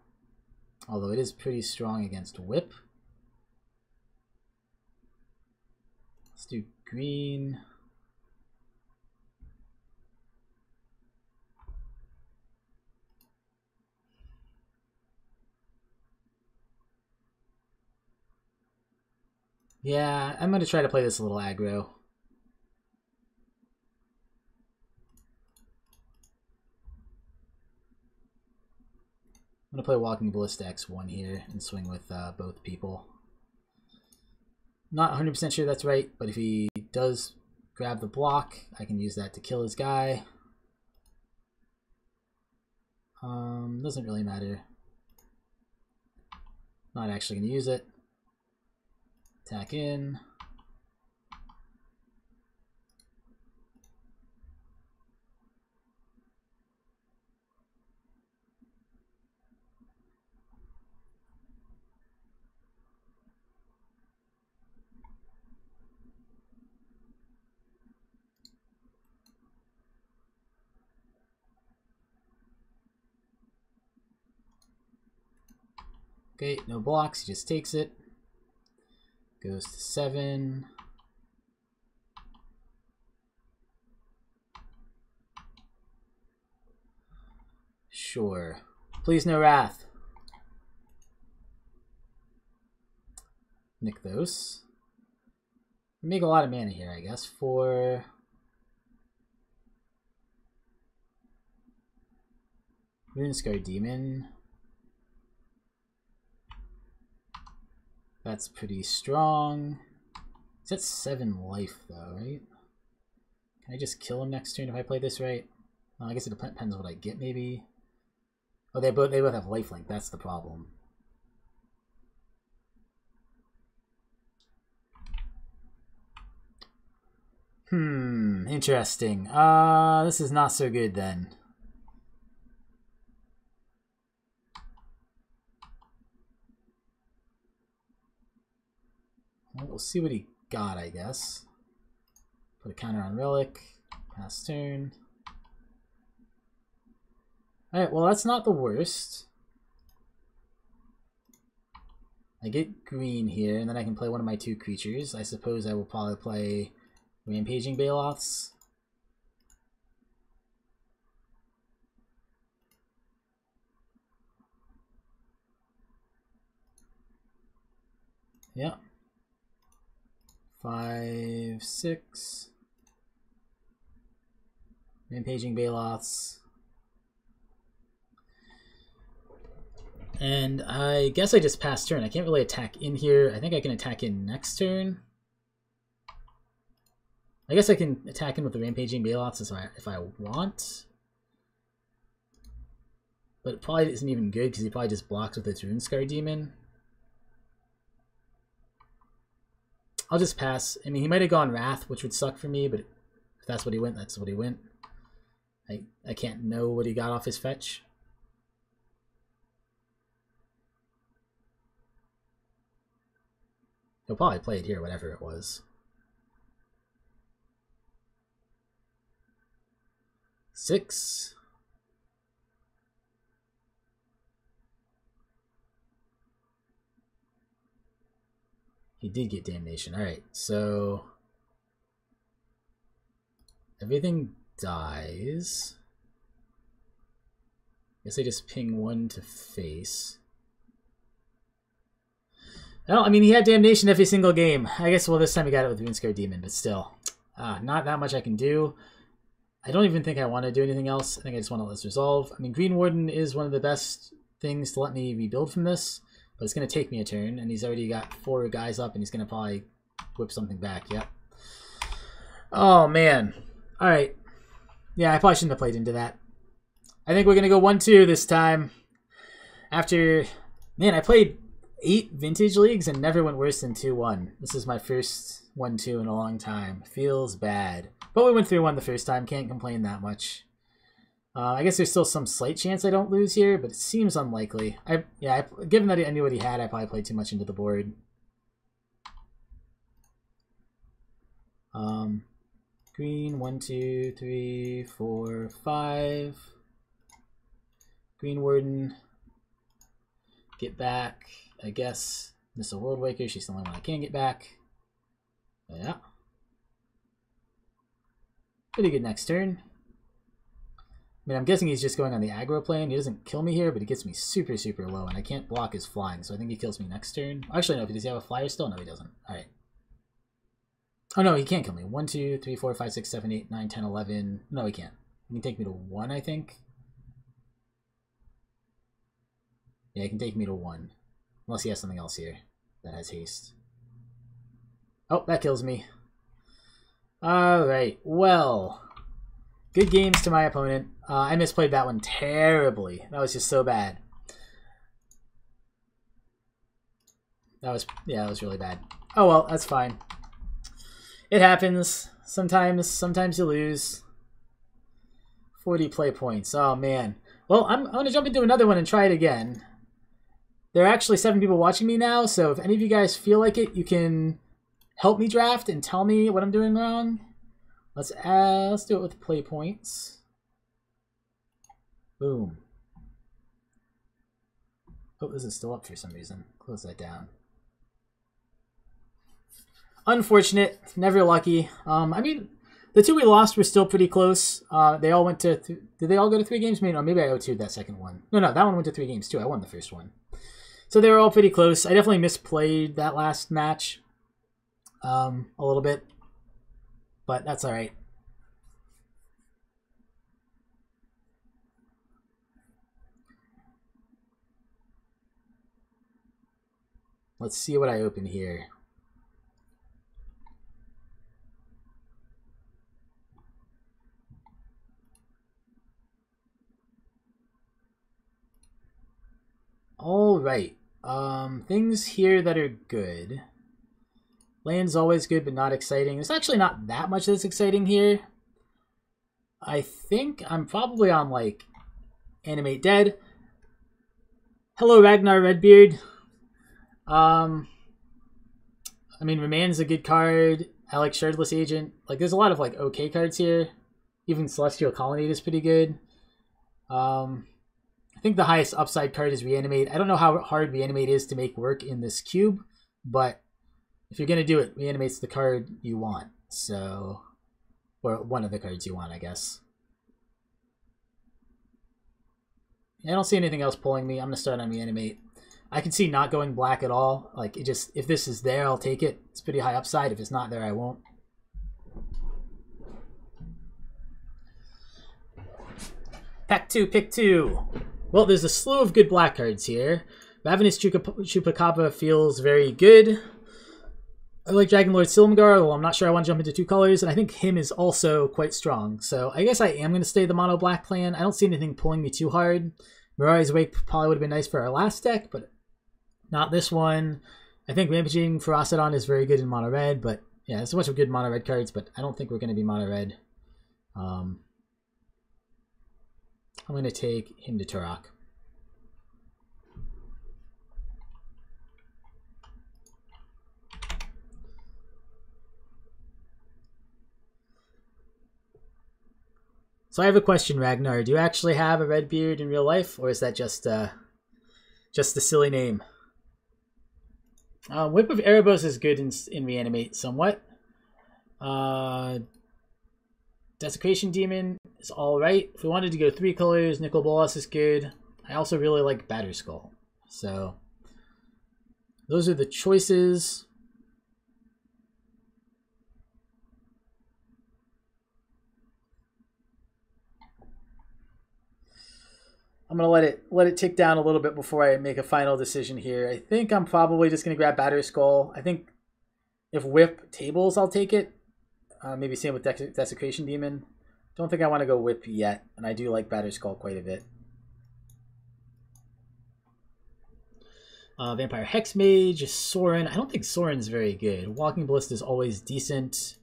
Although it is pretty strong against Whip. Let's do green. Yeah, I'm going to try to play this a little aggro. I'm going to play Walking Ballista X1 here and swing with both people. Not 100% sure that's right, but if he does grab the block, I can use that to kill his guy. Doesn't really matter. Not actually going to use it. Attack in. Okay, no blocks, he just takes it. Goes to 7. Sure. Please no Wrath. Nykthos. Make a lot of mana here, I guess, for... Runescar Demon. That's pretty strong. He's at 7 life, though, right? Can I just kill him next turn if I play this right? I guess it depends what I get, maybe. Oh, they both have lifelink. That's the problem. Interesting. This is not so good then. Well, we'll see what he got, I guess. Put a counter on Relic. Pass turn. Alright, well that's not the worst. I get green here, and then I can play one of my 2 creatures. I suppose I will probably play Rampaging Baloths. Yeah. 5, 6. Rampaging Baloths. And I guess I just pass turn. I can't really attack in here. I think I can attack in next turn. I guess I can attack in with the Rampaging Baloths if I want. But it probably isn't even good because he probably just blocks with its Runescar Demon. I'll just pass. I mean, he might have gone Wrath, which would suck for me, but that's what he went, that's what he went. I can't know what he got off his fetch. He'll probably play it here, whatever it was. 6. He did get Damnation. Alright, so everything dies. Guess I just ping 1 to face. Well, I mean, he had Damnation every single game. I guess, well, this time he got it with Runescar Demon, but still. Not that much I can do. I don't even think I want to do anything else. I think I just want to let this resolve. I mean, Green Warden is one of the best things to let me rebuild from this, but it's going to take me a turn, and he's already got 4 guys up, and he's going to probably whip something back. Yep. Oh, man. All right. Yeah, I probably shouldn't have played into that. I think we're going to go 1-2 this time. After... Man, I played 8 Vintage Leagues and never went worse than 2-1. This is my first 1-2 in a long time. Feels bad. But we went 3-1 the first time. Can't complain that much. I guess there's still some slight chance I don't lose here, but it seems unlikely. Given that I knew what he had, I probably played too much into the board. Green, 1, 2, 3, 4, 5. Green Warden. Get back. I guess Missile World Waker. She's the only one I can get back. Yeah. Pretty good next turn. I mean, I'm guessing he's just going on the aggro plane. He doesn't kill me here, but he gets me super, super low, and I can't block his flying, so I think he kills me next turn. Actually, no, does he have a flyer still? No, he doesn't. Alright. Oh, no, he can't kill me. 1, 2, 3, 4, 5, 6, 7, 8, 9, 10, 11. No, he can't. He can take me to 1, I think. Yeah, he can take me to 1. Unless he has something else here that has haste. Oh, that kills me. Alright, well. Good games to my opponent. I misplayed that one terribly. That was just so bad. That was really bad. Oh well, that's fine. It happens. Sometimes you lose. 40 play points. Oh man. Well, I'm going to jump into another one and try it again. There are actually 7 people watching me now, so if any of you guys feel like it, you can help me draft and tell me what I'm doing wrong. Let's do it with play points. Boom. Oh, this is still up for some reason. Close that down. Unfortunate. Never lucky. I mean, the 2 we lost were still pretty close. They all went to... Did they all go to 3 games? Maybe I O2'd that second one. No, that one went to 3 games too. I won the first one. So they were all pretty close. I definitely misplayed that last match a little bit. But that's alright. Let's see what I open here. Alright. Things here that are good. Land's always good, but not exciting. There's actually not that much that's exciting here. I think I'm probably on, like, Animate Dead. Hello, Ragnar Redbeard. I mean, Remand's a good card. I like Shardless Agent. Like, there's a lot of, like, okay cards here. Even Celestial Colonnade is pretty good. I think the highest upside card is Reanimate. I don't know how hard Reanimate is to make work in this cube, but if you're going to do it, Reanimate's the card you want. So, or one of the cards you want, I guess. I don't see anything else pulling me. I'm going to start on Reanimate. I can see not going black at all. Like, it just, if this is there, I'll take it. It's pretty high upside. If it's not there, I won't. Pack 2, pick 2. Well, there's a slew of good black cards here. Ravenous Chupacabra feels very good. I like Dragonlord Silumgar, although I'm not sure I want to jump into 2 colors, and I think him is also quite strong. So I guess I am going to stay the mono black plan. I don't see anything pulling me too hard. Mirari's Wake probably would have been nice for our last deck, but not this one. I think Rampaging Ferocidon is very good in mono red, but yeah, there's a bunch of good mono red cards, but I don't think we're going to be mono red. I'm going to take him to Turok. So I have a question, Ragnar. Do you actually have a red beard in real life, or is that just a silly name? Whip of Erebos is good in Reanimate somewhat. Desecration Demon is alright. If we wanted to go 3 colors, Nicol Bolas is good. I also really like Batterskull. So those are the choices. I'm gonna let it tick down a little bit before I make a final decision here. I think I'm probably just gonna grab Batterskull. I think if Whip tables, I'll take it. Maybe same with Desecration Demon. Don't think I want to go Whip yet, and I do like Batterskull quite a bit. Vampire Hexmage, Sorin. I don't think Sorin's very good. Walking Ballista is always decent.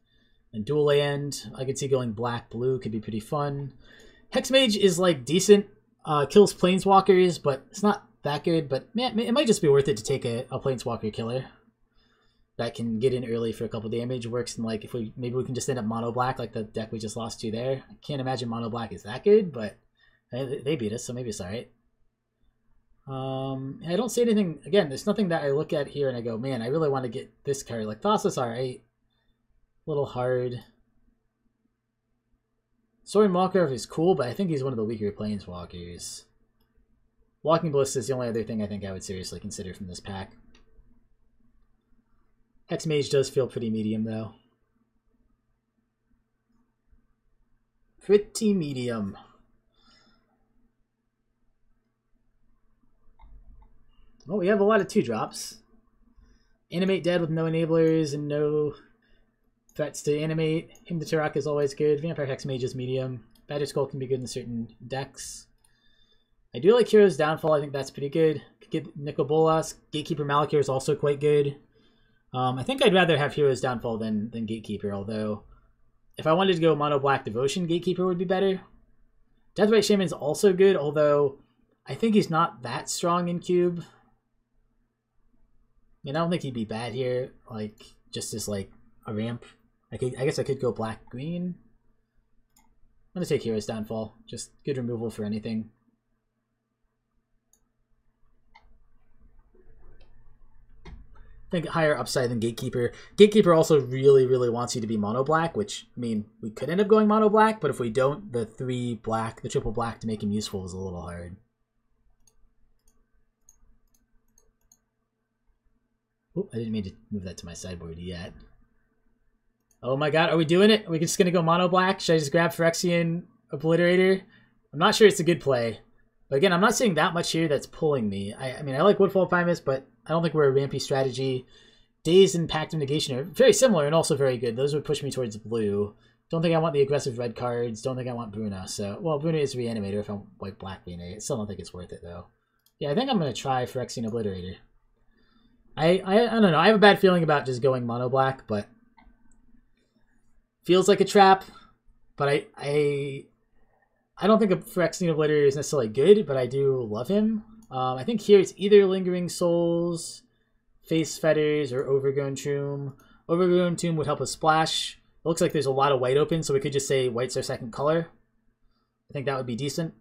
And Dual Land, I could see going black-blue, could be pretty fun. Hexmage is like decent. Kills Planeswalkers, but it's not that good. But man, it might just be worth it to take a Planeswalker killer that can get in early for a couple damage. Works in like, if maybe we can just end up mono black like the deck we just lost to there. I can't imagine mono black is that good, but they beat us, so maybe it's alright. I don't see anything, again, there's nothing that I look at here and I go, man, I really want to get this card. Like Thassa's alright. A little hard. Sorin Malkarov is cool, but I think he's one of the weaker Planeswalkers. Walking Ballista is the only other thing I think I would seriously consider from this pack. Hexmage does feel pretty medium, though. Pretty medium. Well, we have a lot of 2-drops. Animate Dead with no enablers and no threats to animate. Him to Turok is always good. Vampire Hexmage is medium. Batterskull can be good in certain decks. I do like Hero's Downfall. I think that's pretty good. Could get Nicol Bolas. Gatekeeper Malakir is also quite good. I think I'd rather have Hero's Downfall than Gatekeeper, although if I wanted to go Mono Black Devotion, Gatekeeper would be better. Deathrite Shaman's also good, although I think he's not that strong in Cube. I mean, I don't think he'd be bad here, like, just as, like, a ramp. I guess I could go black-green. I'm going to take Hero's Downfall. Just good removal for anything. I think higher upside than Gatekeeper. Gatekeeper also really, really wants you to be mono black, which, I mean, we could end up going mono black, but if we don't, the 3 black, the triple black to make him useful is a little hard. Oop, I didn't mean to move that to my sideboard yet. Oh my god, are we doing it? Are we just going to go mono black? Should I just grab Phyrexian Obliterator? I'm not sure it's a good play. But again, I'm not seeing that much here that's pulling me. I mean, I like Woodfall Primus, but I don't think we're a rampy strategy. Daze and Pact of Negation are very similar and also very good. Those would push me towards blue. Don't think I want the aggressive red cards. Don't think I want Bruna. So, well, Bruna is Reanimator if I'm like black Reanimate. I still don't think it's worth it, though. Yeah, I think I'm going to try Phyrexian Obliterator. I don't know. I have a bad feeling about just going mono black, but feels like a trap. But I don't think a Phyrexian Obliterator is necessarily good, but I do love him. I think here it's either Lingering Souls, Face Fetters, or Overgrown Tomb. Overgrown Tomb would help us splash. It looks like there's a lot of white open, so we could just say white's our second color. I think that would be decent.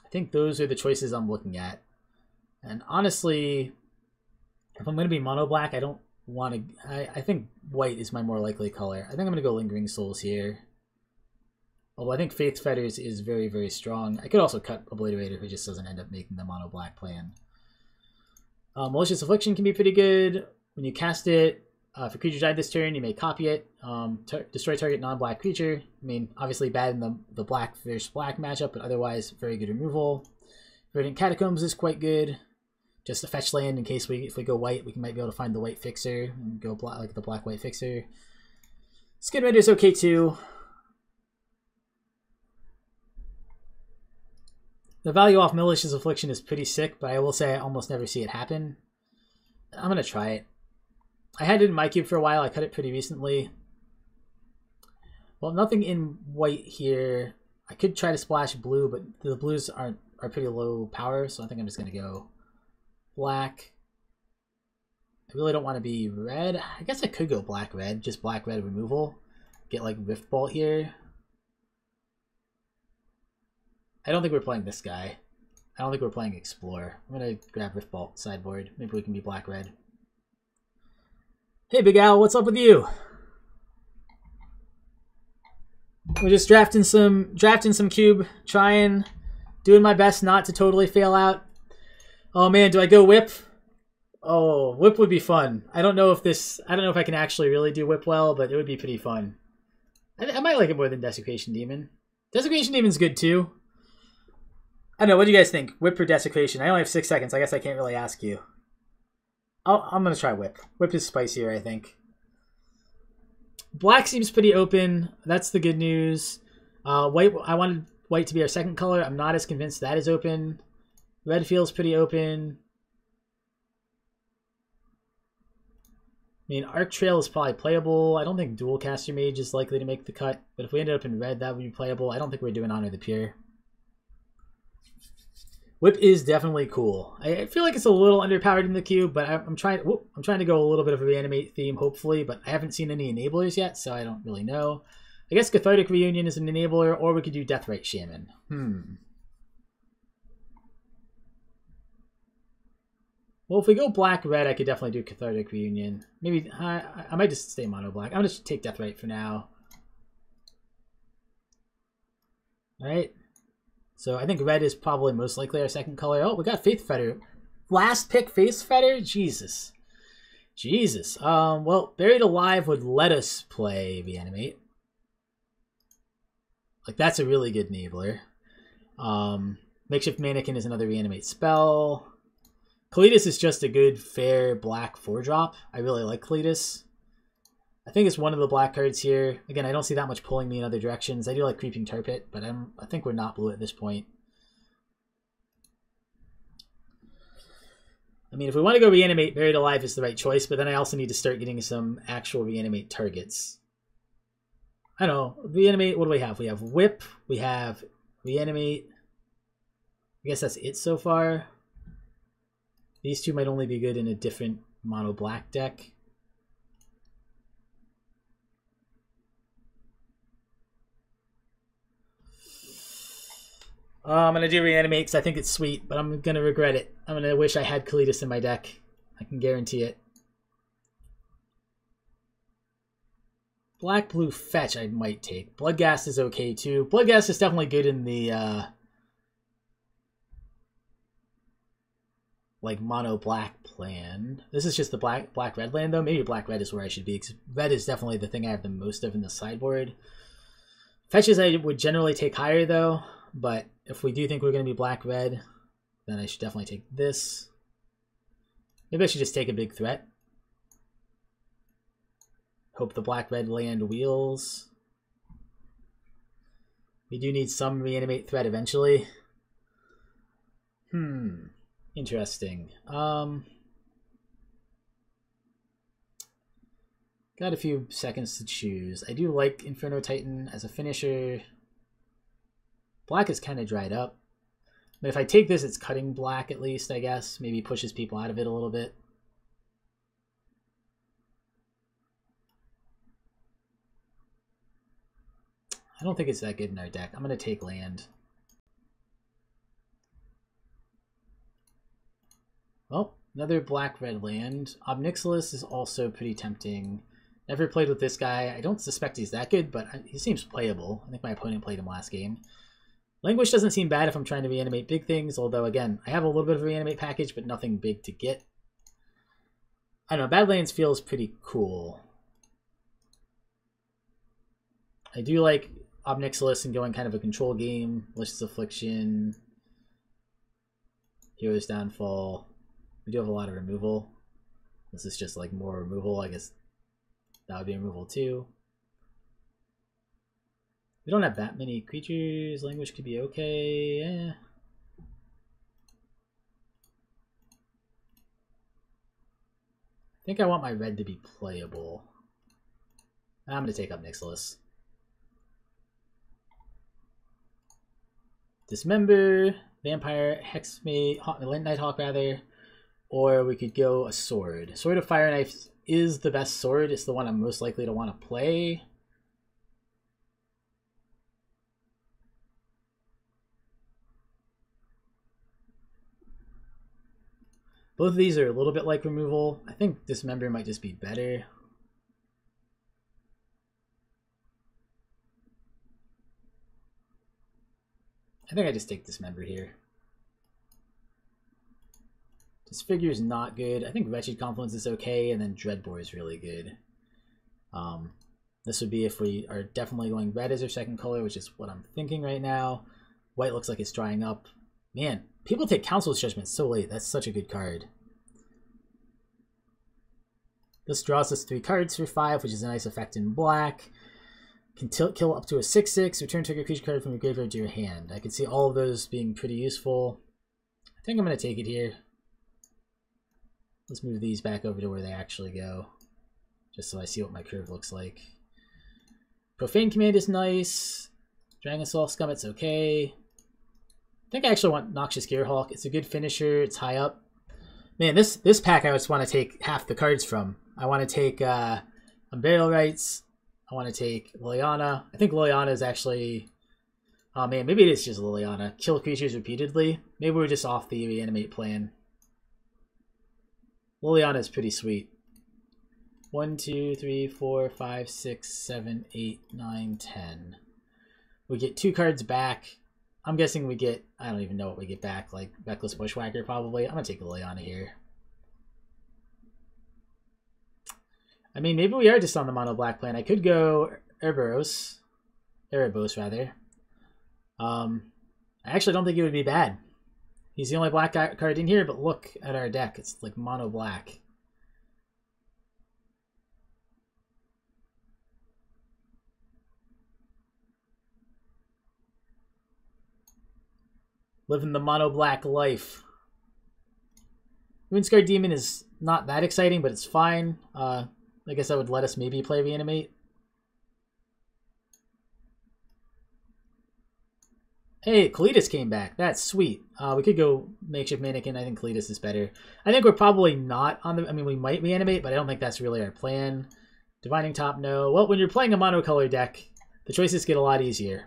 I think those are the choices I'm looking at. And honestly, if I'm going to be mono black, I don't want to... I think white is my more likely color. I think I'm going to go Lingering Souls here. Although I think Faith Fetters is very, very strong. I could also cut Obliterator if it just doesn't end up making the mono black plan. Malicious Affliction can be pretty good. When you cast it, if a creature died this turn, you may copy it. Destroy target non-black creature. I mean, obviously bad in the black versus black matchup, but otherwise very good removal. Verdant Catacombs is quite good. Just a fetch land in case if we go white, we might be able to find the white fixer and go black, like the black-white fixer. Skin Render is okay too. The value off Malicious Affliction is pretty sick, but I will say I almost never see it happen. I'm going to try it. I had it in my cube for a while. I cut it pretty recently. Well, nothing in white here. I could try to splash blue, but the blues are pretty low power, so I think I'm just going to go black. I really don't want to be red. I guess I could go black-red, just black-red removal. Get like Rift Bolt here. I don't think we're playing this guy. I don't think we're playing Explore. I'm going to grab Rift Bolt sideboard. Maybe we can be black-red. Hey, Big Al, what's up with you? We're just drafting some cube, doing my best not to totally fail out. Oh man, do I go whip? Oh, whip would be fun. I don't know if I can actually really do whip well, but it would be pretty fun. I might like it more than Desecration Demon. Desecration Demon's good too. I don't know, what do you guys think? Whip or Desecration? I only have 6 seconds. I guess I can't really ask you. I'm going to try whip. Whip is spicier, I think. Black seems pretty open. That's the good news. White, I wanted white to be our second color. I'm not as convinced that is open. Red feels pretty open. I mean, Arc Trail is probably playable. I don't think Dual Caster Mage is likely to make the cut. But if we ended up in red, that would be playable. I don't think we're doing Honor the Pure. Whip is definitely cool. I feel like it's a little underpowered in the cube, but I'm trying to go a little bit of a reanimate theme, hopefully, but I haven't seen any enablers yet, so I don't really know. I guess Cathartic Reunion is an enabler, or we could do Deathrite Shaman. Well, if we go black-red, I could definitely do Cathartic Reunion. Maybe, I might just stay mono-black. I'm going to take Deathrite for now. Alright. So I think red is probably most likely our second color. Oh, we got Faith Fetter. Last pick, Faith Fetter? Jesus. Jesus. Well, Buried Alive would let us play Reanimate. Like, that's a really good enabler. Makeshift Mannequin is another Reanimate spell. Kalitas is just a good, fair black 4-drop. I really like Kalitas. I think it's one of the black cards here. Again, I don't see that much pulling me in other directions. I do like Creeping Turpit, but I think we're not blue at this point. I mean, if we want to go Reanimate, Buried Alive is the right choice, but then I also need to start getting some actual Reanimate targets. I don't know. Reanimate, what do we have? We have Whip. We have Reanimate. I guess that's it so far. These two might only be good in a different mono black deck. I'm going to do Reanimate because I think it's sweet, but I'm going to regret it. I'm going to wish I had Kalitas in my deck. I can guarantee it. Black-blue fetch I might take. Bloodghast is okay too. Bloodghast is definitely good in the like mono black plan. This is just the black red land though. Maybe black red is where I should be, because red is definitely the thing I have the most of in the sideboard. Fetches I would generally take higher though, but if we do think we're going to be black red, then I should definitely take this. Maybe I should just take a big threat. Hope the black red land wheels. We do need some Reanimate threat eventually. Interesting. Got a few seconds to choose. I do like Inferno Titan as a finisher. Black is kind of dried up. But if I take this, it's cutting black at least, I guess. Maybe pushes people out of it a little bit. I don't think it's that good in our deck. I'm going to take land. Well, another black-red land. Obnixilis is also pretty tempting. Never played with this guy. I don't suspect he's that good, but he seems playable. I think my opponent played him last game. Languish doesn't seem bad if I'm trying to reanimate big things, although, again, I have a little bit of a reanimate package, but nothing big to get. I don't know, Badlands feels pretty cool. I do like Obnixilis and going kind of a control game. Malicious Affliction. Hero's Downfall. We do have a lot of removal. This is just like more removal. I guess that would be removal too. We don't have that many creatures. Language could be okay. I think I want my red to be playable. I'm going to take up Nixilis. Dismember, Vampire, Hexmate, Nighthawk rather, or we could go a Sword. Sword of Fire Knife is the best sword. It's the one I'm most likely to want to play. Both of these are a little bit like removal. I think Dismember might just be better. I think I just take Dismember here. Disfigure is not good. I think Wretched Confluence is okay, and then Dreadbore is really good. This would be if we are definitely going red as our second color, which is what I'm thinking right now. White looks like it's drying up. Man, people take Council's Judgment so late. That's such a good card. This draws us 3 cards for 5, which is a nice effect in black. Can kill up to a 6/6. Return target creature card from your graveyard to your hand. I can see all of those being pretty useful. I think I'm going to take it here. Let's move these back over to where they actually go, just so I see what my curve looks like. Profane Command is nice. Dragon Soul Scummet's okay. I think I actually want Noxious Gearhulk. It's a good finisher. It's high up. Man, this pack I just want to take half the cards from. I want to take Unburial Rites. I want to take Liliana. I think Liliana is actually... Oh man, maybe it is just Liliana. Kill creatures repeatedly. Maybe we're just off the reanimate plan. Liliana is pretty sweet. 1, 2, 3, 4, 5, 6, 7, 8, 9, 10. We get 2 cards back. I'm guessing we get... I don't even know what we get back. Like, Reckless Bushwhacker, probably. I'm going to take Liliana here. I mean, maybe we are just on the mono black plan. I could go Erebos, rather. I actually don't think it would be bad. He's the only black card in here, but look at our deck. It's like mono black. Living the mono black life. Moonscar Demon is not that exciting, but it's fine. I guess that would let us maybe play Reanimate. Hey, Kalitas came back. That's sweet. We could go Makeshift Mannequin. I think Kalitas is better. I think we're probably not on the... I mean, we might Reanimate, but I don't think that's really our plan. Divining Top, no. Well, when you're playing a monocolor deck, the choices get a lot easier.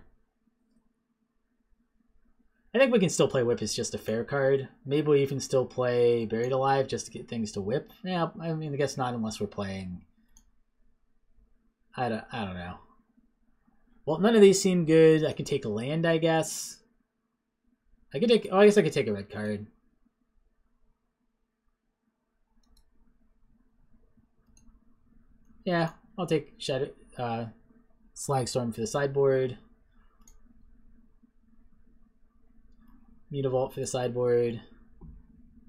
I think we can still play Whip as just a fair card. Maybe we even still play Buried Alive just to get things to whip. Yeah, I mean, I guess not unless we're playing... I don't know. Well, none of these seem good. I can take a land, I guess. I could take... Oh, I guess I could take a red card. Yeah, I'll take Shadow... Slagstorm for the sideboard. Mutavault for the sideboard.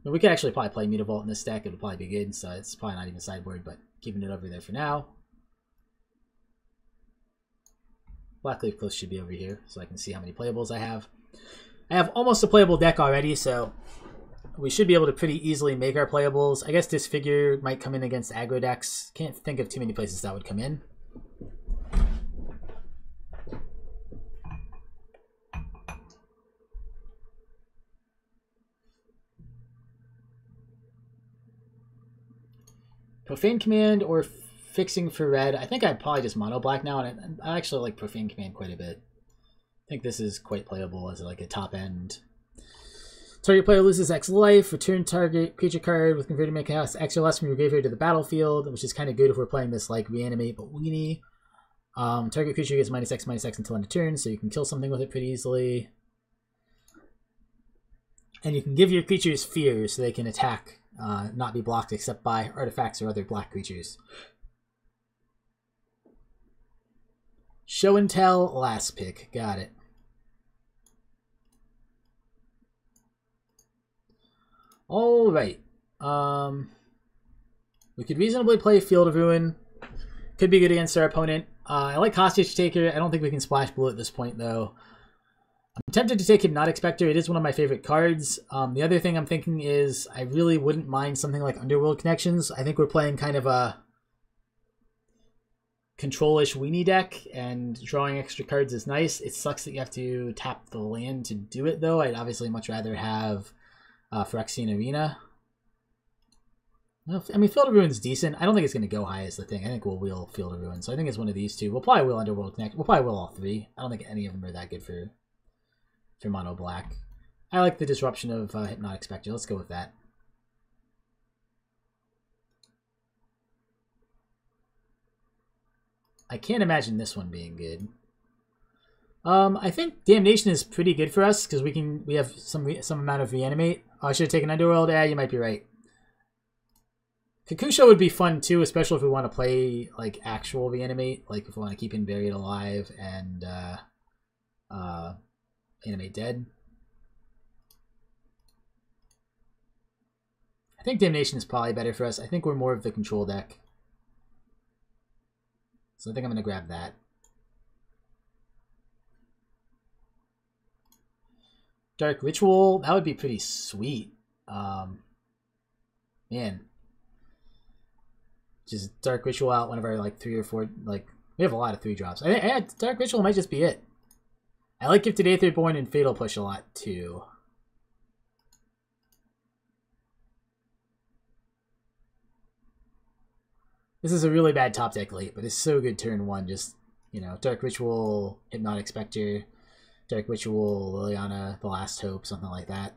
Well, we could actually probably play Mutavault in this deck. It would probably be good, so it's probably not even sideboard, but keeping it over there for now. Blackleaf Cliff should be over here, so I can see how many playables I have. I have almost a playable deck already, so we should be able to pretty easily make our playables. I guess Disfigure might come in against aggro decks. Can't think of too many places that would come in. Profane Command or Fixing for red. I think I'd probably just mono black now, and I actually like Profane Command quite a bit. I think this is quite playable as like a top end. Target player loses X life. Return target creature card with converted mana cost X or less from your graveyard to the battlefield, which is kind of good if we're playing this like Reanimate but weenie. Target creature gets -X until end of turn, so you can kill something with it pretty easily. And you can give your creatures fear so they can attack. Not be blocked except by artifacts or other black creatures. Show and Tell, last pick. Got it. Alright. We could reasonably play Field of Ruin. Could be good against our opponent. I like Hostage Taker. I don't think we can Splash Blue at this point, though. I'm tempted to take Hypnotic Spectre. It is one of my favorite cards. The other thing I'm thinking is I really wouldn't mind something like Underworld Connections. I think we're playing kind of a... control-ish weenie deck, and drawing extra cards is nice. It sucks that you have to tap the land to do it, though. I'd obviously much rather have Phyrexian Arena. I mean, Field of Ruin's decent. I don't think it's going to go high as the thing. I think we'll wheel Field of Ruin. So I think it's one of these two. We'll probably wheel Underworld Connect. We'll probably wheel all three. I don't think any of them are that good for mono black. I like the disruption of Hypnotic Spectre. Let's go with that. I can't imagine this one being good. I think Damnation is pretty good for us because we have some amount of reanimate. Oh, I should have taken Underworld. Yeah, you might be right. Kakusha would be fun too, especially if we want to play like actual reanimate, like if we want to keep him buried alive and animate dead. I think Damnation is probably better for us. I think we're more of the control deck. So I think I'm going to grab that. Dark Ritual, that would be pretty sweet. Man. Just Dark Ritual out one of our like 3 or 4, like, we have a lot of 3-drops. I think Dark Ritual might just be it. I like Gifted Aetherborn and Fatal Push a lot too. This is a really bad top deck late, but it's so good turn 1. Just, you know, Dark Ritual, Hypnotic Spectre, Dark Ritual, Liliana, The Last Hope, something like that.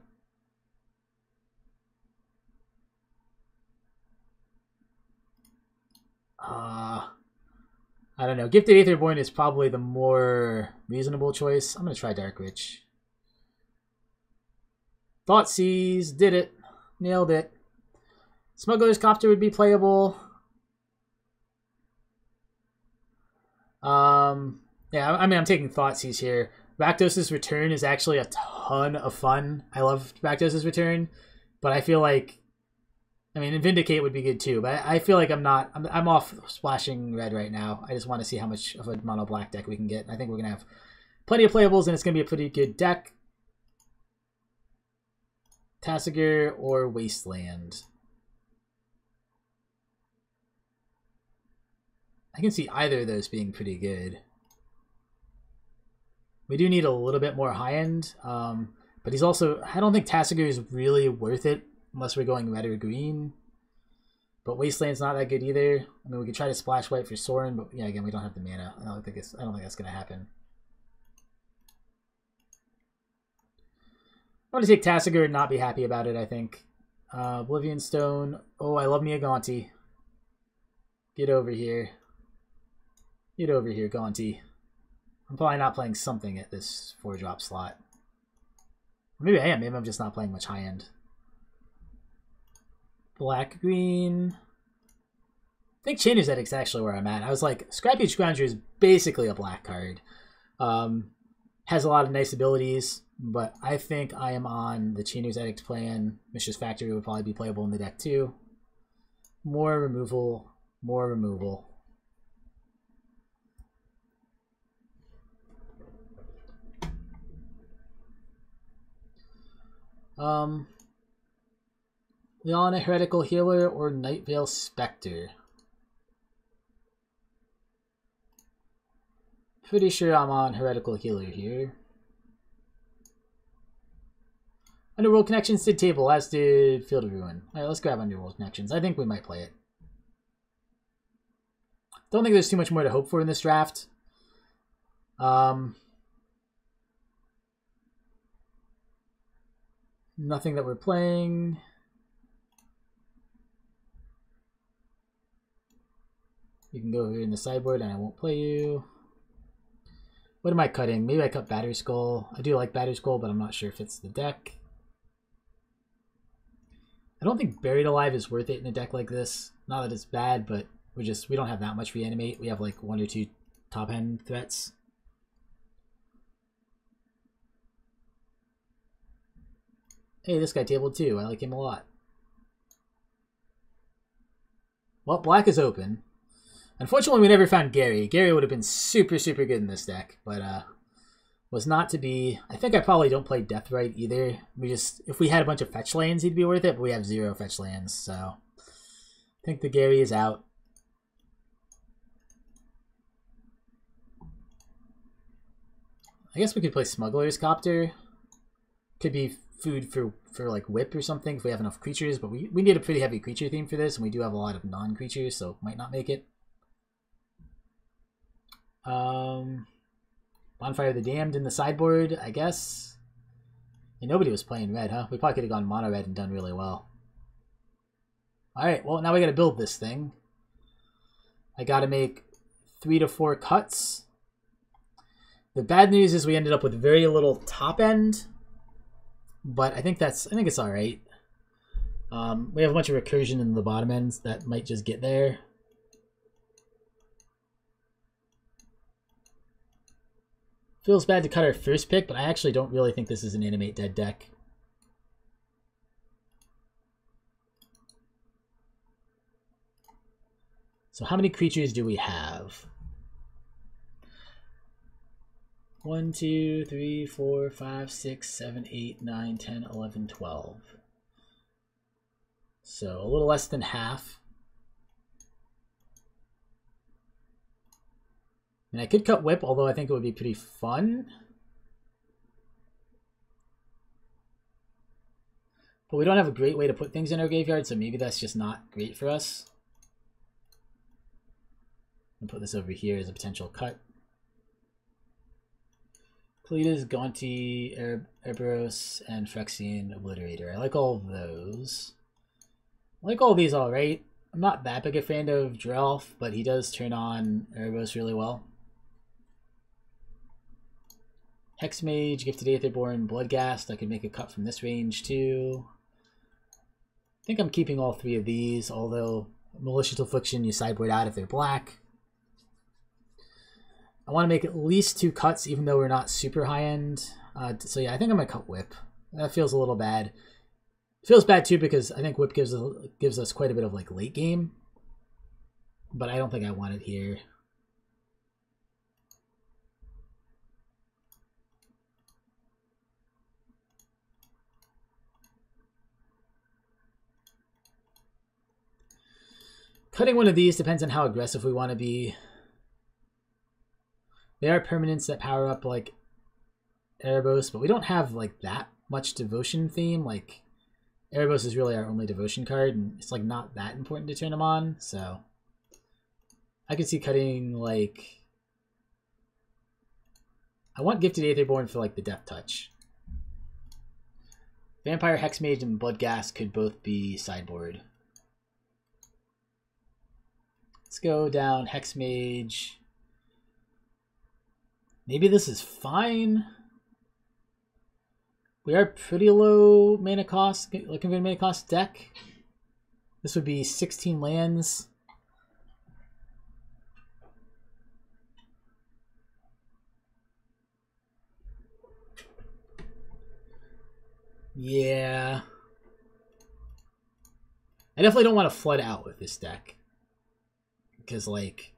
I don't know. Gifted Aetherborn is probably the more reasonable choice. I'm going to try Dark Witch. Thoughtseize, did it. Nailed it. Smuggler's Copter would be playable. Yeah, I mean, I'm taking Thoughtseize here. Rakdos' Return is actually a ton of fun. I love Rakdos' Return, but I feel like, I mean, Vindicate would be good too, but I feel like I'm off splashing red right now. I just want to see how much of a mono black deck we can get. I think we're going to have plenty of playables, and it's going to be a pretty good deck. Tasigur or Wasteland. I can see either of those being pretty good. We do need a little bit more high end, but he's also, I don't think Tasigur is really worth it unless we're going red or green. But Wasteland's not that good either. I mean, we could try to splash white for Sorin, but yeah, again, we don't have the mana. I don't think that's going to happen. I'm going to take Tasigur and not be happy about it, I think. Oblivion Stone. Oh, I love me a Gaunty. Get over here. Get over here, Gaunty. I'm probably not playing something at this 4-drop slot. Maybe I am. Maybe I'm just not playing much high end. Black, green. I think Chain of Zedic's actually where I'm at. I was like, Scrappy Scrounger is basically a black card. Has a lot of nice abilities, but I think I am on the Chain of Zedic's plan. Mishra's Factory would probably be playable in the deck too. More removal. More removal. Liana, Heretical Healer, or Nightveil Spectre. Pretty sure I'm on Heretical Healer here. Underworld Connections did table, as did Field of Ruin. Alright, let's grab Underworld Connections. I think we might play it. Don't think there's too much more to hope for in this draft. Nothing that we're playing. You can go here in the sideboard and I won't play you. What am I cutting? Maybe I cut Battery Skull. I do like Battery Skull, but I'm not sure if it's the deck. I don't think Buried Alive is worth it in a deck like this. Not that it's bad, but we don't have that much reanimate. We have like 1 or 2 top end threats. Hey, this guy tabled too. I like him a lot. Well, black is open. Unfortunately, we never found Gary. Gary would have been super, super good in this deck, but was not to be. I think I probably don't play Deathrite either. If we had a bunch of fetch lands, he'd be worth it, but we have 0 fetch lands, so I think the Gary is out. I guess we could play Smuggler's Copter. Could be food for like Whip or something if we have enough creatures, but we need a pretty heavy creature theme for this, and we do have a lot of non-creatures, so might not make it. Bonfire of the Damned in the sideboard, I guess. And nobody was playing red, huh? We probably could have gone mono red and done really well. Alright, well, now we gotta build this thing. I gotta make 3 to 4 cuts. The bad news is we ended up with very little top end, but I think it's alright. We have a bunch of recursion in the bottom ends that might just get there. Feels bad to cut our first pick, but I actually don't really think this is an Animate Dead deck. So how many creatures do we have? 1, 2, 3, 4, 5, 6, 7, 8, 9, 10, 11, 12. So a little less than half. And I could cut Whip, although I think it would be pretty fun. But we don't have a great way to put things in our graveyard, so maybe that's just not great for us. I'll put this over here as a potential cut. Kalitas, Gaunty, Erebos, and Phyrexian Obliterator. I like all of those. I like all of these alright. I'm not that big a fan of Drelf, but he does turn on Erebos really well. Hexmage, Gifted Aetherborn, Bloodghast. I could make a cut from this range too. I think I'm keeping all 3 of these, although Malicious Affliction you sideboard out if they're black. I want to make at least 2 cuts, even though we're not super high end. So yeah, I think I'm gonna cut Whip. That feels a little bad. It feels bad too because I think Whip gives us quite a bit of like late game, but I don't think I want it here. Cutting one of these depends on how aggressive we want to be. There are permanents that power up like Erebos, but we don't have like that much devotion theme. Like Erebos is really our only devotion card, and it's like not that important to turn them on. So I could see cutting like I want Gifted Aetherborn for like the Death Touch. Vampire, Hexmage, and Bloodghast could both be sideboard. Let's go down Hexmage. Maybe this is fine. We are pretty low mana cost, looking for a mana cost deck. This would be 16 lands. Yeah. I definitely don't want to flood out with this deck. Because, like,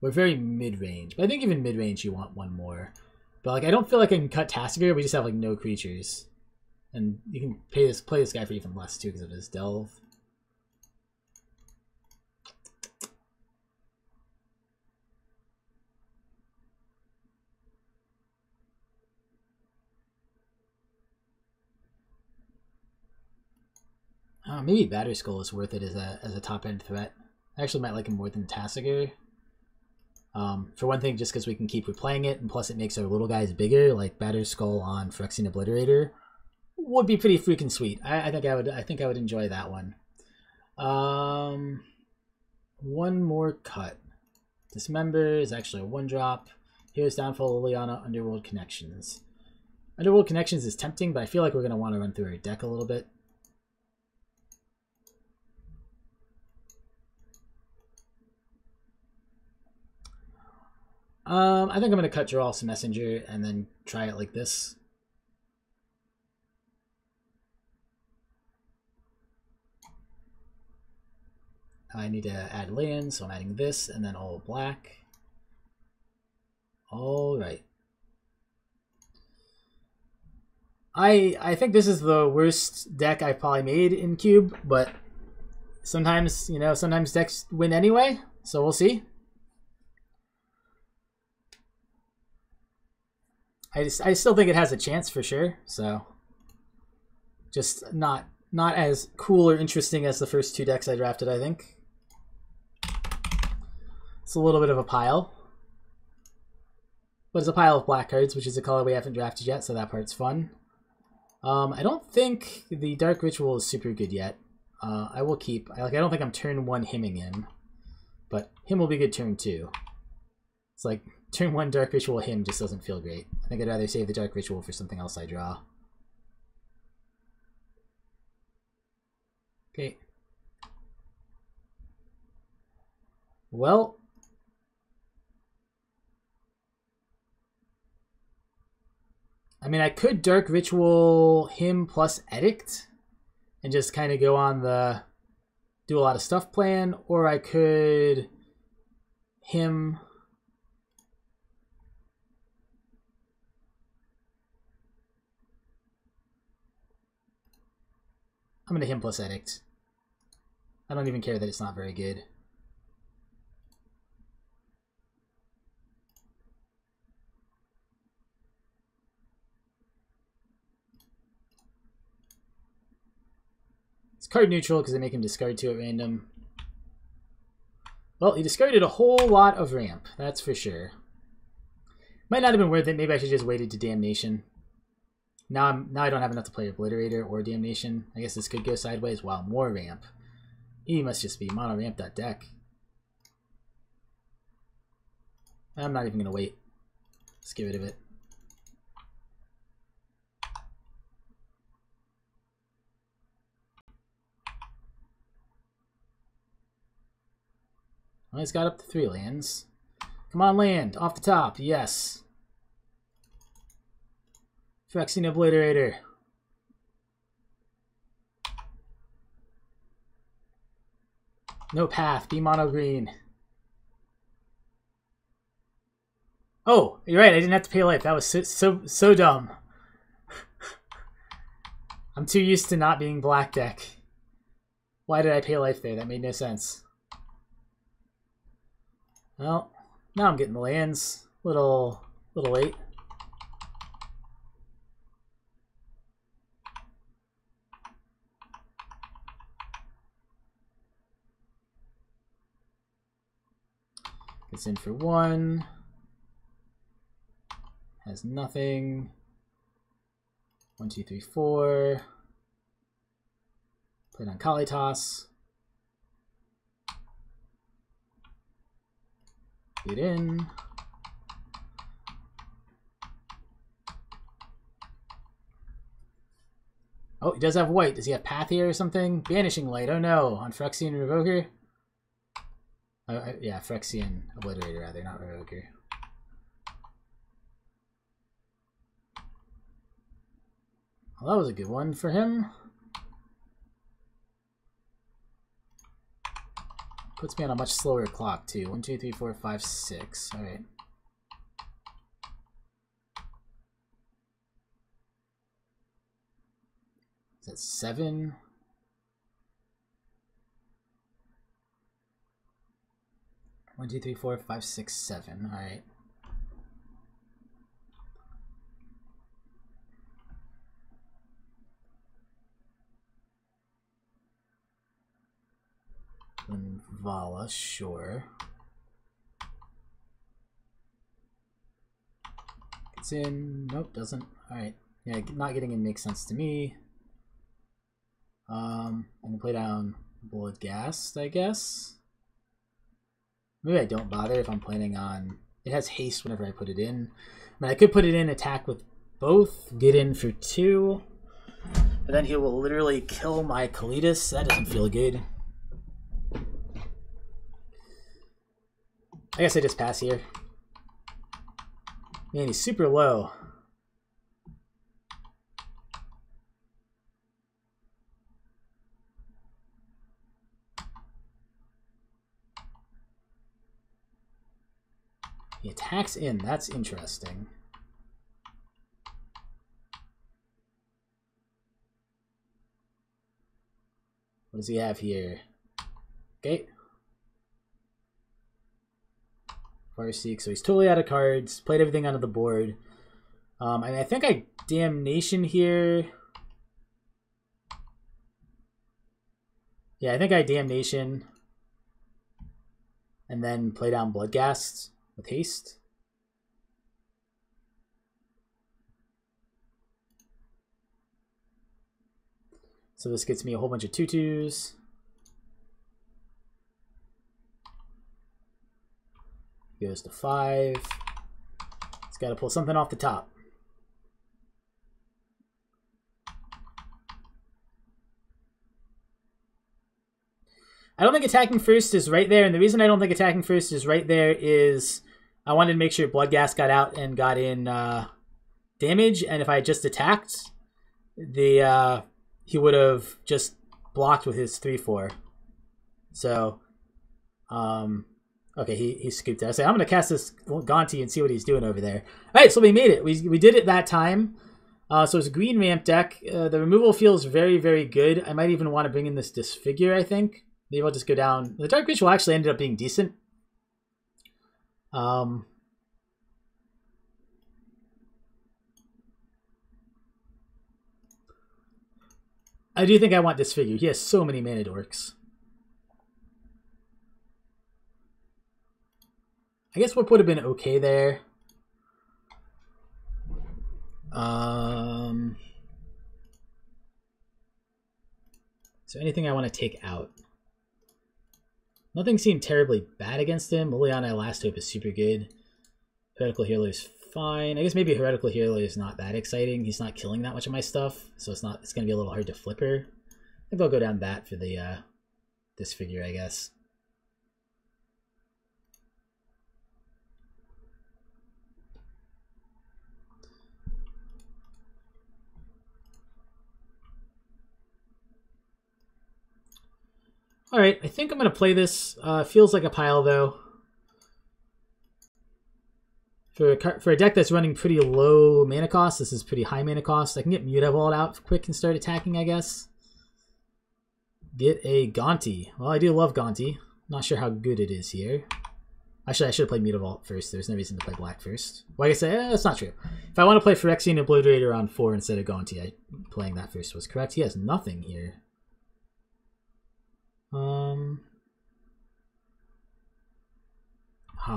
we're very mid-range. But I think even mid-range you want one more. But, like, I don't feel like I can cut Tassiger. We just have, like, no creatures. And you can play this guy for even less, too, because of his Delve. Maybe Batterskull is worth it as a top-end threat. I actually might like him more than Tassiger. For one thing, just because we can keep replaying it, and plus it makes our little guys bigger, like Batterskull on Phyrexian Obliterator, would be pretty freaking sweet. I think I would enjoy that one. One more cut. Dismember is actually a 1-drop. Here's Downfall, Liliana, Underworld Connections. Underworld Connections is tempting, but I feel like we're going to want to run through our deck a little bit. I think I'm going to cut Draw some Messenger and then try it like this. I need to add lands, so I'm adding this and then all black. All right. I think this is the worst deck I've probably made in Cube, but sometimes, you know, sometimes decks win anyway, so we'll see. I still think it has a chance for sure. So just not as cool or interesting as the first two decks I drafted, I think. It's a little bit of a pile. But it's a pile of black cards, which is a color we haven't drafted yet, so that part's fun. I don't think the Dark Ritual is super good yet. I will keep... I don't think I'm turn 1 hymning him. But him will be good turn 2. It's like, turn 1 Dark Ritual him just doesn't feel great. I think I'd rather save the Dark Ritual for something else I draw. Okay. Well... I mean, I could Dark Ritual him plus Edict and just kind of go on the do a lot of stuff plan, or I could him I'm going to him plus Edict. I don't even care that it's not very good. It's card neutral because they make him discard 2 at random. Well, he discarded a whole lot of ramp, that's for sure. Might not have been worth it. Maybe I should just waited to Damnation. Now I don't have enough to play Obliterator or Damnation. I guess this could go sideways. Wow, more ramp. He must just be mono ramp that deck. I'm not even gonna wait. Let's get rid of it. Well, he's got up to 3 lands. Come on, land. Off the top. Yes. Phyrexian Obliterator. No path. Be mono green. Oh, you're right. I didn't have to pay life. That was so dumb. I'm too used to not being black deck. Why did I pay life there? That made no sense. Well, now I'm getting the lands. Little late. Gets in for 1. Has nothing. 1, 2, 3, 4. Played on Kalitas. Get in. Oh, he does have white. Does he have path here or something? Banishing Light. Oh no. On Phyrexian Revoker? Yeah, Phyrexian Obliterator rather, not Revoker. Well, that was a good one for him. Puts me on a much slower clock, too. 1, 2, 3, 4, 5, 6. Alright. Is that 7? One, two, three, 4, 5, 6, 7. Alright. Then Vala, sure. Gets in. Nope, doesn't. Alright. Yeah, not getting in makes sense to me. I can play down Bloodghast, I guess. Maybe I don't bother if I'm planning on... It has haste whenever I put it in. I mean, I could put it in, attack with both, get in for 2. But then he will literally kill my Kalitas. That doesn't feel good. I guess I just pass here. Man, he's super low. He attacks in. That's interesting. What does he have here? Okay. Farseek, so he's totally out of cards. Played everything onto the board. And I think I Damnation here. Yeah, I think I Damnation. And then play down Bloodghast with haste. So this gets me a whole bunch of 2/2s. Goes to 5. It's got to pull something off the top. I don't think attacking first is right there, and the reason I don't think attacking first is right there is I wanted to make sure Bloodghast got out and got in damage, and if I had just attacked, he would have just blocked with his 3/4. So, okay, he scooped it. I say I'm going to cast this Gonti and see what he's doing over there. All right, so we made it. We did it that time. So it's a green ramp deck. The removal feels very, very good. I might even want to bring in this Disfigure, I think. Maybe I'll just go down. The Dark Ritual actually ended up being decent. I do think I want Disfigure. He has so many mana dorks. I guess Whip would have been okay there. Is there anything I want to take out? Nothing seemed terribly bad against him. Liliana Last Hope is super good. Heretical Healer is fine. I guess maybe Heretical Healer is not that exciting. He's not killing that much of my stuff, so it's going to be a little hard to flip her. I think I'll go down that for the Disfigure, I guess. All right, I think I'm going to play this. Feels like a pile, though. For a deck that's running pretty low mana cost, this is pretty high mana cost. I can get Mutavault out quick and start attacking, I guess. Get a Gonti. Well, I do love Gonti. Not sure how good it is here. Actually, I should have played Mutavault first. There's no reason to play black first. Well, I guess that's not true. If I want to play Phyrexian Obliterator on 4 instead of Gonti, playing that first was correct. He has nothing here. Oh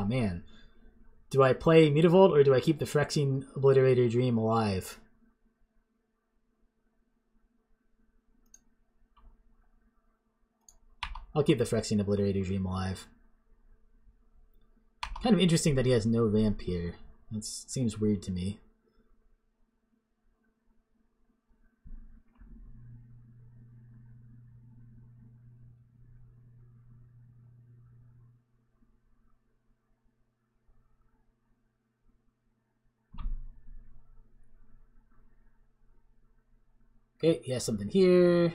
man. Do I play Mutavault or do I keep the Phyrexian Obliterator Dream alive? I'll keep the Phyrexian Obliterator Dream alive. Kind of interesting that he has no ramp here. That seems weird to me. Okay, he has something here.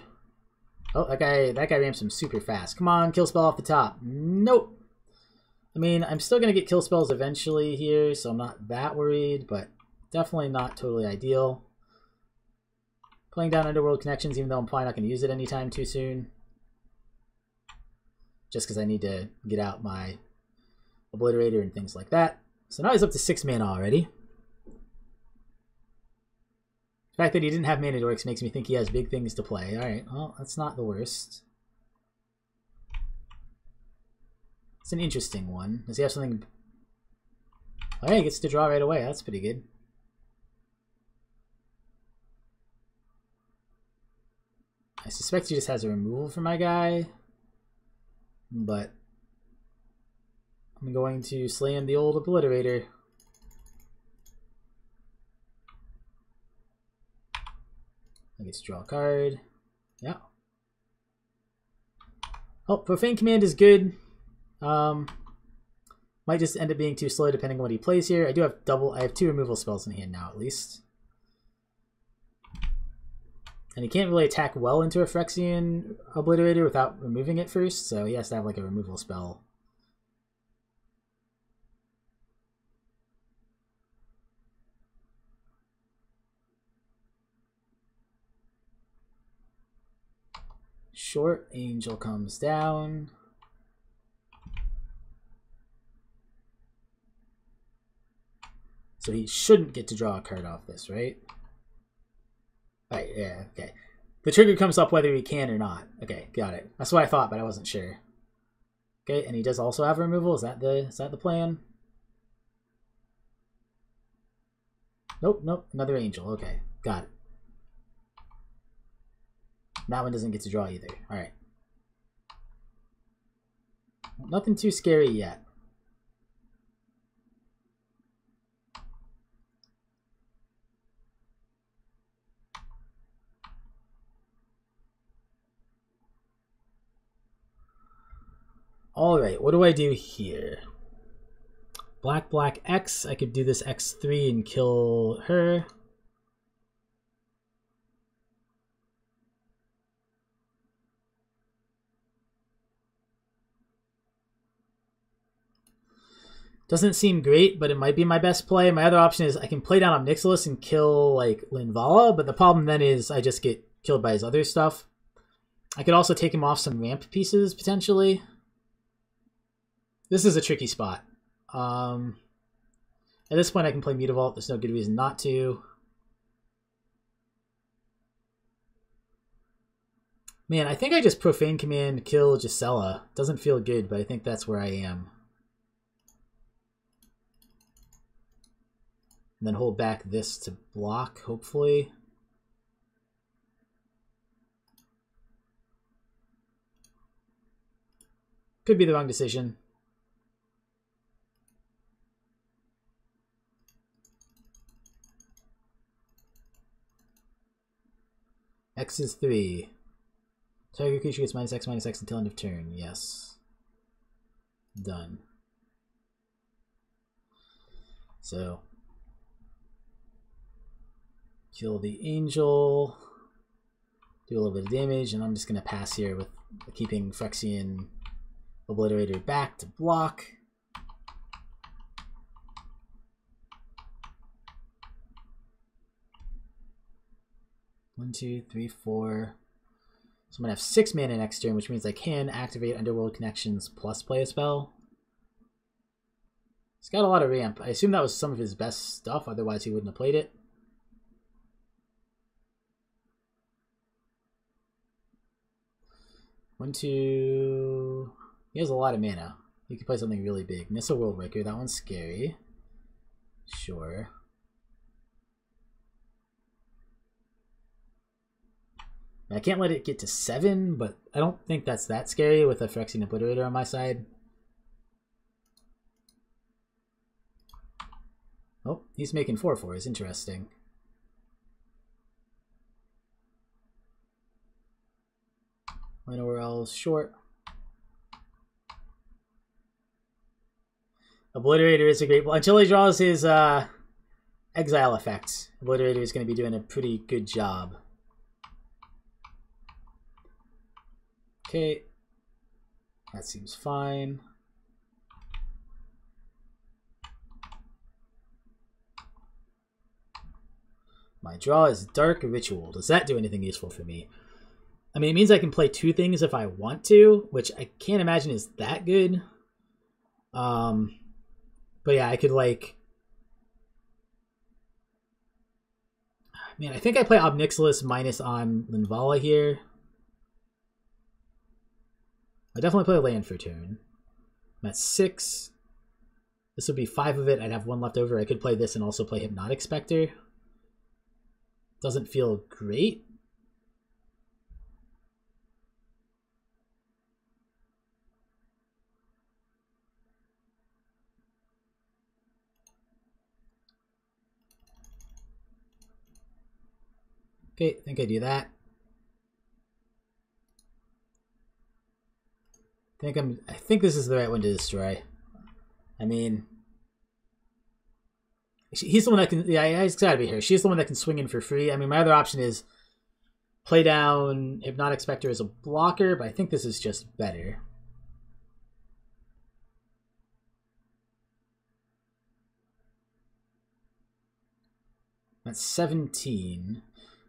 Oh, that guy ramps him super fast. Come on, kill spell off the top. Nope. I mean, I'm still going to get kill spells eventually here, so I'm not that worried, but definitely not totally ideal. Playing down Underworld Connections, even though I'm probably not going to use it anytime too soon. Just because I need to get out my Obliterator and things like that. So now he's up to 6 mana already. The fact that he didn't have mana dorks makes me think he has big things to play. Alright, well, that's not the worst. It's an interesting one. Does he have something... Oh, yeah, he gets to draw right away. That's pretty good. I suspect he just has a removal for my guy. But I'm going to slam the old Obliterator. I get to draw a card. Yeah. Oh, Profane Command is good. Might just end up being too slow depending on what he plays here. I have 2 removal spells in hand now at least. And he can't really attack well into a Phyrexian Obliterator without removing it first, so he has to have like a removal spell. Short Angel comes down. So he shouldn't get to draw a card off this, right? Alright, yeah, okay. The trigger comes up whether he can or not. Okay, got it. That's what I thought, but I wasn't sure. Okay, and he does also have removal. Is that the plan? Nope, nope. Another angel. Okay, got it. That one doesn't get to draw either. Alright. Nothing too scary yet. Alright, what do I do here? Black, black, X. I could do this X3 and kill her. Doesn't seem great, but it might be my best play. My other option is I can play down Omnixilus and kill, like, Linvala, but the problem then is I just get killed by his other stuff. I could also take him off some ramp pieces, potentially. This is a tricky spot. At this point, I can play Mutavault. There's no good reason not to. Man, I think I just Profane Command kill Gisela. Doesn't feel good, but I think that's where I am. And then hold back this to block, hopefully. Could be the wrong decision. X is 3. Target creature gets -X until end of turn. Yes. Done. So. Kill the angel. Do a little bit of damage, and I'm just going to pass here with keeping Phyrexian Obliterator back to block. One, two, three, four. So I'm going to have 6 mana next turn, which means I can activate Underworld Connections plus play a spell. He's got a lot of ramp. I assume that was some of his best stuff, otherwise he wouldn't have played it. One, two... He has a lot of mana. He could play something really big. Missile Worldbreaker, that one's scary. Sure. I can't let it get to 7, but I don't think that's that scary with a Phyrexian Obliterator on my side. Oh, he's making 4/4s. Interesting. Nowhere else short. Obliterator is a great... Until he draws his exile effect, Obliterator is going to be doing a pretty good job. Okay. That seems fine. My draw is Dark Ritual. Does that do anything useful for me? I mean, it means I can play 2 things if I want to, which I can't imagine is that good. But yeah, I could like... Man, I think I play Obnixilis minus on Linvala here. I definitely play a land for turn. I'm at 6. This would be 5 of it. I'd have 1 left over. I could play this and also play Hypnotic Spectre. Doesn't feel great. Okay, I think I do that. I think this is the right one to destroy. I mean, he's the one that can... Yeah, he's got to be here. She's the one that can swing in for free. I mean, my other option is play down Hypnotic Spectre as a blocker, but I think this is just better. That's 17.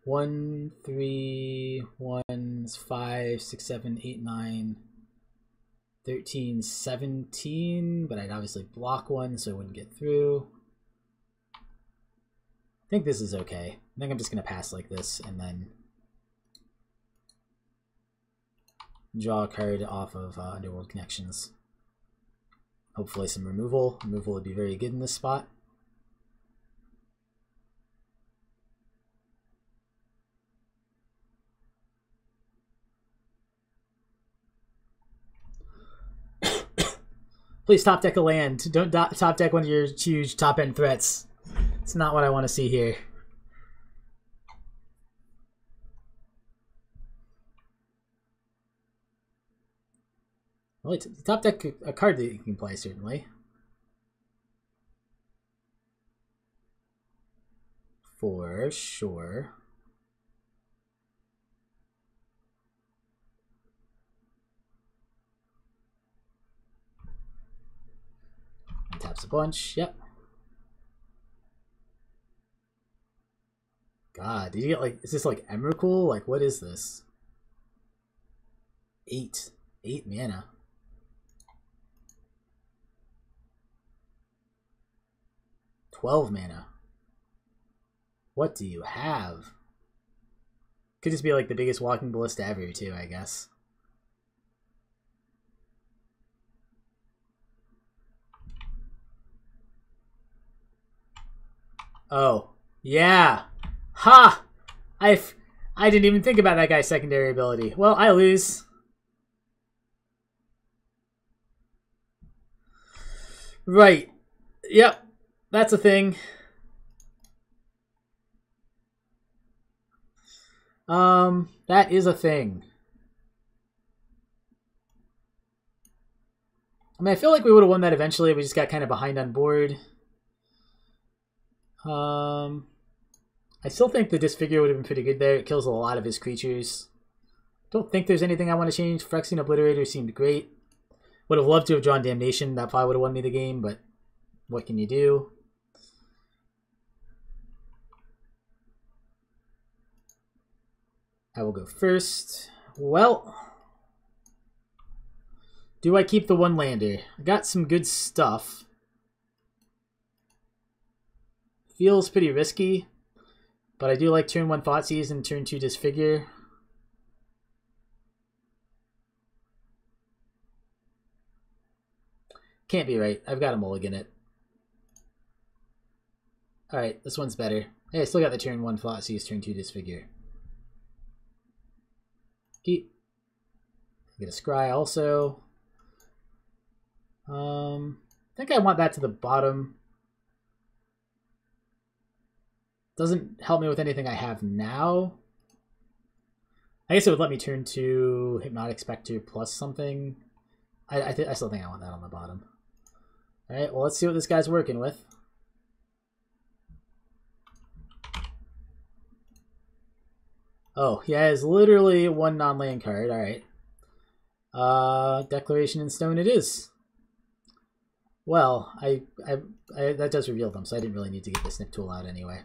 1, 3, 1, 5, 6, 7, 8, 9, 13, 17, but I'd obviously block 1 so it wouldn't get through. I think this is okay. I think I'm just going to pass like this and then draw a card off of Underworld Connections. Hopefully some removal. Removal would be very good in this spot. Please top deck a land. Don't top deck one of your huge top end threats. It's not what I want to see here. Well, top deck a card that you can play, certainly. For sure. And taps a bunch, yep. God, did you get like, is this like Emrakul? Like, what is this? 8 mana. 12 mana. What do you have? Could just be like the biggest walking ballista ever, too, I guess. Oh, yeah. Ha! I didn't even think about that guy's secondary ability. Well, I lose. Right. Yep. That's a thing. That is a thing. I mean, I feel like we would have won that eventually. We just got kind of behind on board. I still think the Disfigure would have been pretty good there. It kills a lot of his creatures. Don't think there's anything I want to change. Phyrexian Obliterator seemed great. Would have loved to have drawn Damnation. That probably would have won me the game, but what can you do? I will go first. Well, do I keep the one lander? I got some good stuff. Feels pretty risky, but I do like turn 1 Thoughtseize and turn 2 Disfigure. Can't be right. I've got to mulligan it. Alright, this one's better. Hey, I still got the turn 1 Thoughtseize, turn 2 Disfigure. Keep. Get a Scry also. I think I want that to the bottom. Doesn't help me with anything I have now. I guess it would let me turn to Hypnotic Spectre plus something. I still think I want that on the bottom. Alright, well, let's see what this guy's working with. Oh, he has literally one non-land card. Alright. Declaration in Stone it is. Well, that does reveal them, so I didn't really need to get the snip tool out anyway.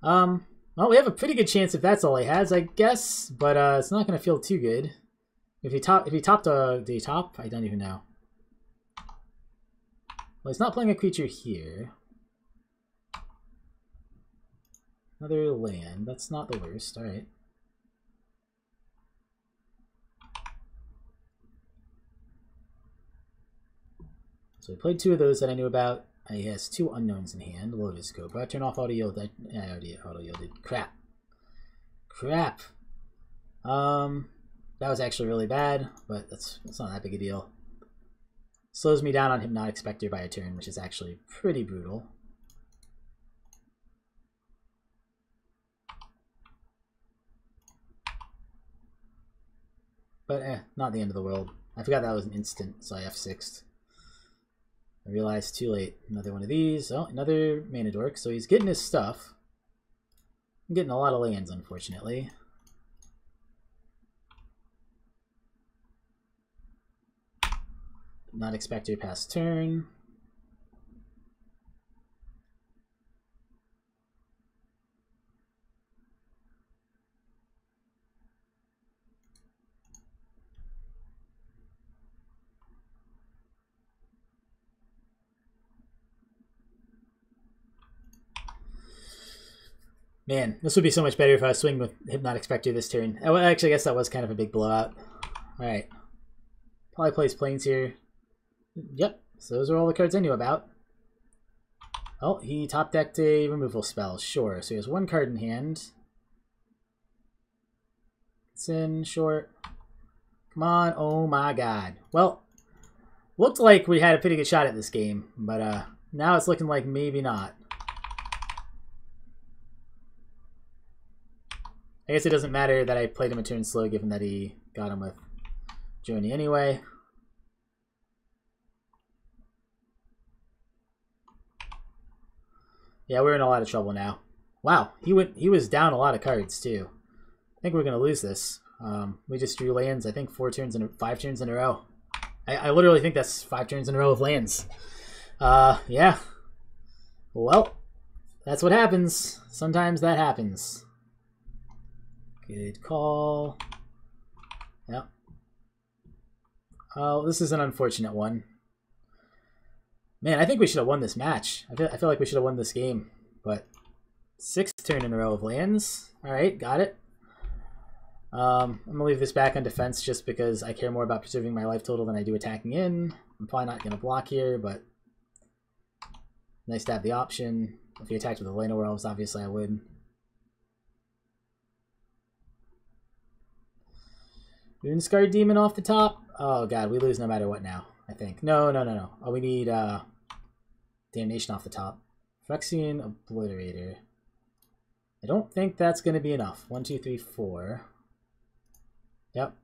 Well, we have a pretty good chance if that's all he has, I guess, but it's not going to feel too good. If he topped did he top? I don't even know. Well, he's not playing a creature here. Another land. That's not the worst. All right. So he played 2 of those that I knew about. He has 2 unknowns in hand. Lotus Cobra. Turn off auto yield. I already auto yielded. Crap. Crap. That was actually really bad, but that's not that big a deal. Slows me down on Hypnotic Spectre by a turn, which is actually pretty brutal. But not the end of the world. I forgot that was an instant, so I F6'd. I realized too late. Another one of these. Oh, another Mana Dork. So he's getting his stuff. I'm getting a lot of lands, unfortunately. Not expect to pass turn. Man, this would be so much better if I was swinging with Hypnotic Spectre this turn. Actually, I guess that was kind of a big blowout. Alright. Probably plays Plains here. Yep, so those are all the cards I knew about. Oh, he top decked a removal spell. Sure, so he has one card in hand. It's in short. Come on, oh my god. Well, looked like we had a pretty good shot at this game, but now it's looking like maybe not. I guess it doesn't matter that I played him a turn slow, given that he got him with Journey anyway. Yeah, we're in a lot of trouble now. Wow, he was down a lot of cards too. I think we're gonna lose this. We just drew lands, I think 5 turns in a row. I literally think that's 5 turns in a row of lands. Yeah. Well, that's what happens. Sometimes that happens. Good call. Yep. Oh, this is an unfortunate one. Man, I think we should have won this match. I feel like we should have won this game. But 6th turn in a row of lands. Alright, got it. I'm going to leave this back on defense just because I care more about preserving my life total than I do attacking in. I'm probably not going to block here, but nice to have the option. If he attacked with the Llanowar Elves, obviously I would. Runescarred Demon off the top. Oh god, we lose no matter what now, I think. No. Oh, we need Damnation off the top. Phyrexian Obliterator. I don't think that's going to be enough. 1, 2, 3, 4. Yep.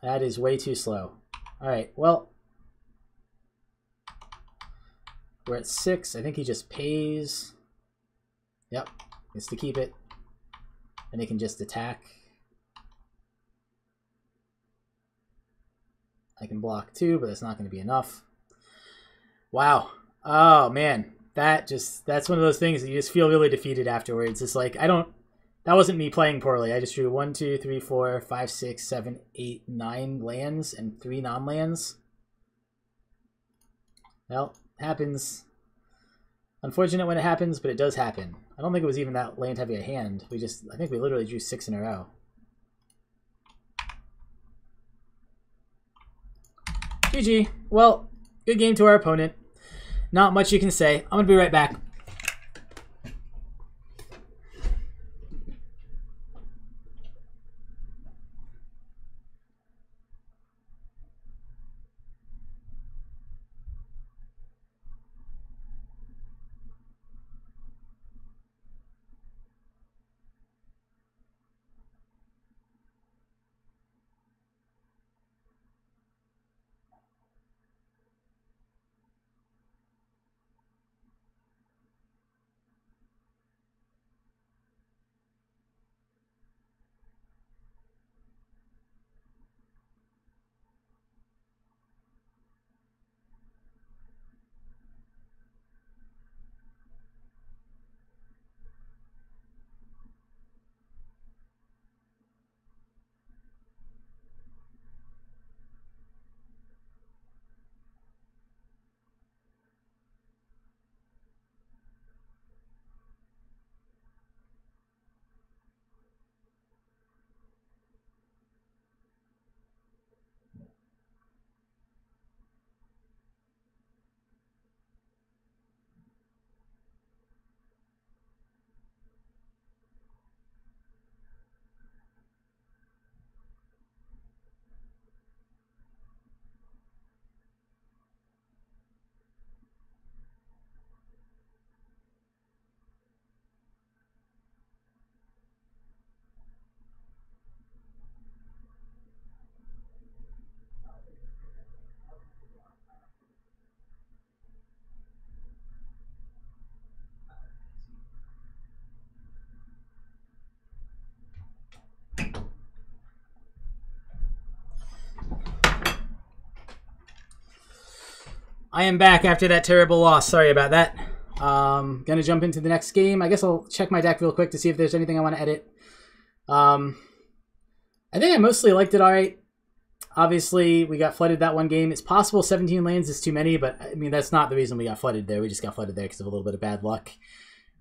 That is way too slow. Alright, well. We're at 6. I think he just pays. Yep. Gets to keep it. And he can just attack. I can block too, but that's not going to be enough. Wow. Oh, man. That's one of those things that you just feel really defeated afterwards. It's like, that wasn't me playing poorly. I just drew 1, 2, 3, 4, 5, 6, 7, 8, 9 lands and 3 non-lands. Well, happens. Unfortunate when it happens, but it does happen. I don't think it was even that land heavy a hand. I think we literally drew 6 in a row. GG. Well, good game to our opponent. Not much you can say. I'm going to be right back. I am back after that terrible loss. Sorry about that. Gonna jump into the next game. I guess I'll check my deck real quick to see if there's anything I want to edit. I think I mostly liked it alright. Obviously, we got flooded that one game. It's possible 17 lands is too many, but I mean, that's not the reason we got flooded there. We just got flooded there because of a little bit of bad luck.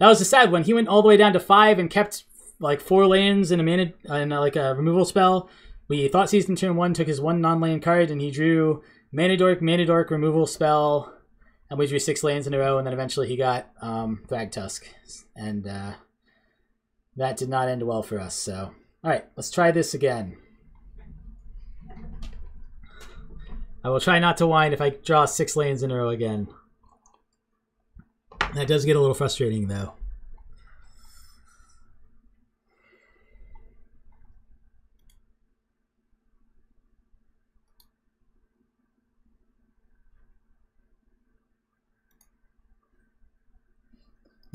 That was the sad one. He went all the way down to 5 and kept like 4 lands and a mana and like a removal spell. We thought seized in turn 1, took his 1 non-land card, and he drew Mana Dork, removal spell, and we drew 6 lands in a row, and then eventually he got Thragtusk. And that did not end well for us, so... Alright, let's try this again. I will try not to whine if I draw 6 lands in a row again. That does get a little frustrating, though.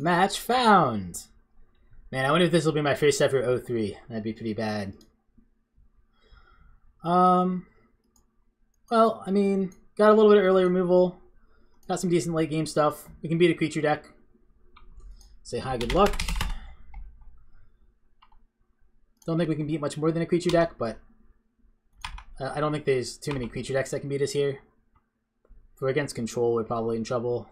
Match found! Man, I wonder if this will be my first ever 0-3. That'd be pretty bad. Well, I mean, got a little bit of early removal. Got some decent late game stuff. We can beat a creature deck. Say hi, good luck. Don't think we can beat much more than a creature deck, but I don't think there's too many creature decks that can beat us here. If we're against control, we're probably in trouble.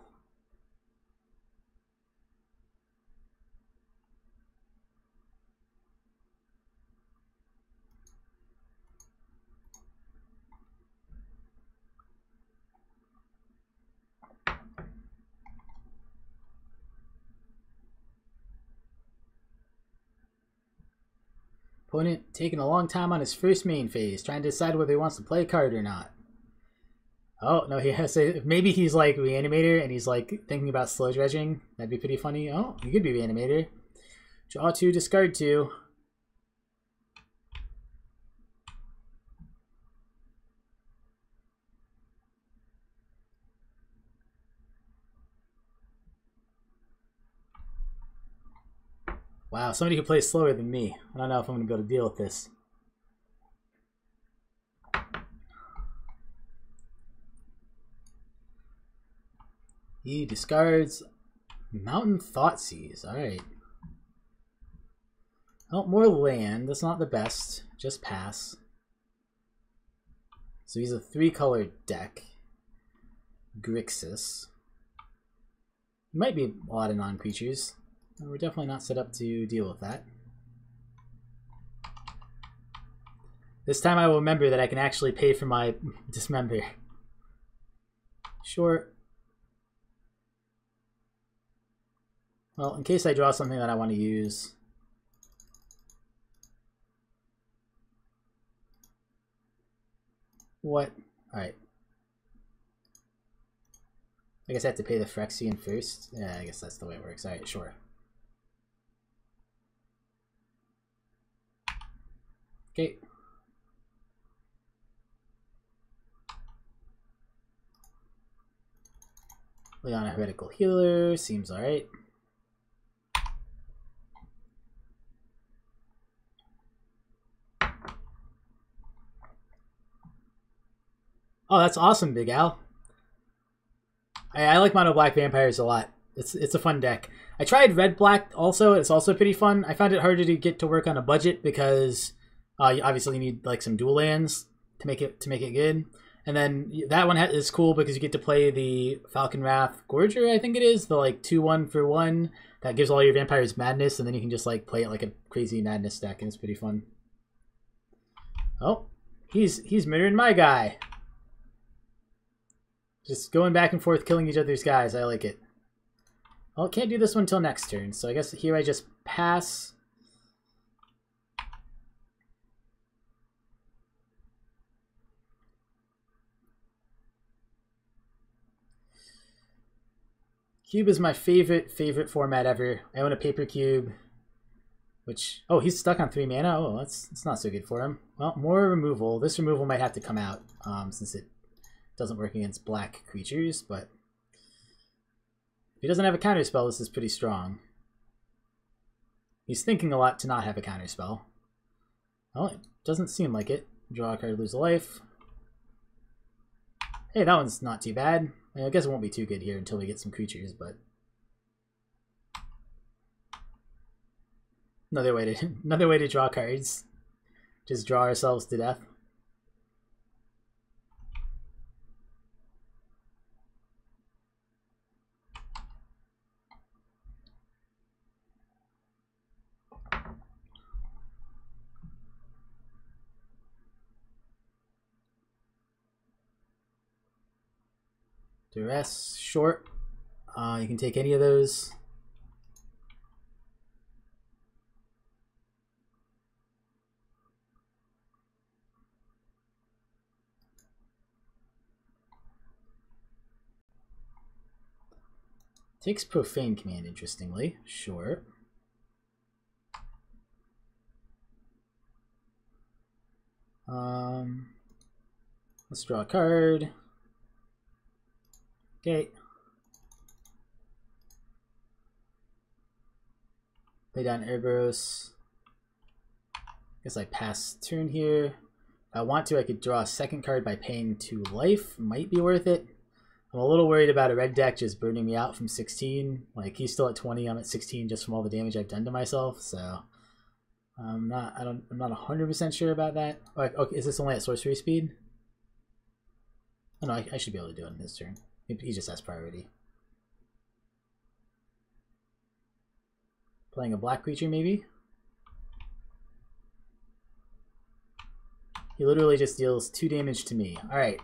Opponent taking a long time on his first main phase, trying to decide whether he wants to play a card or not. Oh, no, he has to... Maybe he's like Reanimator and he's like thinking about slow dredging. That'd be pretty funny. Oh, he could be Reanimator. Draw 2, discard 2. Wow, somebody who plays slower than me. I don't know if I'm going to be able to deal with this. He discards Mountain Thoughtseize. Alright. Oh, more land. That's not the best. Just pass. So he's a 3-color deck. Grixis. Might be a lot of non-creatures. We're definitely not set up to deal with that. This time I will remember that I can actually pay for my Dismember. Sure. Well, in case I draw something that I want to use. What? Alright. I guess I have to pay the Phyrexian first. Yeah, I guess that's the way it works. Alright, sure. Okay. Leon, a Heretical Healer, seems alright. Oh, that's awesome, Big Al. I like Mono Black Vampires a lot. It's a fun deck. I tried Red Black also. It's also pretty fun. I found it harder to get to work on a budget because you obviously need like some dual lands to make it good. And then that one is cool because you get to play the Falcon Wrath Gorger, I think it is, the like 2/1 for 1 that gives all your vampires madness, and then you can just like play it like a crazy madness deck, and it's pretty fun. Oh, he's murdering my guy. Just going back and forth, killing each other's guys. I like it. Well, can't do this one until next turn, so I guess here I just pass. Cube is my favorite format ever. I own a paper cube, which... Oh, he's stuck on 3 mana? Oh, that's not so good for him. Well, more removal. This removal might have to come out, since it doesn't work against black creatures, but... If he doesn't have a counterspell, this is pretty strong. He's thinking a lot to not have a counterspell. Well, it doesn't seem like it. Draw a card, lose a life. Hey, that one's not too bad. I guess it won't be too good here until we get some creatures, but... Another way to draw cards. Just draw ourselves to death. Duress, short. You can take any of those. Takes Profane Command, interestingly. Sure. Let's draw a card. Okay. Play down Cerberus. Guess I pass turn here. If I want to, I could draw a second card by paying 2 life. Might be worth it. I'm a little worried about a red deck just burning me out from 16. Like, he's still at 20, I'm at 16 just from all the damage I've done to myself, so I'm not 100% sure about that. Like, okay, is this only at sorcery speed? Oh no, I should be able to do it on his turn. He just has priority. Playing a black creature, maybe? He literally just deals 2 damage to me. Alright.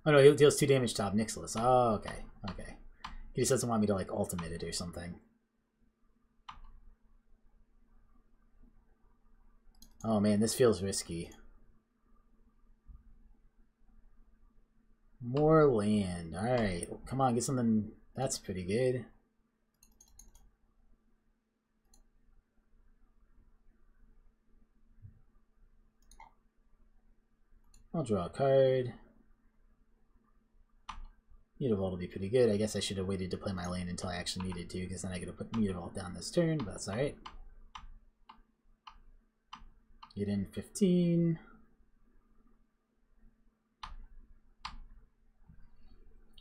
Oh no, he deals 2 damage to Nicholas. Oh, okay. Okay. He just doesn't want me to, like, ultimate it or something. Oh man, this feels risky. More land. Alright. Come on, get something. That's pretty good. I'll draw a card. Mutavault will be pretty good. I guess I should have waited to play my land until I actually needed to, because then I could have put Mutavault down this turn, but that's alright. Get in 15.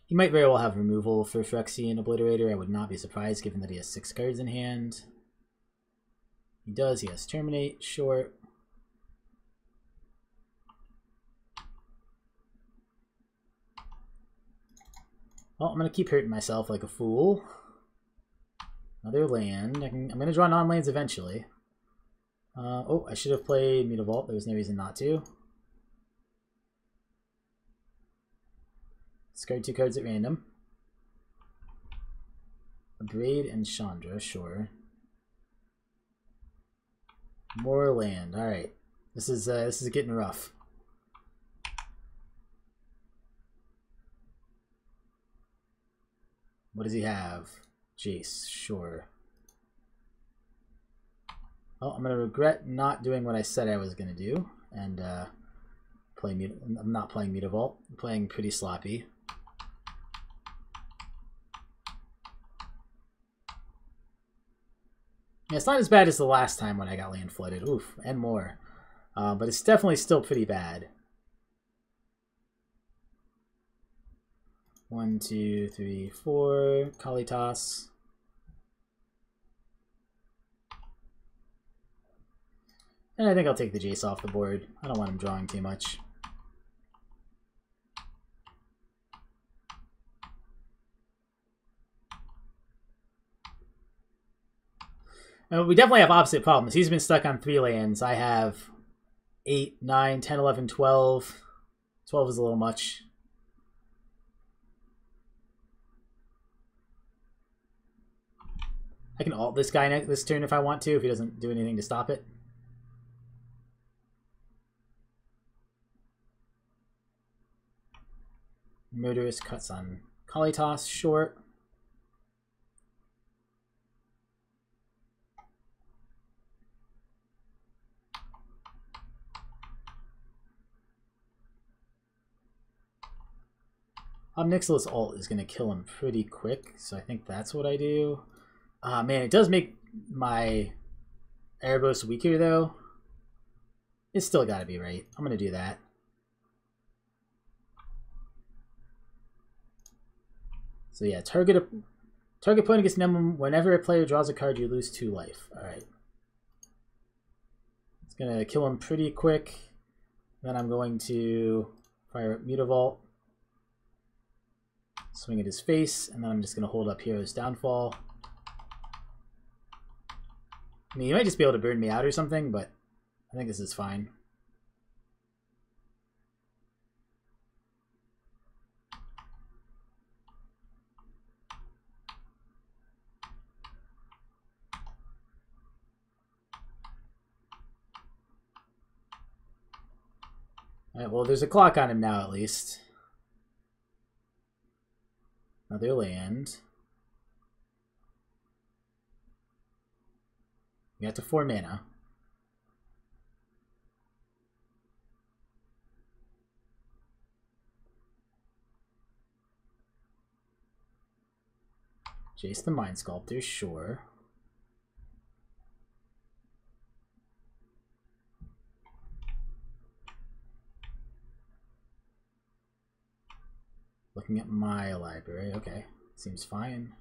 He might very well have removal for Phyrexian Obliterator. I would not be surprised given that he has 6 cards in hand. He does. He has Terminate, short. Well, I'm going to keep hurting myself like a fool. Another land. I'm going to draw non-lands eventually. Oh, I should have played Mutavault. There was no reason not to. Discard 2 cards at random. Abrade and Chandra, sure. More land. All right, this is getting rough. What does he have? Jace, sure. Well, I'm gonna regret not doing what I said I was gonna do, and I'm not playing Mutavault. I'm playing pretty sloppy. Yeah, it's not as bad as the last time when I got land flooded. Oof, and more. But it's definitely still pretty bad. 1, 2, 3, 4. Kalitas. And I think I'll take the Jace off the board. I don't want him drawing too much. We definitely have opposite problems. He's been stuck on 3 lands. I have 8, 9, 10, 11, 12. 12 is a little much. I can ult this guy this turn if I want to, if he doesn't do anything to stop it. Murderous cuts on Kalitas, short. Nixilis ult is going to kill him pretty quick, so I think that's what I do. Man, it does make my Erebos weaker, though. It's still got to be right. I'm going to do that. So yeah, target opponent gets an emblem. Whenever a player draws a card, you lose 2 life. Alright. It's going to kill him pretty quick. Then I'm going to fire up Mutavault. Swing at his face, and then I'm just going to hold up Hero's Downfall. I mean, you might just be able to burn me out or something, but I think this is fine. Alright, well, there's a clock on him now, at least. Another land. We got to 4 mana. Jace the Mind Sculptor, sure. Looking at my library, okay. Seems fine.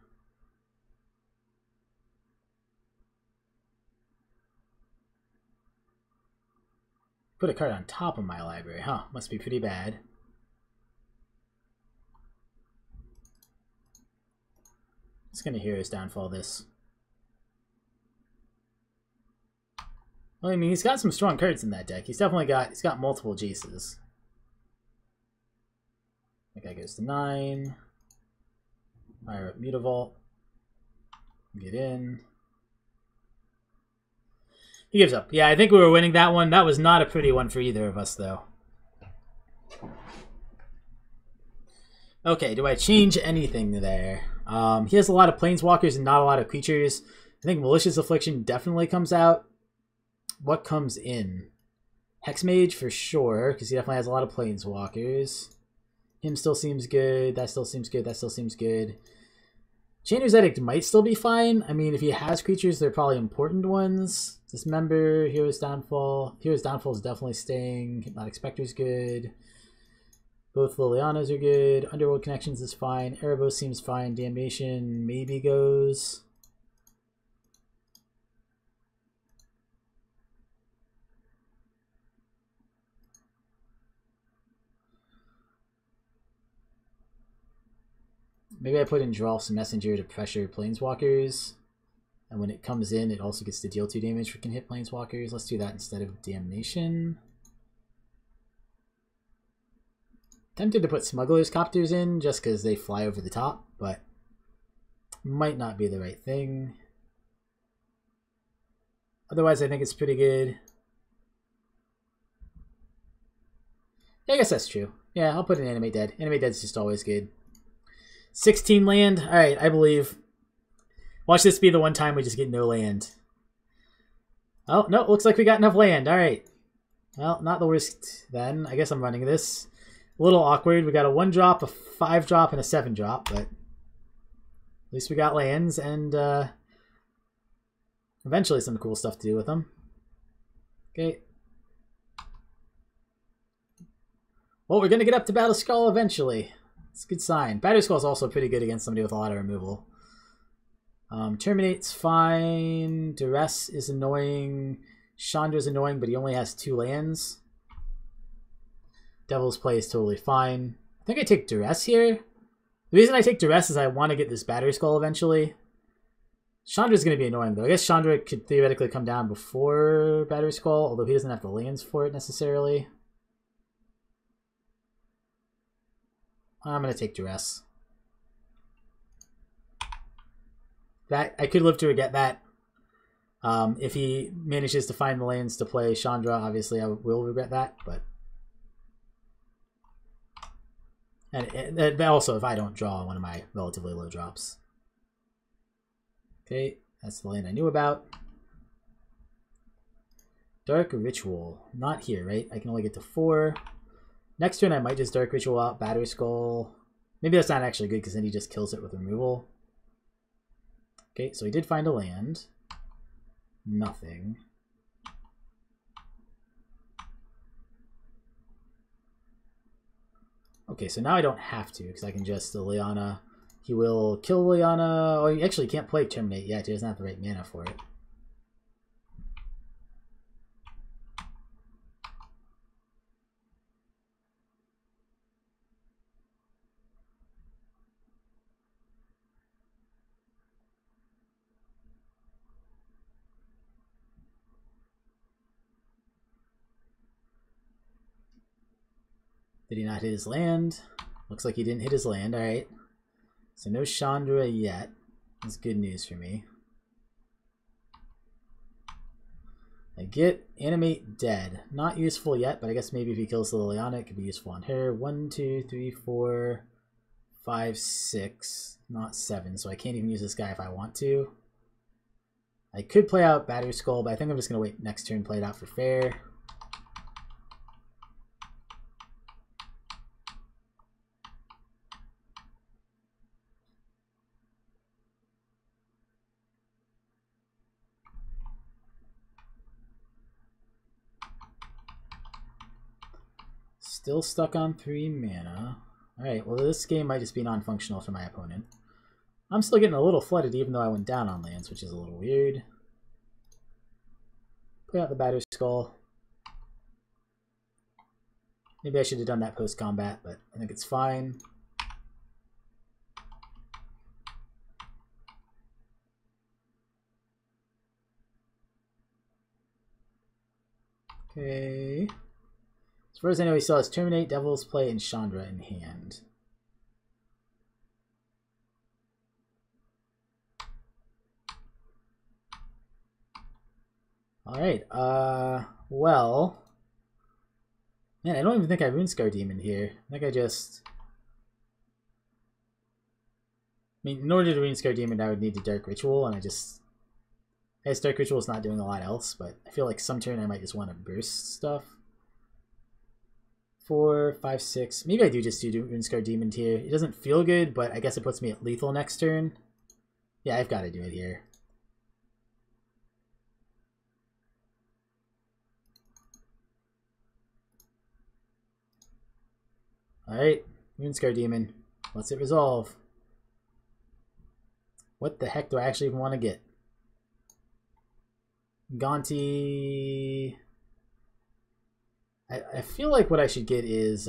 Put a card on top of my library, huh? Must be pretty bad. Just gonna Hero's Downfall this. Well, I mean, he's got some strong cards in that deck. He's got multiple Jaces. That guy goes to 9. Fire up Mutavault. Get in. He gives up. Yeah, I think we were winning that one. That was not a pretty one for either of us, though. Okay, do I change anything there? He has a lot of Planeswalkers and not a lot of creatures. I think Malicious Affliction definitely comes out. What comes in? Hexmage for sure, because he definitely has a lot of Planeswalkers. Him still seems good. That still seems good. That still seems good. Chainer's Edict might still be fine. I mean, if he has creatures, they're probably important ones. Dismember, Hero's Downfall. Hero's Downfall is definitely staying. Hypnotic Spectre's good. Both Lilianas are good. Underworld Connections is fine. Erebos seems fine. Damnation maybe goes. Maybe I put in Drolf's Messenger to pressure Planeswalkers. And when it comes in, it also gets to deal 2 damage if it can hit Planeswalkers. Let's do that instead of Damnation. Tempted to put Smuggler's Copters in just because they fly over the top, but might not be the right thing. Otherwise, I think it's pretty good. Yeah, I guess that's true. Yeah, I'll put in Animate Dead. Animate Dead's just always good. 16 land. All right, I believe. Watch this be the one time we just get no land. Oh, no, looks like we got enough land. All right. Well, not the worst then. I guess I'm running this. A little awkward. We got a 1-drop, a 5-drop, and a 7-drop, but at least we got lands and eventually some cool stuff to do with them. Okay. Well, we're going to get up to Battle Skull eventually. It's a good sign. Battle Skull is also pretty good against somebody with a lot of removal. Terminate's fine. Duress is annoying. Chandra's annoying, but he only has 2 lands. Devil's Play is totally fine. I think I take Duress here. The reason I take Duress is I want to get this Battery Skull eventually. Chandra's going to be annoying, though. I guess Chandra could theoretically come down before Battery Skull, although he doesn't have the lands for it necessarily. I'm going to take Duress. That I could live to get that. If he manages to find the lands to play Chandra, obviously I will regret that, but... And also if I don't draw one of my relatively low drops. Okay, that's the land I knew about. Dark Ritual. Not here, right? I can only get to 4. Next turn I might just Dark Ritual out Battery Skull. Maybe that's not actually good because then he just kills it with removal. Okay, so he did find a land. Nothing. Okay, so now I don't have to because I can just Liliana. He will kill Liliana. Oh, he actually can't play Terminate yet. He doesn't have the right mana for it. Did he not hit his land? Looks like he didn't hit his land. All right. So no Chandra yet. That's good news for me. I get Animate Dead. Not useful yet, but I guess maybe if he kills the Liliana, it could be useful on her. 1, 2, 3, 4, 5, 6. Not 7, so I can't even use this guy if I want to. I could play out Battery Skull, but I think I'm just going to wait next turn, play it out for fair. Still stuck on 3 mana. Alright, well this game might just be non-functional for my opponent. I'm still getting a little flooded even though I went down on lands, which is a little weird. Play out the Battery Skull. Maybe I should have done that post-combat, but I think it's fine. Okay. As far as I know, he still has Terminate, Devil's Play, and Chandra in hand. Alright, well... Man, I don't even think I have Runescar Demon here. I think I just... I mean, in order to Runescar Demon, I would need the Dark Ritual, and I guess Dark Ritual is not doing a lot else, but I feel like some turn I might just want to burst stuff. 4, 5, 6. Maybe I do just do Runescar Demon here. It doesn't feel good, but I guess it puts me at lethal next turn. Yeah, I've got to do it here. Alright, Runescar Demon. What's it resolve? What the heck do I actually even want to get? Gonti... I feel like what I should get is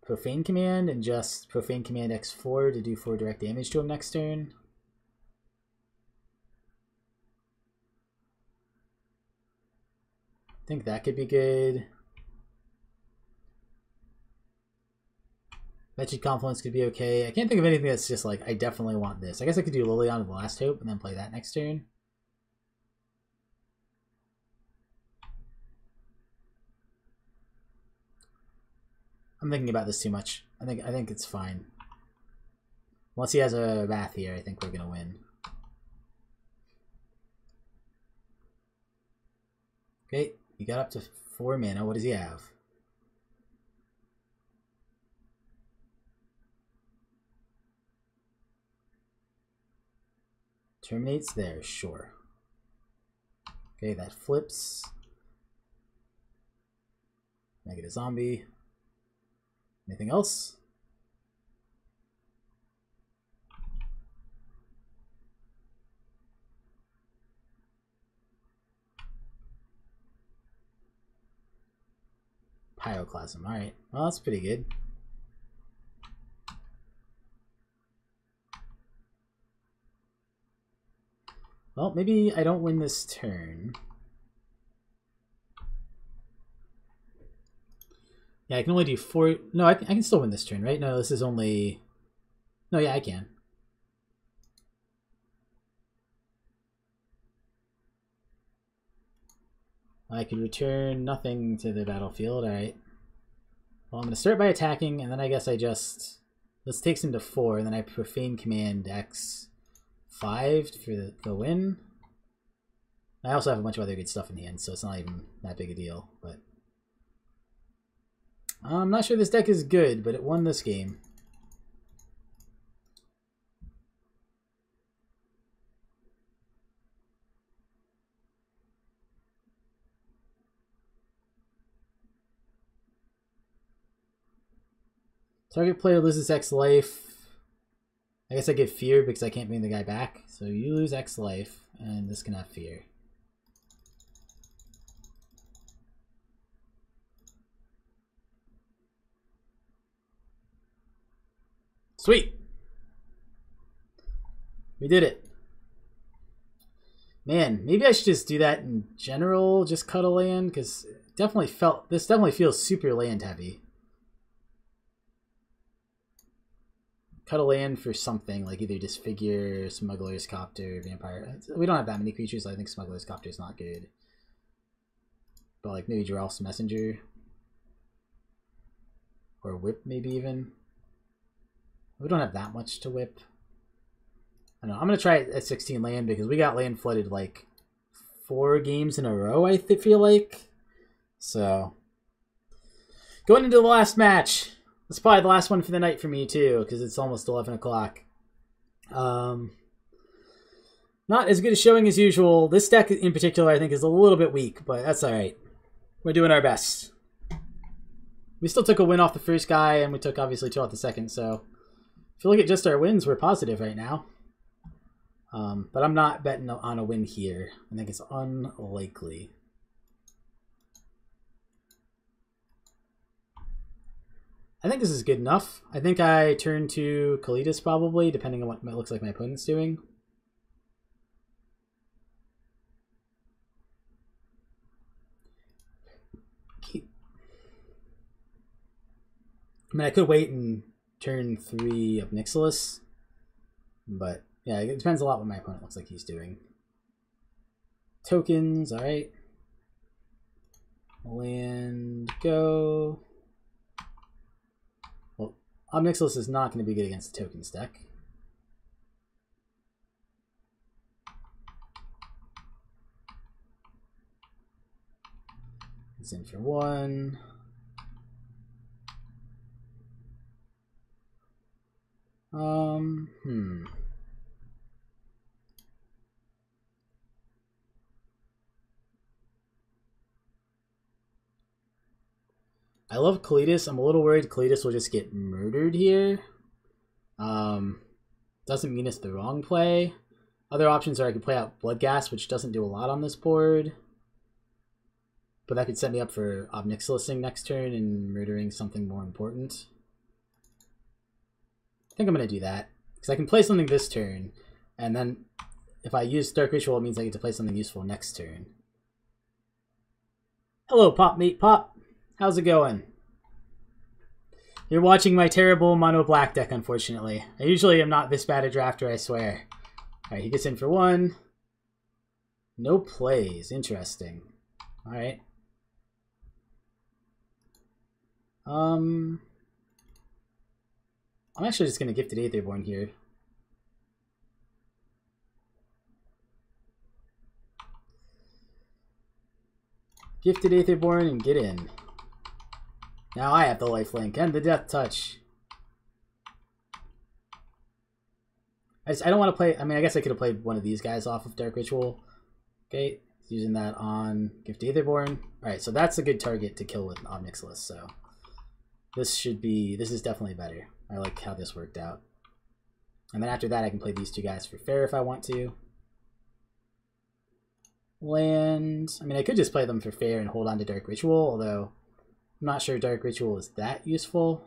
Profane Command and just Profane Command X4 to do 4 direct damage to him next turn. I think that could be good. Wretched Confluence could be okay. I can't think of anything that's just like, I definitely want this. I guess I could do Liliana of the Last Hope and then play that next turn. I'm thinking about this too much. I think it's fine. Once he has a Wrath here, I think we're gonna win. Okay, he got up to 4 mana. What does he have? Terminates there, sure. Okay, that flips. Make it a zombie. Anything else? Pyroclasm, alright. Well, that's pretty good. Well, maybe I don't win this turn. Yeah, I can only do 4... No, I can still win this turn, right? No, this is only... No, yeah, I can. I could return nothing to the battlefield, alright. Well, I'm going to start by attacking, and then I guess I just... This takes him to 4, and then I Profane Command X5 for the win. I also have a bunch of other good stuff in hand, so it's not even that big a deal, but... I'm not sure this deck is good, but it won this game. Target player loses X life. I guess I get fear because I can't bring the guy back. So you lose X life, and this can have fear. Sweet! We did it. Man, maybe I should just do that in general, just cut a land, because this definitely feels super land heavy. cut a land for something, like either Disfigure, Smuggler's Copter, Vampire. We don't have that many creatures, so I think Smuggler's Copter is not good. But like maybe Giralf's Messenger. Or Whip, maybe even. We don't have that much to whip. I don't know. I'm going to try it at 16 land because we got land flooded like 4 games in a row, I feel like. So, going into the last match. It's probably the last one for the night for me too, because it's almost 11 o'clock. Not as good a showing as usual. This deck in particular I think is a little bit weak, but that's alright. We're doing our best. We still took a win off the first guy, and we took obviously 2 off the second, so if you look at just our wins, we're positive right now. But I'm not betting on a win here. I think it's unlikely. I think this is good enough. I think I turn to Kalitas probably, depending on what it looks like my opponent's doing. I mean, I could wait and turn 3 of Nixilis, but yeah, it depends a lot what my opponent looks like he's doing. Tokens, alright. Land, go. Well, Nixilis is not going to be good against the tokens deck. It's in for 1. I love Kalitas. I'm a little worried Kalitas will just get murdered here. Doesn't mean it's the wrong play. Other options are I could play out Bloodghast, which doesn't do a lot on this board. But that could set me up for Obnixilising next turn and murdering something more important. I think I'm going to do that. Because I can play something this turn, and then if I use Dark Ritual, it means I get to play something useful next turn. Hello, Pop Meat Pop. How's it going? You're watching my terrible mono black deck, unfortunately. I usually am not this bad a drafter, I swear. Alright, he gets in for 1. No plays. Interesting. Alright. I'm actually just going to Gifted Aetherborn here. Gifted Aetherborn and get in. Now I have the lifelink and the Death Touch. I don't want to play... I mean, I guess I could have played one of these guys off of Dark Ritual. Okay, using that on Gifted Aetherborn. Alright, so that's a good target to kill with Obnixilis, so... This is definitely better. I like how this worked out. And then after that, I can play these 2 guys for fair if I want to. Land. I mean, I could just play them for fair and hold on to Dark Ritual, although I'm not sure Dark Ritual is that useful.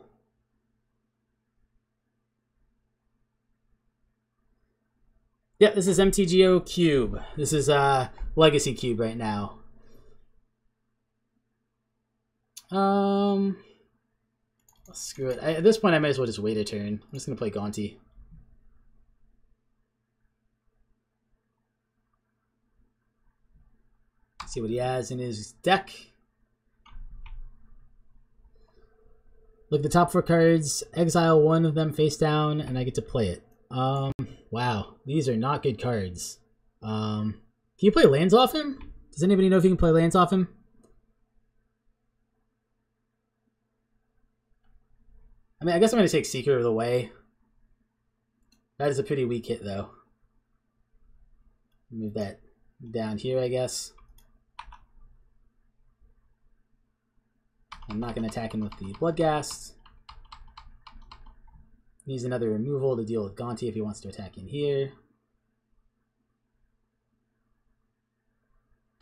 Yeah, this is MTGO Cube. This is Legacy Cube right now. Screw it. At this point, I might as well just wait a turn. I'm just going to play Gaunty. See what he has in his deck. Look, the top 4 cards, exile 1 of them face down, and I get to play it. Wow, these are not good cards. Can you play lands off him? Does anybody know if you can play lands off him? I mean, I guess I'm going to take Seeker of the Way. That is a pretty weak hit, though. Move that down here, I guess. I'm not going to attack him with the Bloodghast. Use another removal to deal with Gaunty if he wants to attack in here.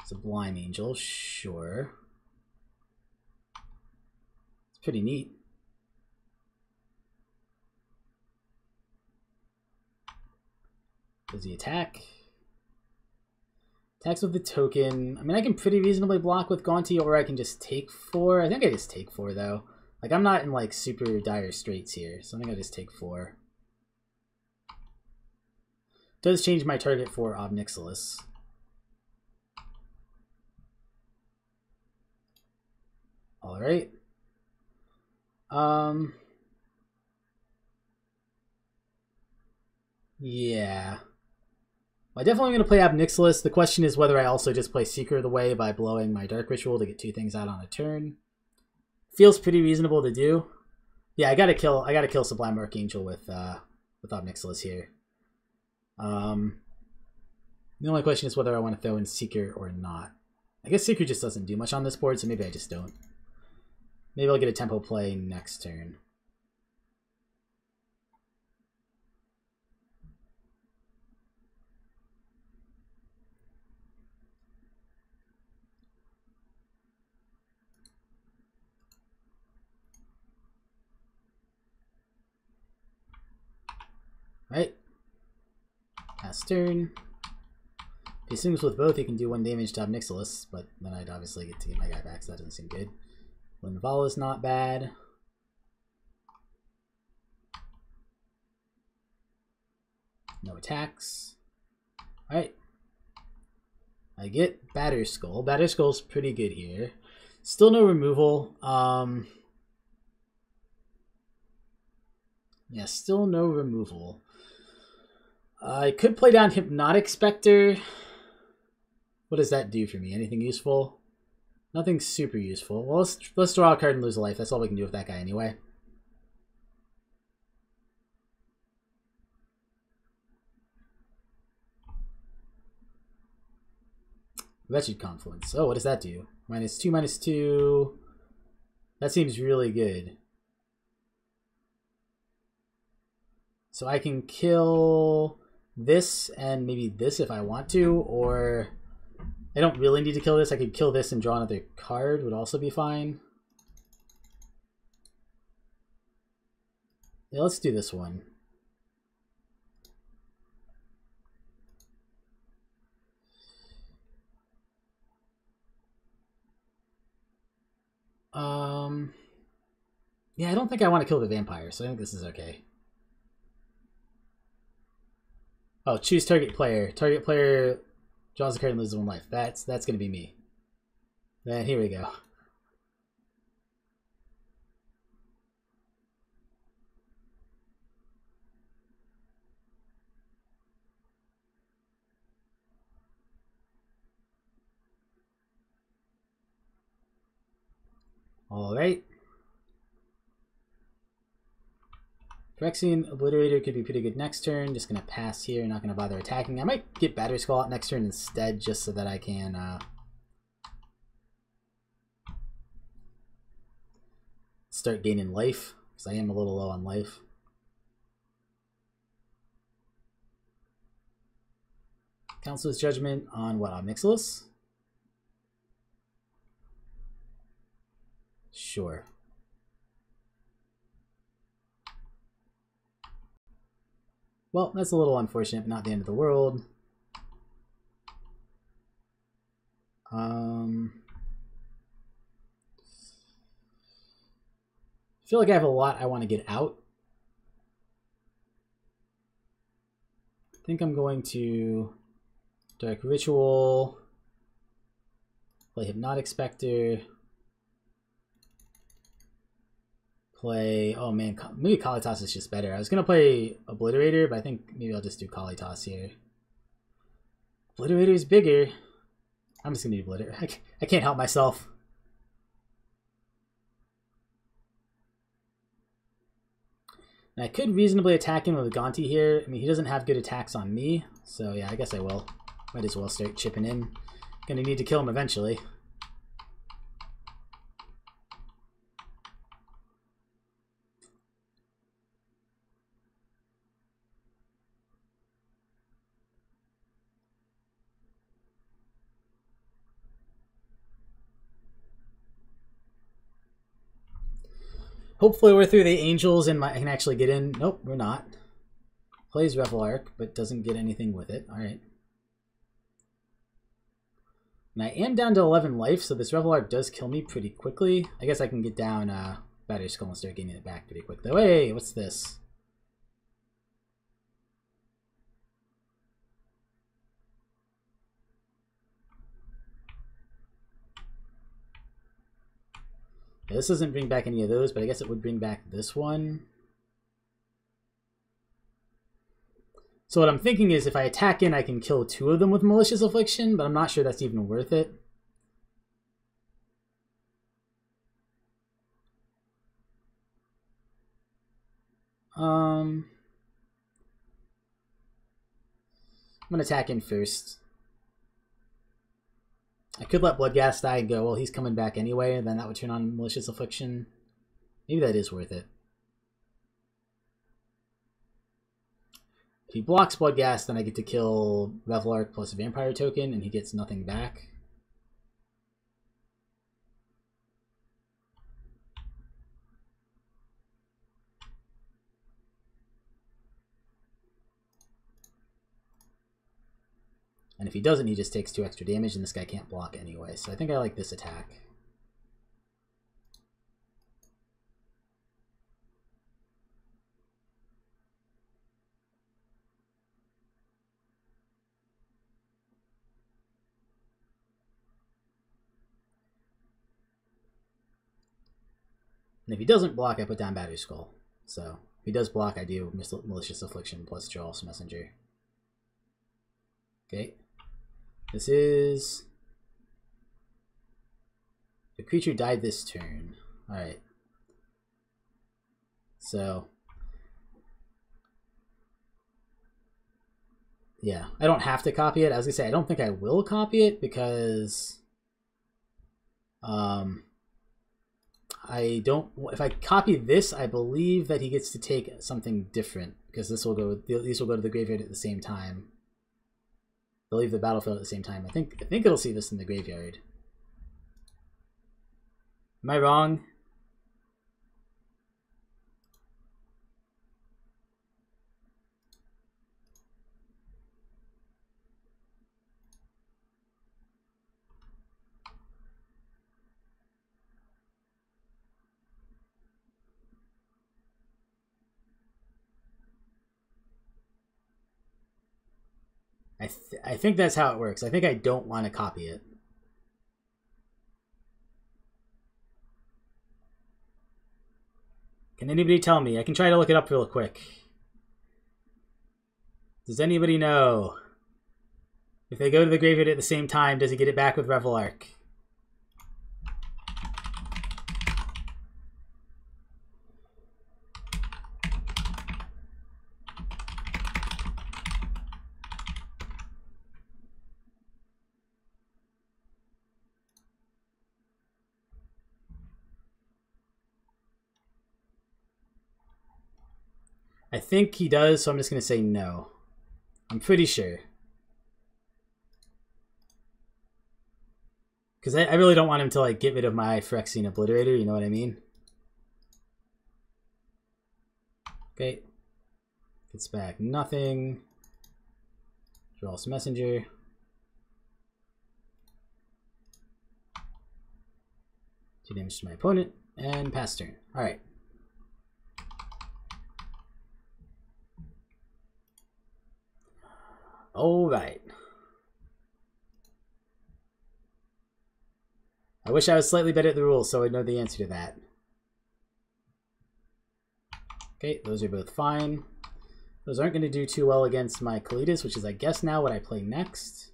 Sublime Angel, sure. It's pretty neat. Does he attack? Attacks with the token. I mean, I can pretty reasonably block with Gaunty, or I can just take 4. I think I just take 4, though. Like, I'm not in, like, super dire straits here, so I think I just take 4. Does change my target for Ob Nixilis. All right. Yeah. I definitely going to play Ob Nixilis. The question is whether I also just play Seeker of the Way by blowing my Dark Ritual to get 2 things out on a turn. Feels pretty reasonable to do. Yeah, I gotta kill Sublime Archangel with Ob Nixilis here. The only question is whether I want to throw in Seeker or not. I guess Seeker just doesn't do much on this board, so maybe I just don't. Maybe I'll get a tempo play next turn. Right. Pass turn. If he swings with both, he can do 1 damage to Ob Nixilis, but then I'd obviously get to get my guy back, so that doesn't seem good. Linvala's not bad. No attacks. Alright. I get Batterskull. Batterskull's pretty good here. Still no removal. Yeah, still no removal. I could play down Hypnotic Spectre. What does that do for me? Anything useful? Nothing super useful. Well, let's draw a card and lose a life. That's all we can do with that guy anyway. Wretched Confluence. Oh, what does that do? -2, -2. That seems really good. So I can kill this and maybe this if I want to, or I don't really need to kill this. I could kill this and draw another card, would also be fine. Yeah, let's do this one. Yeah, I don't think I want to kill the vampire, so I think this is okay. Oh, choose target player. Target player draws a card and loses 1 life. That's gonna be me. Then here we go. All right. Phyrexian Obliterator could be pretty good next turn. Just going to pass here. Not going to bother attacking. I might get Batterskull out next turn instead just so that I can start gaining life, because I am a little low on life. Council's Judgment on what? Ob Nixilis? Sure. Well, that's a little unfortunate, but not the end of the world. I feel like I have a lot I want to get out. I think I'm going to Dark Ritual, play Hypnotic Spectre, play, oh man, maybe Kalitas is just better. I was going to play Obliterator, but I think maybe I'll just do Kalitas here. Obliterator is bigger. I'm just going to do Obliterator. I can't help myself. And I could reasonably attack him with Gonti here. I mean, he doesn't have good attacks on me, so yeah, I guess I will. Might as well start chipping in. Gonna need to kill him eventually. Hopefully we're through the angels and I can actually get in. Nope, we're not. Plays Revel Arc, but doesn't get anything with it. Alright. And I am down to 11 life, so this Revel Arc does kill me pretty quickly. I guess I can get down Batterskull and start getting it back pretty quickly. Hey, what's this? Yeah, this doesn't bring back any of those, but I guess it would bring back this one. So what I'm thinking is if I attack in, I can kill 2 of them with Malicious Affliction, but I'm not sure that's even worth it. I'm going to attack in first. I could let Bloodghast die and go, well, he's coming back anyway, and then that would turn on Malicious Affliction. Maybe that is worth it. If he blocks Bloodghast, then I get to kill Revelark plus a Vampire token, and he gets nothing back. And if he doesn't, he just takes 2 extra damage, and this guy can't block anyway. So I think I like this attack. And if he doesn't block, I put down Battery Skull. So if he does block, I do Malicious Affliction plus Jarl's Messenger. Okay. This is... The creature died this turn. Alright. So... yeah, I don't have to copy it. I was going to say, I don't think I will copy it because... I don't... If I copy this, I believe that he gets to take something different. Because this will go... These will go to the graveyard at the same time. They'll leave the battlefield at the same time. I think it'll see this in the graveyard. Am I wrong? I think that's how it works. I think I don't want to copy it. Can anybody tell me? I can try to look it up real quick. Does anybody know? If they go to the graveyard at the same time, does he get it back with Revelark? I think he does, so I'm just going to say no. I'm pretty sure. Because I really don't want him to like get rid of my Phyrexian Obliterator, you know what I mean? Okay. Gets back nothing. Draw some Messenger. Two damage to my opponent, and pass turn. Alright. Alright. I wish I was slightly better at the rules so I'd know the answer to that. Okay, those are both fine. Those aren't going to do too well against my Kalitas, which is, I guess, now what I play next.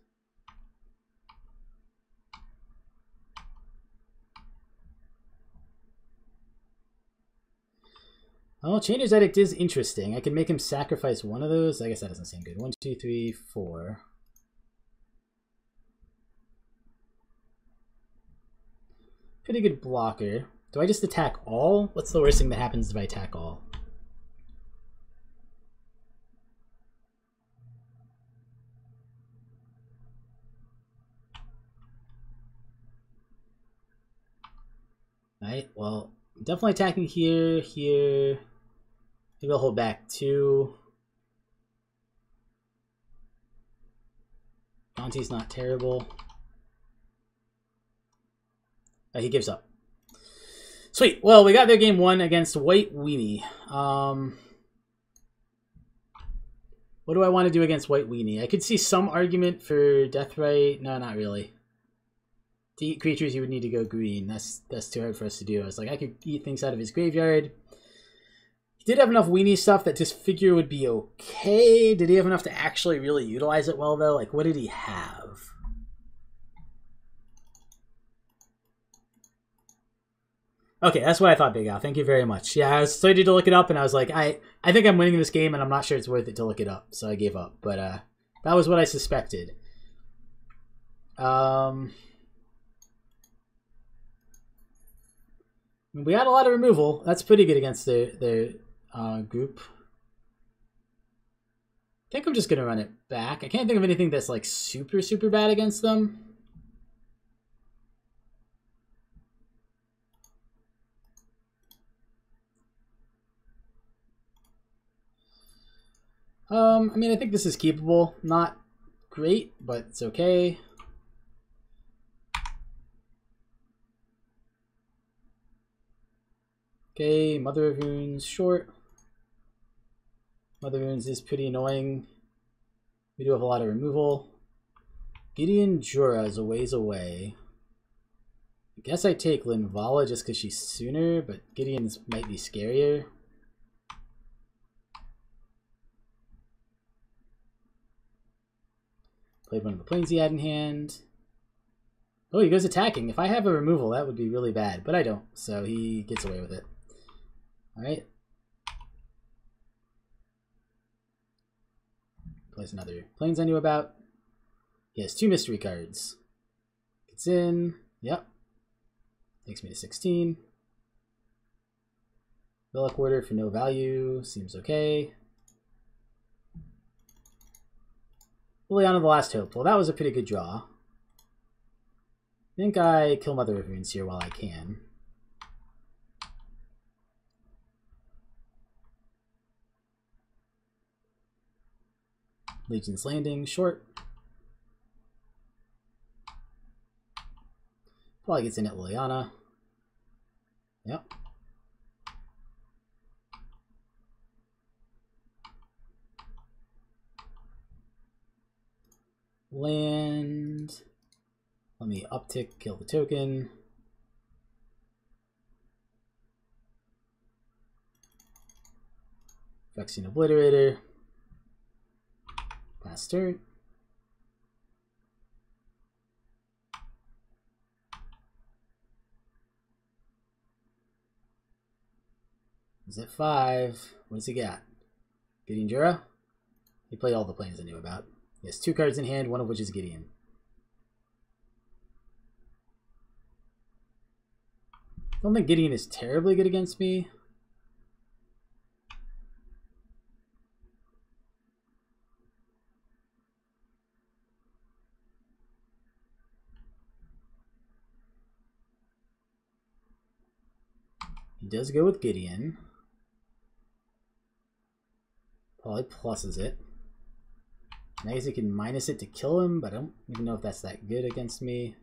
Oh, Chainer's Edict is interesting. I can make him sacrifice one of those. I guess that doesn't seem good. 1, 2, 3, 4. Pretty good blocker. Do I just attack all? What's the worst thing that happens if I attack all? Alright, well, definitely attacking here, here. Maybe I'll hold back 2. Dante's not terrible. He gives up. Sweet. Well, we got their game 1 against White Weenie. What do I want to do against White Weenie? I could see some argument for Deathrite. No, not really. To eat creatures, you would need to go green. That's too hard for us to do. I was like, I could eat things out of his graveyard. He did have enough weenie stuff that this figure would be okay. Did he have enough to actually really utilize it well, though? Like, what did he have? Okay, that's what I thought, Big Al. Thank you very much. Yeah, I was starting to look it up, and I was like, I think I'm winning this game, and I'm not sure it's worth it to look it up, so I gave up. But that was what I suspected. We had a lot of removal. That's pretty good against the group. I think I'm just going to run it back. I can't think of anything that's like super, super bad against them. I mean, I think this is keepable. Not great, but it's okay. Okay, Mother of Runes short. Mother of Runes is pretty annoying. We do have a lot of removal. Gideon Jura is a ways away. I guess I take Linvala just because she's sooner, but Gideon's might be scarier. Played one of the planes he had in hand. Oh, he goes attacking. If I have a removal, that would be really bad, but I don't, so he gets away with it. Alright. Plays another planes I knew about. He has 2 mystery cards. Gets in. Yep. Takes me to 16. Relic Order for no value. Seems okay. Liliana the Last Hope. Well, that was a pretty good draw. I think I kill Mother of Runes here while I can. Legion's Landing, short. Probably gets in at Liliana. Yep. Land. Let me uptick, kill the token. Phyrexian Obliterator. Pass turn. He's at 5. What does he got? Gideon Jura? He played all the planes I knew about. He has 2 cards in hand, one of which is Gideon. I don't think Gideon is terribly good against me. He does go with Gideon. Probably pluses it. And I guess he can minus it to kill him, but I don't even know if that's that good against me.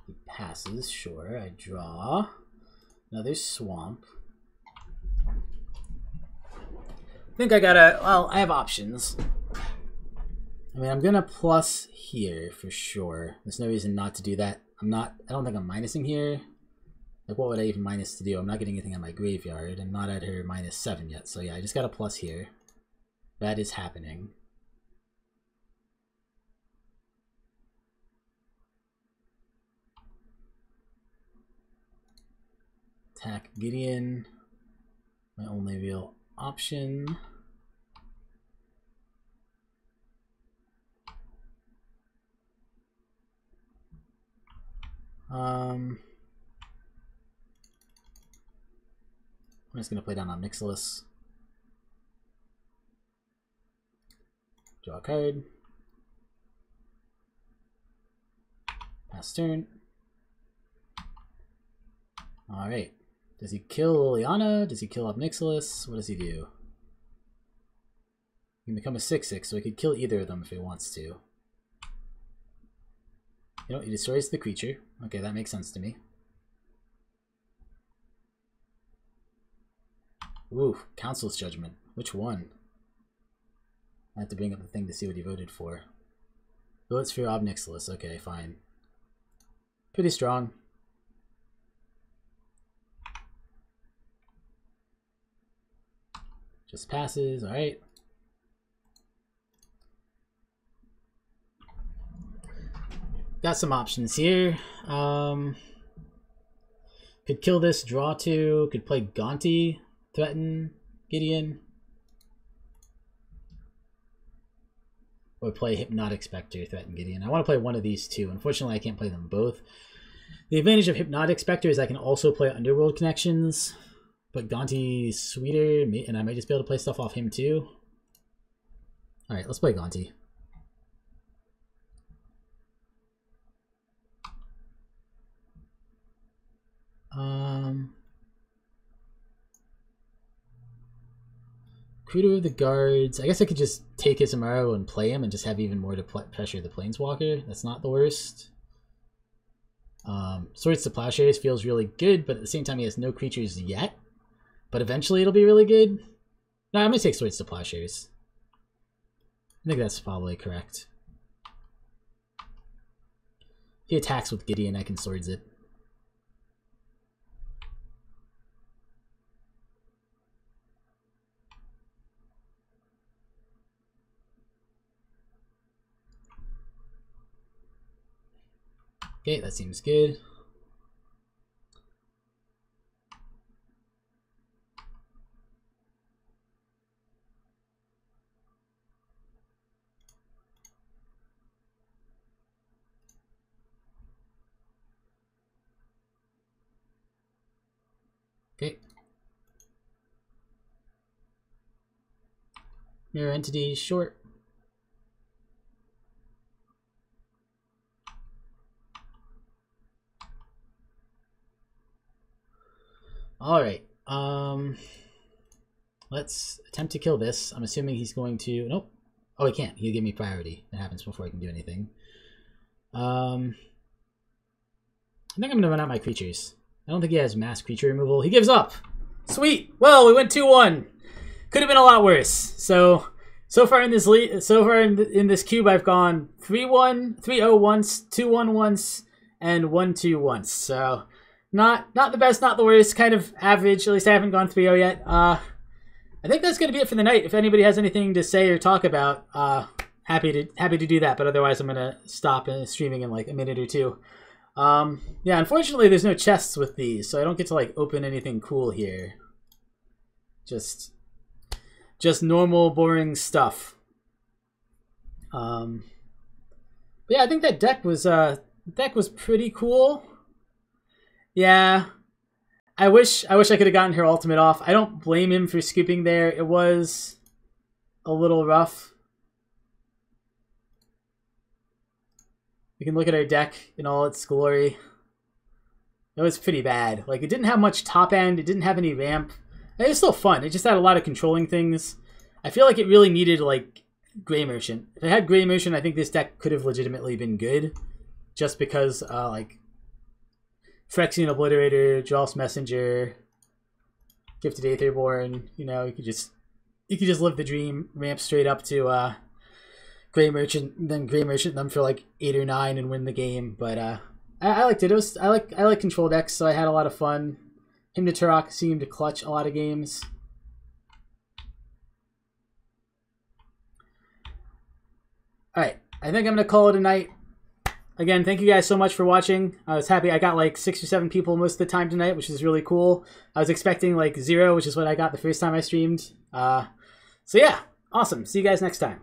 He passes, sure. I draw. Another swamp. I think I gotta, well, I have options. I mean, I'm gonna plus here for sure. There's no reason not to do that. I don't think I'm minusing here. Like, what would I even minus to do? I'm not getting anything on my graveyard. I'm not at her -7 yet. So yeah, I just got a plus here. That is happening. Attack Gideon. My only real option. I'm just going to play down on Mixilus. Draw a card. Pass turn. Alright. Does he kill Liliana? Does he kill off Mixilus? What does he do? He can become a 6/6, so he could kill either of them if he wants to. You know, he destroys the creature. Okay, that makes sense to me. Ooh, Council's Judgment. Which one? I have to bring up the thing to see what he voted for. Votes for Obnixilis. Okay, fine. Pretty strong. Just passes. All right. Got some options here. Could kill this, draw 2. Could play Gonti, threaten Gideon. Or play Hypnotic Spectre, threaten Gideon. I want to play one of these two. Unfortunately, I can't play them both. The advantage of Hypnotic Spectre is I can also play Underworld Connections. But Gonti's sweeter, and I might just be able to play stuff off him too. Alright, let's play Gonti. Creator of the Guards. I guess I could just take his Amaro and play him and just have even more to pressure the Planeswalker. That's not the worst. Swords to Plowshares feels really good, but at the same time he has no creatures yet. But eventually it'll be really good. No, I'm going to take Swords to Plowshares. I think that's probably correct. If he attacks with Gideon, I can Swords it. Okay, that seems good. Okay. Mirror Entity, short. Alright, let's attempt to kill this. I'm assuming he's going to... Nope. Oh, he can't. He'll give me priority. That happens before I can do anything. I think I'm going to run out my creatures. I don't think he has mass creature removal. He gives up! Sweet! Well, we went 2-1. Could have been a lot worse. So far in this in this cube, I've gone 3-1, 3-0 once, 2-1 once, and 1-2 once. So... Not the best, not the worst, kind of average. At least I haven't gone 3-0 yet. I think that's going to be it for the night. If anybody has anything to say or talk about, happy to do that. But otherwise, I'm going to stop streaming in like a minute or two. Yeah, unfortunately, there's no chests with these, so I don't get to like open anything cool here. Just normal, boring stuff. But yeah, I think that deck was pretty cool. Yeah, I wish I could have gotten her ultimate off. I don't blame him for skipping there. It was a little rough. We can look at our deck in all its glory. It was pretty bad. Like, it didn't have much top end. It didn't have any ramp. It was still fun. It just had a lot of controlling things. I feel like it really needed, like, Gray Merchant. If it had Gray Merchant, I think this deck could have legitimately been good. Just because, like... Phyrexian Obliterator, Joss Messenger, Gifted Aetherborn, you know, you could just live the dream, ramp straight up to Gray Merchant, then Gray Merchant them for like 8 or 9 and win the game. But I liked it. I like control decks, so I had a lot of fun. Hymn to Turok seemed to clutch a lot of games. Alright, I think I'm gonna call it a night. Again, thank you guys so much for watching. I was happy. I got like 6 or 7 people most of the time tonight, which is really cool. I was expecting like 0, which is what I got the first time I streamed. So yeah, awesome. See you guys next time.